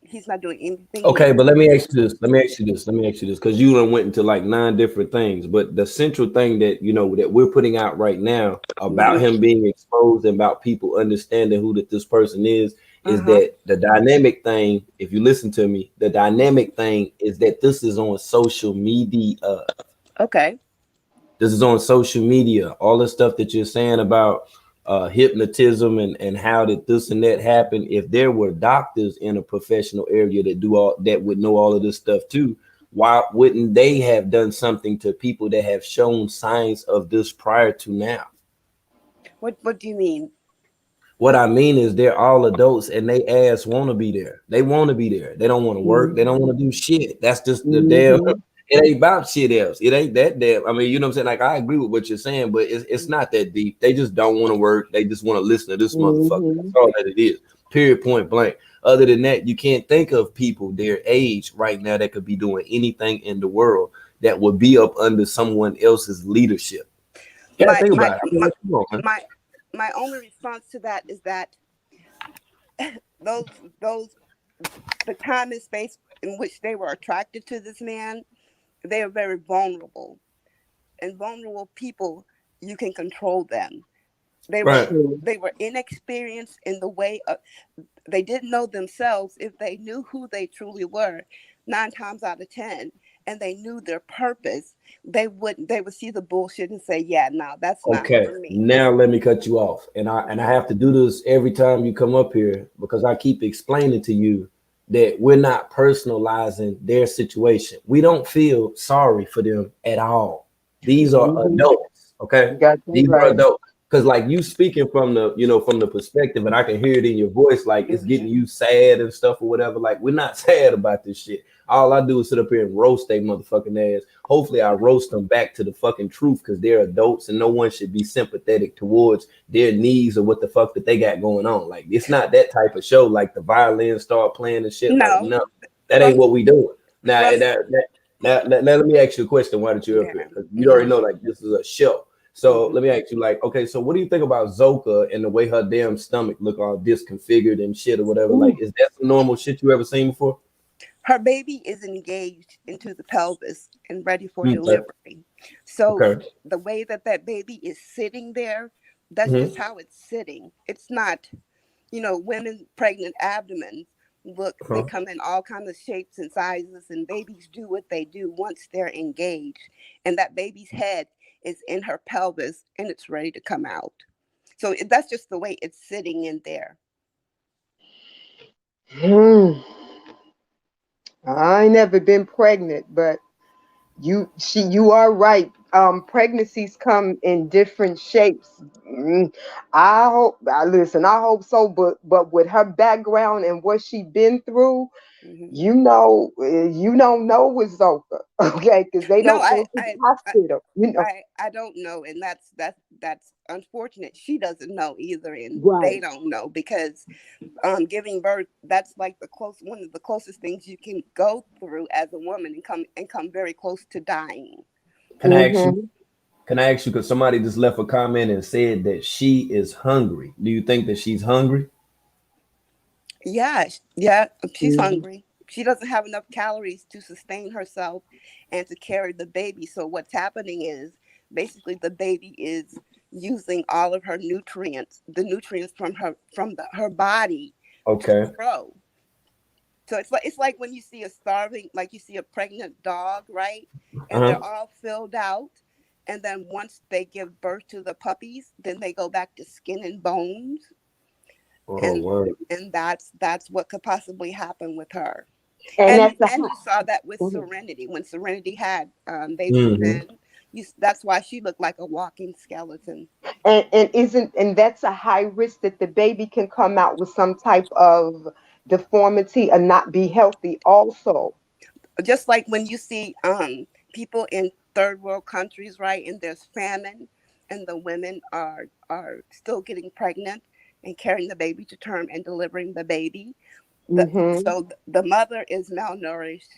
He's not doing anything Okay, but different. let me ask you this. Because you done went into like 9 different things. But the central thing that that we're putting out right now about Mhm. him being exposed and about people understanding who that this person is Uh-huh. that the dynamic thing, if you listen to me, the dynamic thing is that this is on social media. Okay. This is on social media. All the stuff that you're saying about hypnotism and how did this and that happen. If there were doctors in a professional area that do all that would know all of this stuff too, why wouldn't they have done something to people that have shown signs of this prior to now? What do you mean? What I mean is they're all adults and they ass want to be there. They want to be there. They don't want to work. They don't Mhm. want to do shit. That's just the damn. Mhm. It ain't about shit else. It ain't that damn. I mean, you know what I'm saying? Like I agree with what you're saying, but it's not that deep. They just don't want to work. They just want to listen to this motherfucker. That's Mhm. all that it is. Period. Point blank. Other than that, you can't think of people their age right now that could be doing anything in the world that would be up under someone else's leadership. Yeah, My think my about it. I mean, my like, come on, man. my my only response to that is that those those the time and space in which they were attracted to this man, they are very vulnerable. And vulnerable people, you can control them. They were Right. True. they were inexperienced in the way of, they didn't know themselves. If they knew who they truly were, 9 times out of 10, and they knew their purpose, they would see the bullshit and say, yeah, no, that's not Okay, for me. now let me cut you off. And I Mhm. have to do this every time you come up here because I keep explaining to you that we're not personalizing their situation. We don't feel sorry for them at all. These are Mhm. adults, okay? You got that These are right. adults. Because like you speaking from the perspective, and I can hear it in your voice, like it's getting Mhm. you sad and stuff or whatever. Like we're not sad about this shit. All I do is sit up here and roast they motherfucking ass. Hopefully, I roast them back to the fucking truth because they're adults and no one should be sympathetic towards their needs or what the fuck that they got going on. Like it's not that type of show. Like the violin start playing and shit. Like No, no, that ain't from what we doing. Now, from now, let me ask you a question. Why did you up yeah. here? Because you already Mhm. know like this is a show. So Mhm. let me ask you, like, okay, so what do you think about Zoka and the way her damn stomach look all disconfigured and shit or whatever? Like, Ooh. is that some normal shit you ever seen before? Her baby is engaged into the pelvis and ready for Okay. delivery. So Okay. the way that that baby is sitting there, that's Hmm. just how it's sitting. It's not, women pregnant abdomens look, they Uh-huh. come in all kinds of shapes and sizes, and babies do what they do once they're engaged. And that baby's head is in her pelvis and it's ready to come out. So that's just the way it's sitting in there. Hmm. I ain't never been pregnant, but you are right. Pregnancies come in different shapes. I hope so, but with her background and what she been through, Hmm. you don't know with Zoka, okay? Because they No, don't go to the hospital, I don't know, and that's unfortunate. She doesn't know either, and they right. don't know, because giving birth, that's like one of the closest things you can go through as a woman, and come very close to dying. Can I ask you? Mm-hmm. Can I ask you? Because somebody just left a comment and said that she is hungry. Do you think that she's hungry? Yeah, yeah, she's Mm-hmm. hungry. She doesn't have enough calories to sustain herself and to carry the baby. So what's happening is basically the baby is using all of her nutrients, the nutrients from her body Okay. to grow. So it's like when you see a starving, like you see a pregnant dog, right? And they're all filled out. And then once they give birth to the puppies, then they go back to skin and bones. Oh, word. And that's what could possibly happen with her. And And that's you saw that with Serenity. When Serenity had baby Mhm. Finn, that's why she looked like a walking skeleton. and that's a high risk that the baby can come out with some type of deformity and not be healthy also. Just like when you see people in third world countries, right, and there's famine, and the women are still getting pregnant and carrying the baby to term and delivering the baby. So the mother is malnourished,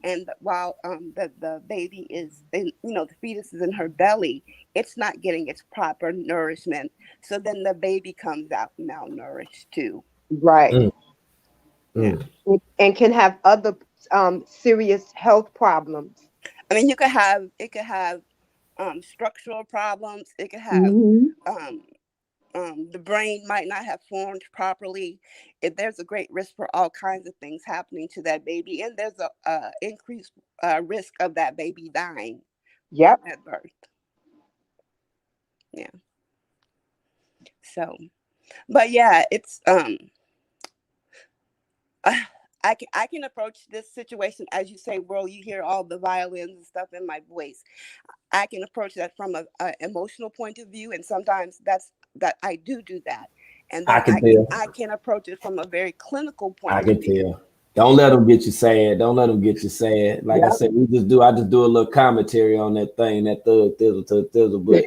and while the baby is in, the fetus is in her belly, it's not getting its proper nourishment. So then the baby comes out malnourished too. Right. Yeah. And can have other serious health problems. I mean, it could have structural problems. It could have the brain might not have formed properly. There's a great risk for all kinds of things happening to that baby, and there's a increased risk of that baby dying. Yep. At birth. Yeah. So, but yeah, it's I can approach this situation as you say, World. You hear all the violins and stuff in my voice. I can approach that from a emotional point of view, and sometimes that I do that, and then I can tell. I can approach it from a very clinical point I of can view. tell. Don't let them get you sad. Don't let them get you sad. Like I said, I just do a little commentary on that thing, that thug thizzle, but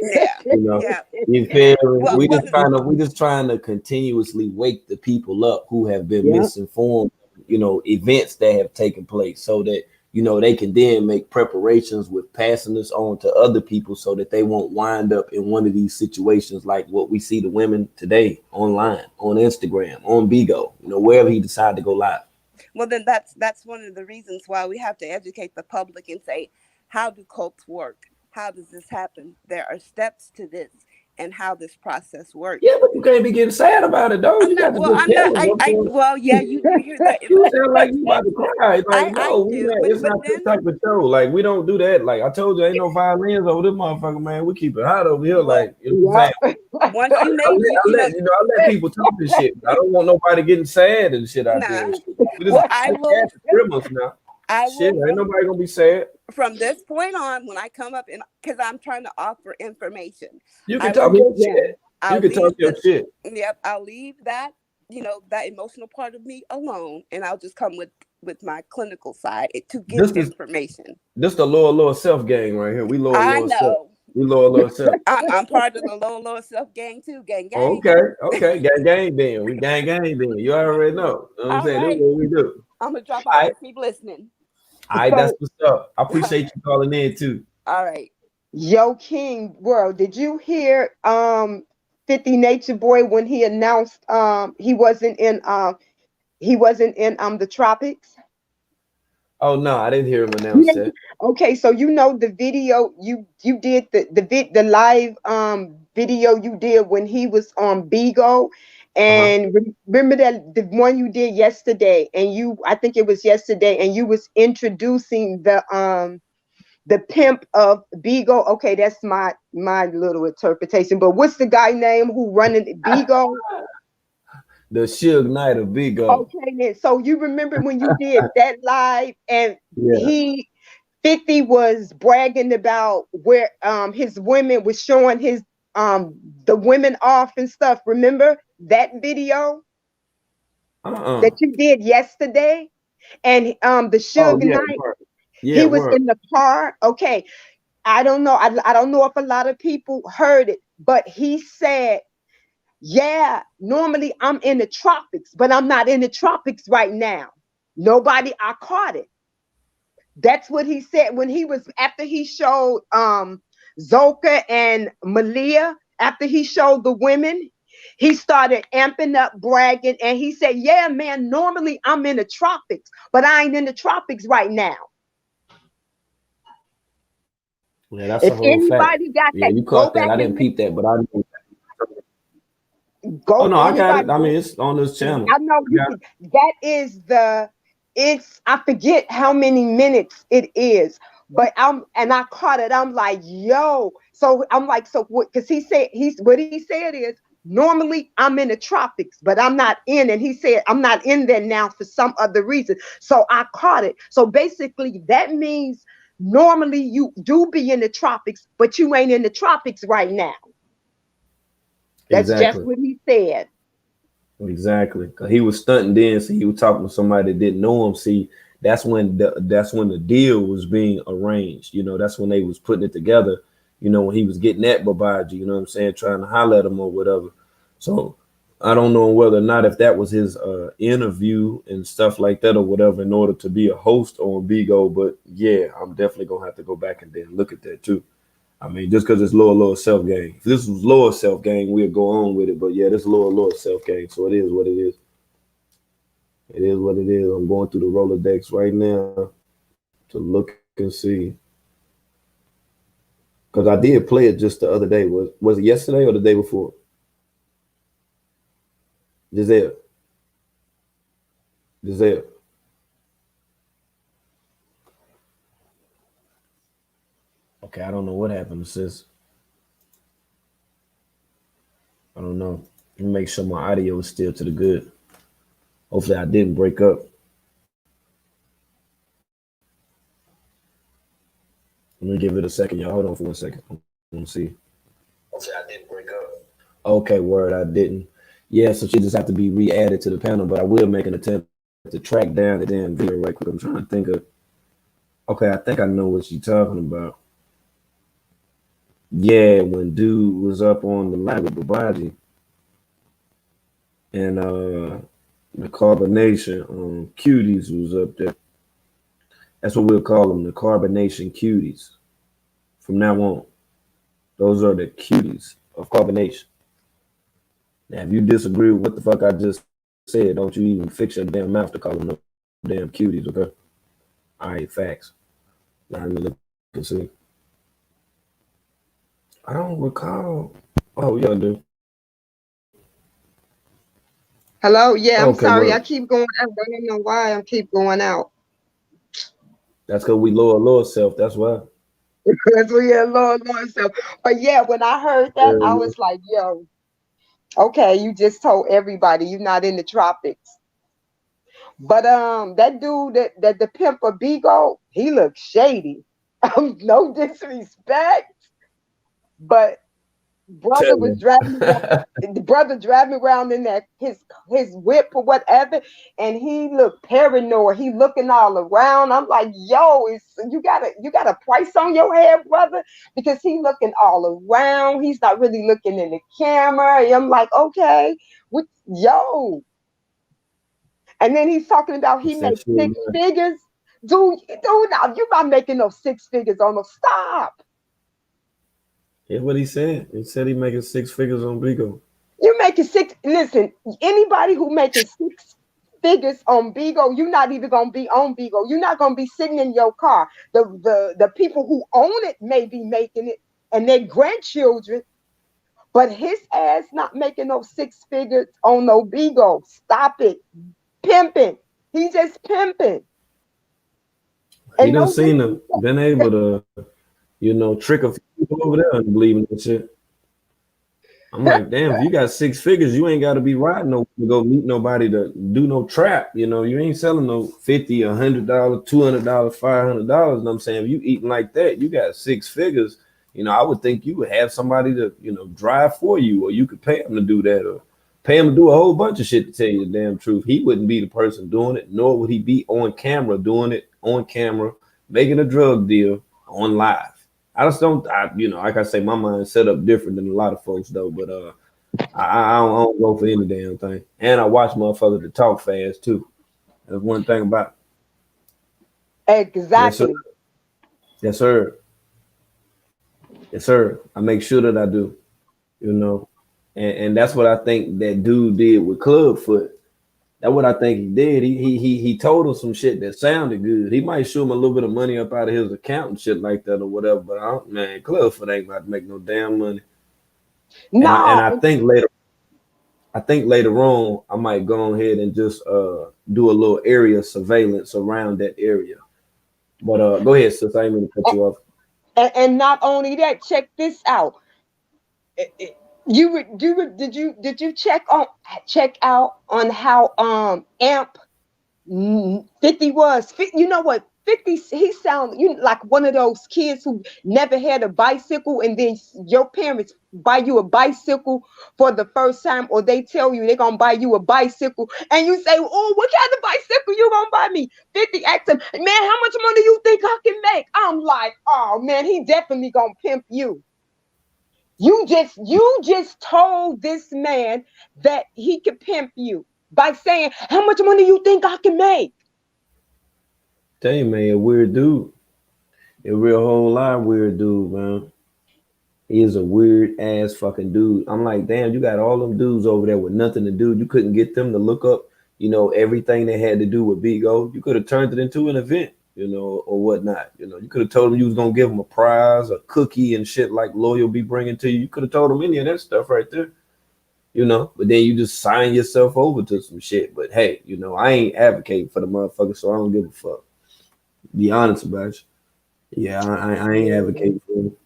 you feel me? We just trying to continuously wake the people up who have been misinformed, events that have taken place, so that they can then make preparations with passing this on to other people, so that they won't wind up in one of these situations like what we see the women today online, on Instagram, on Bigo, wherever he decided to go live. Well, then that's one of the reasons why we have to educate the public and say, how do cults work? How does this happen? There are steps to this and how this process works. Yeah, but you can't be getting sad about it, though. You got to just tell them. Well, yeah, you do hear that. You sound like you about to cry. Like, no, it's not this type of show. Like, we don't do that. Like, I told you, ain't no violins over this motherfucker, man. We keep it hot over here. Like, once you make I let people talk this shit. I don't want nobody getting sad and shit out there. We just now. Ain't nobody gonna be sad. From this point on, when I come up, because I'm trying to offer information, you can talk your shit. You can talk your shit. Yep, I'll leave that, that emotional part of me alone, and I'll just come with my clinical side to give information. This the lower self gang right here. We lower self. We lower self. I'm part of the lower self gang too. Gang. Okay, gang. Then we gang. Then you already know. You know what I'm saying? That's what we do. I'm gonna drop out and keep listening. All right, that's what's up. I appreciate you calling in too. All right. Yo, King World, did you hear 50 Nature Boy when he announced he wasn't in the tropics? Oh no, I didn't hear him announce that. Okay, so the video you did the live video you did when he was on Bigo. And remember that the one you did yesterday, and I think it was yesterday, and you was introducing the pimp of Bigo. Okay, that's my little interpretation. But what's the guy name who running Bigo? The Suge Knight of Bigo. Okay, then. So you remember when you did that live, and 50 was bragging about where his women was showing his the women off and stuff. Remember that video that you did yesterday? And the Suge Knight, he was in the car. Okay, I don't know. I don't know if a lot of people heard it, but he said, yeah, normally I'm in the tropics, but I'm not in the tropics right now. I caught it. That's what he said when he was, after he showed Zoka and Malia, after he showed the women, he started amping up, bragging, and he said, yeah, man, normally I'm in the tropics, but I ain't in the tropics right now. Yeah, that's a If whole fact. anybody got Yeah, that, you go caught that. back I didn't and peep that, but I know. Oh go. no, I got Anybody it. I go. mean, it's on this channel. I know I you got can. That is the. It's. I forget how many minutes it is, but I caught it. I'm like, yo. So I'm like, so what? Because what he said is normally I'm in the tropics, but I'm not in. And he said I'm not in there now for some other reason. So I caught it. So basically, that means normally you do be in the tropics, but you ain't in the tropics right now. That's just exactly. what he said. Exactly. 'Cause he was stunting then, so he was talking to somebody that didn't know him. See, that's when the deal was being arranged. That's when they was putting it together. When he was getting at Babaji, you know what I'm saying, trying to holler at him or whatever. So I don't know whether or not if that was his interview and stuff like that or whatever in order to be a host on Bigo. But yeah, I'm definitely gonna have to go back and then look at that too. I mean, just because it's lower self game. If this was lower self game, we'd go on with it. But yeah, this lower self game. So it is what it is. It is what it is. I'm going through the Rolodex right now to look and see. Because I did play it just the other day. Was it yesterday or the day before? Giselle. Giselle. Okay, I don't know what happened, sis. I don't know. Let me make sure my audio is still to the good. Hopefully I didn't break up. Let me give it a second, y'all. Hold on for 1 second. Let me see. Hopefully I didn't break up. Okay, word, I didn't. Yeah, so she just have to be re-added to the panel, but I will make an attempt to track down the damn video right quick. I'm trying to think of. Okay, I think I know what she's talking about. Yeah, when dude was up on the line with Babaji and the Carbonation Cuties was up there. That's what we'll call them, the Carbonation Cuties. From now on, those are the cuties of Carbonation. Now, if you disagree with what the fuck I just said, don't you even fix your damn mouth to call them no damn cuties, okay? All right, facts. Now let me look and see. I don't recall. Oh, yeah, I do. Hello? Yeah, I'm Okay, sorry. I word. keep going out. I don't know why I keep going out. That's because we lower self. That's why. Because we had Lord self. But yeah, when I heard that, I was like, yo, okay, you just told everybody you're not in the tropics. But that dude that the pimp of Bigo, he looks shady. No disrespect, but brother Tell was me. driving around, the brother driving around in that his whip or whatever, and he looked paranoid. He looking all around. I'm like, yo, you got a price on your head, brother, because he looking all around. He's not really looking in the camera. And I'm like, okay, yo. And then he's talking about he That makes shit, six man. figures. Dude, now you're not making no six figures on them. Stop. Here's what he said. He said he making 6 figures on Bigo. You're making six. Listen, anybody who making six figures on Bigo, you're not even gonna be on Bigo. You're not gonna be sitting in your car. The people who own it may be making it, and their grandchildren, but his ass not making no six figures on no Bigo. Stop it, pimping. He just pimping. He And done no seen them, disrespect. been able to, trick a few people over there and believing that shit. I'm like, damn, if you got 6 figures, you ain't got to be riding no to go meet nobody to do no trap. You ain't selling no $50, $100, $200, $500. You know what I'm saying? If you eating like that, you got 6 figures. I would think you would have somebody to, drive for you, or you could pay him to do that, or pay him to do a whole bunch of shit to tell you the damn truth. He wouldn't be the person doing it, nor would he be on camera doing it on camera, making a drug deal on live. I just don't, like I say, my mind's set up different than a lot of folks though. But I don't go for any damn thing, and I watch motherfuckers to talk fast too. That's one thing about it. Yes, sir. Exactly. Yes, sir. Yes, sir. I make sure that I do. And that's what I think that dude did with Clubfoot. That's what I think he did. He told him some shit that sounded good. He might shoot him a little bit of money up out of his account and shit like that or whatever. But I don't, man, Clifford ain't about to make no damn money. No, I think later on I might go ahead and just do a little area surveillance around that area. But go ahead, sis. I didn't mean to cut you off. And not only that, check this out. Did you check out on how Amp 50 was? You know what? 50, he sound like one of those kids who never had a bicycle, and then your parents buy you a bicycle for the first time, or they tell you they're gonna buy you a bicycle, and you say, "Oh, what kind of bicycle you gonna buy me?" 50 asked him, "Man, how much money you think I can make?" I'm like, "Oh man, he definitely gonna pimp you." You just told this man that he could pimp you by saying, "How much money you think I can make?" Tell you, man, a weird dude. A real whole lot of weird dude, man. He is a weird ass fucking dude. I'm like, damn, you got all them dudes over there with nothing to do. You couldn't get them to look up, everything they had to do with Big O. You could have turned it into an event, or whatnot. You could have told them you was gonna give them a prize, a cookie, and shit like Loyal be bringing to you. You could have told them any of that stuff right there, But then you just sign yourself over to some shit. But hey, I ain't advocating for the motherfucker, so I don't give a fuck. Be honest about it. Yeah, I ain't advocating for him.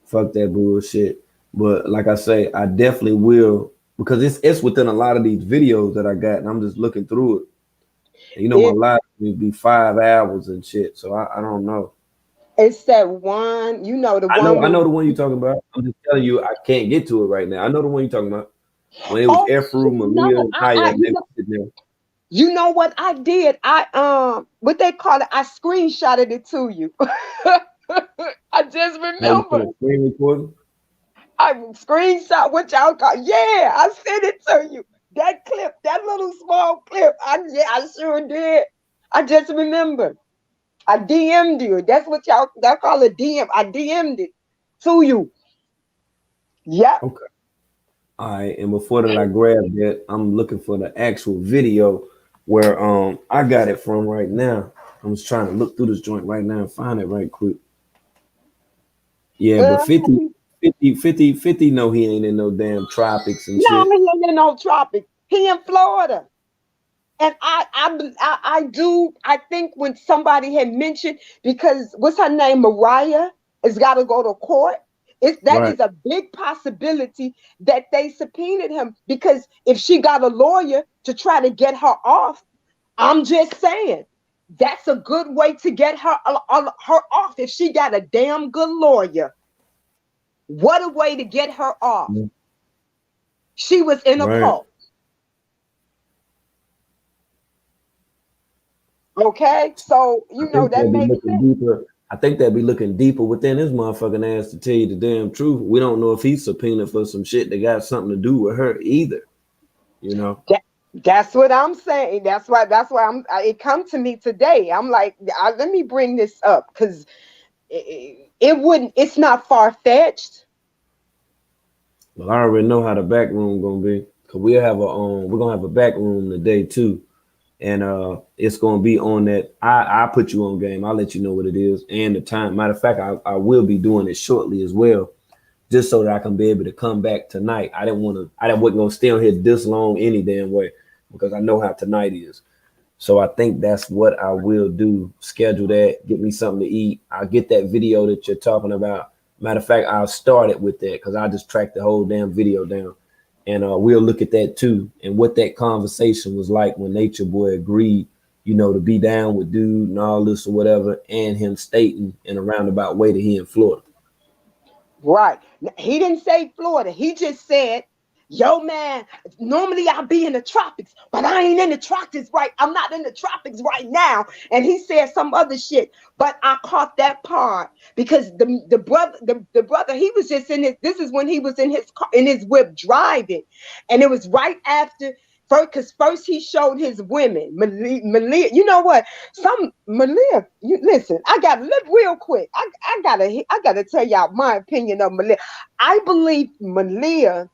Fuck that bullshit. But like I say, I definitely will, because it's within a lot of these videos that I got, and I'm just looking through it. And my live will be 5 hours and shit. So I don't know. It's that one, the one. I know the one you're talking about. I'm just telling you, I can't get to it right now. I know the one you're talking about. When it was Efru, Malia, and Hypnosis, they were sitting there. You know what I did? What they call it? I screenshotted it to you. I just remember. Screen recording? I screenshot what y'all call. Yeah, I sent it to you. That clip, that little small clip. I sure did. I just remember. I DM'd you. That's what y'all call a DM. I DM'd it to you. Yeah. Okay. All right. And before that I grab that, I'm looking for the actual video where I got it from right now. I'm just trying to look through this joint right now and find it right quick. Yeah, but 50 no, he ain't in no damn tropics and shit. No, he ain't in no tropics. He in Florida. And I think when somebody had mentioned, because what's her name, Mariah, has got to go to court. That is a big possibility that they subpoenaed him, because if she got a lawyer to try to get her off, I'm just saying that's a good way to get her off. If she got a damn good lawyer, what a way to get her off. She was in a cult. Okay, so that makes sense. Deeper. I think they'll be looking deeper within his motherfucking ass to tell you the damn truth. We don't know if he's subpoenaed for some shit that got something to do with her either. That's what I'm saying. That's why it come to me today. I'm like, let me bring this up, because it's not far-fetched. Well, I already know how the back room gonna be, because we're gonna have a back room today too. And it's gonna be on that. I put you on game. I'll let you know what it is and the time. Matter of fact, I will be doing it shortly as well, just so that I can be able to come back tonight. I wasn't gonna stay on here this long any damn way, because I know how tonight is. So I think that's what I will do. Schedule that, get me something to eat. I'll get that video that you're talking about. Matter of fact, I'll start it with that, because I just tracked the whole damn video down. And we'll look at that too, and what that conversation was like when Nature Boy agreed, to be down with dude and all this or whatever, and him stating in a roundabout way that he in Florida. Right. He didn't say Florida. He just said, "Yo, man, normally I'll be in the tropics, but I ain't in the tropics I'm not in the tropics right now." And he said some other shit, but I caught that part because the brother, he was just this is when he was in his whip driving. And it was right after, because first he showed his women, Malia. You know what? Malia, listen, I got to look real quick. I gotta tell y'all my opinion of Malia. I believe Malia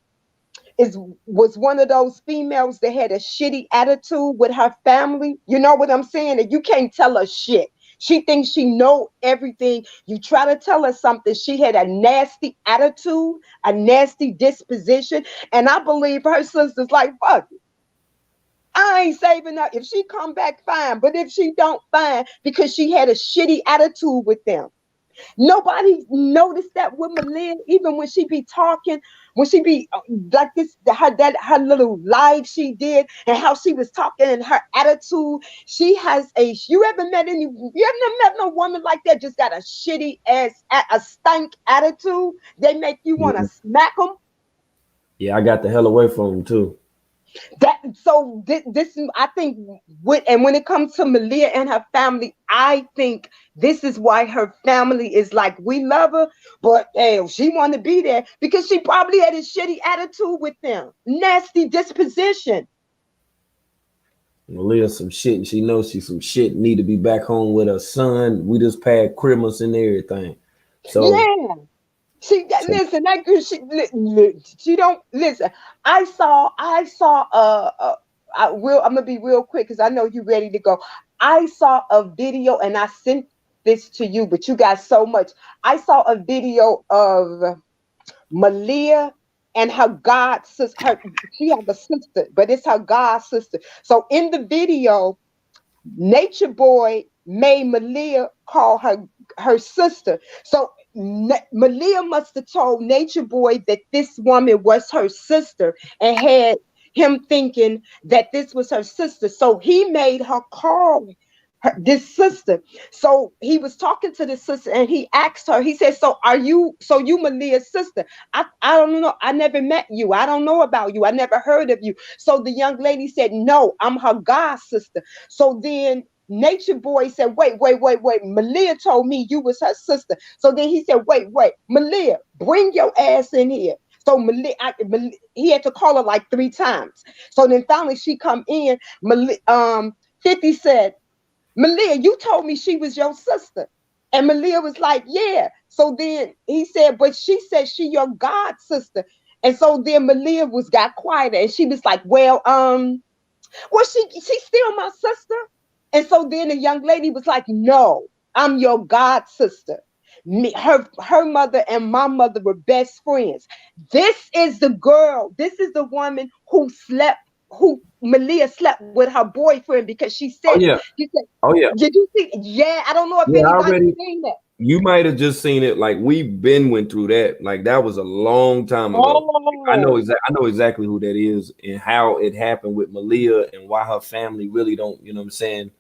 was one of those females that had a shitty attitude with her family. You know what I'm saying? And you can't tell her shit. She thinks she know everything. You try to tell her something. She had a nasty attitude, a nasty disposition. And I believe her sister's like, fuck it. I ain't saving her. If she come back, fine. But if she don't, fine. Because she had a shitty attitude with them. Nobody noticed that with Malia, even when she be talking, when she be like this, her little live she did, and how she was talking and her attitude. She has you ever met no woman like that? Just got a shitty ass, a stank attitude. They make you want to smack them. Yeah, I got the hell away from him too. This I think when it comes to Malia and her family, I think this is why her family is like, we love her, but hell, she want to be there because she probably had a shitty attitude with them, nasty disposition. Malia some shit, and she knows she's some shit. Need to be back home with her son. We just passed Christmas and everything. So yeah. Listen, that girl, she don't listen. I'm gonna be real quick because I know you're ready to go. I saw a video and I sent this to you, but you got so much. I saw a video of Malia and her god sister. She has a sister, but it's her god sister. So in the video, Nature Boy made Malia call her sister. So Malia must have told Nature Boy that this woman was her sister and had him thinking that this was her sister. So he made her call this sister. So he was talking to this sister and he asked her, he said, so you Malia's sister? I don't know. I never met you. I don't know about you. I never heard of you. So the young lady said, no, I'm her god sister. So then Nature Boy said, wait. Malia told me you was her sister. So then he said, wait, Malia, bring your ass in here. So Malia, he had to call her like 3 times. So then finally she come in. 50 said, Malia, you told me she was your sister. And Malia was like, yeah. So then he said, but she said she your god sister. And so then Malia got quieter and she was like, well, she's still my sister. And so then the young lady was like, no, I'm your god sister. Her mother and my mother were best friends. This is the girl. This is the woman who Malia slept with her boyfriend because she said, oh yeah. Did you see? Yeah, I don't know if anybody's seen that. You might have just seen it. Like we've went through that. Like that was a long time ago. Oh. I know exactly who that is and how it happened with Malia and why her family really don't, you know what I'm saying,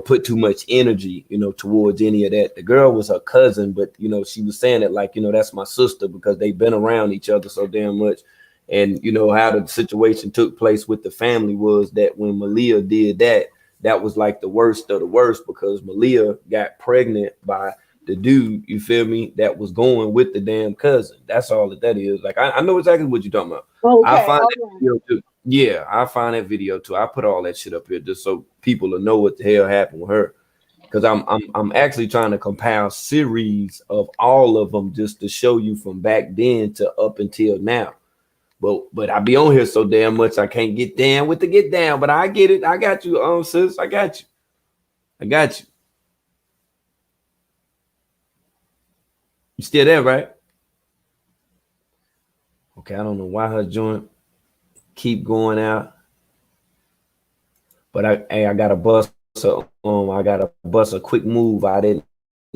put too much energy, towards any of that. The girl was her cousin, but she was saying it like, that's my sister because they've been around each other so damn much. And how the situation took place with the family was that when Malia did that was like the worst of the worst because Malia got pregnant by the dude, you feel me, that was going with the damn cousin. That's all that is. Like I know exactly what you're talking about. Okay, I find that video too. Yeah, I find that video too. I put all that shit up here just so people will know what the hell happened with her. Because I'm actually trying to compile series of all of them just to show you from back then to up until now. But I be on here so damn much I can't get down with the get down. But I get it. I got you, sis. I got you. You still there, right? Okay, I don't know why her joint keep going out. But I got to bust a quick move. I didn't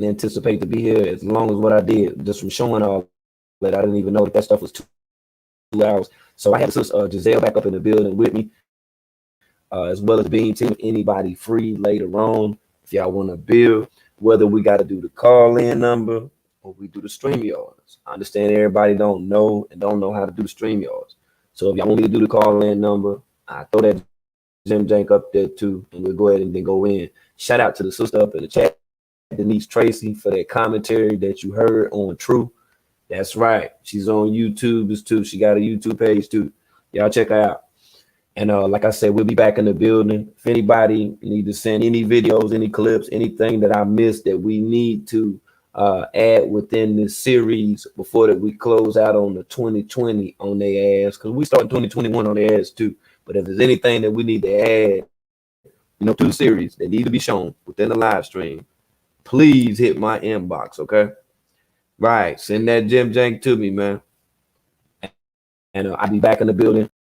anticipate to be here as long as what I did just from showing all that. I didn't even know that stuff was 2 hours. So I had Sister Giselle back up in the building with me, as well as being team. Anybody free later on if y'all want to build, whether we got to do the call-in number or we do the StreamYards. I understand everybody don't know how to do the StreamYards. So if y'all want me to do the call-in number, I throw that Jim Jank up there too, and we'll go ahead and then go in. Shout out to the sister up in the chat, Denise Tracy, for that commentary that you heard on True. That's right. She's on YouTube too. She got a YouTube page too. Y'all check her out. And like I said, we'll be back in the building. If anybody need to send any videos, any clips, anything that I missed that we need to add within this series before that we close out on the 2020 on their ass, because we start 2021 on their ass too. But if there's anything that we need to add, to the series that need to be shown within the live stream, please hit my inbox, okay? Right, send that Jim Jank to me, man. And I'll be back in the building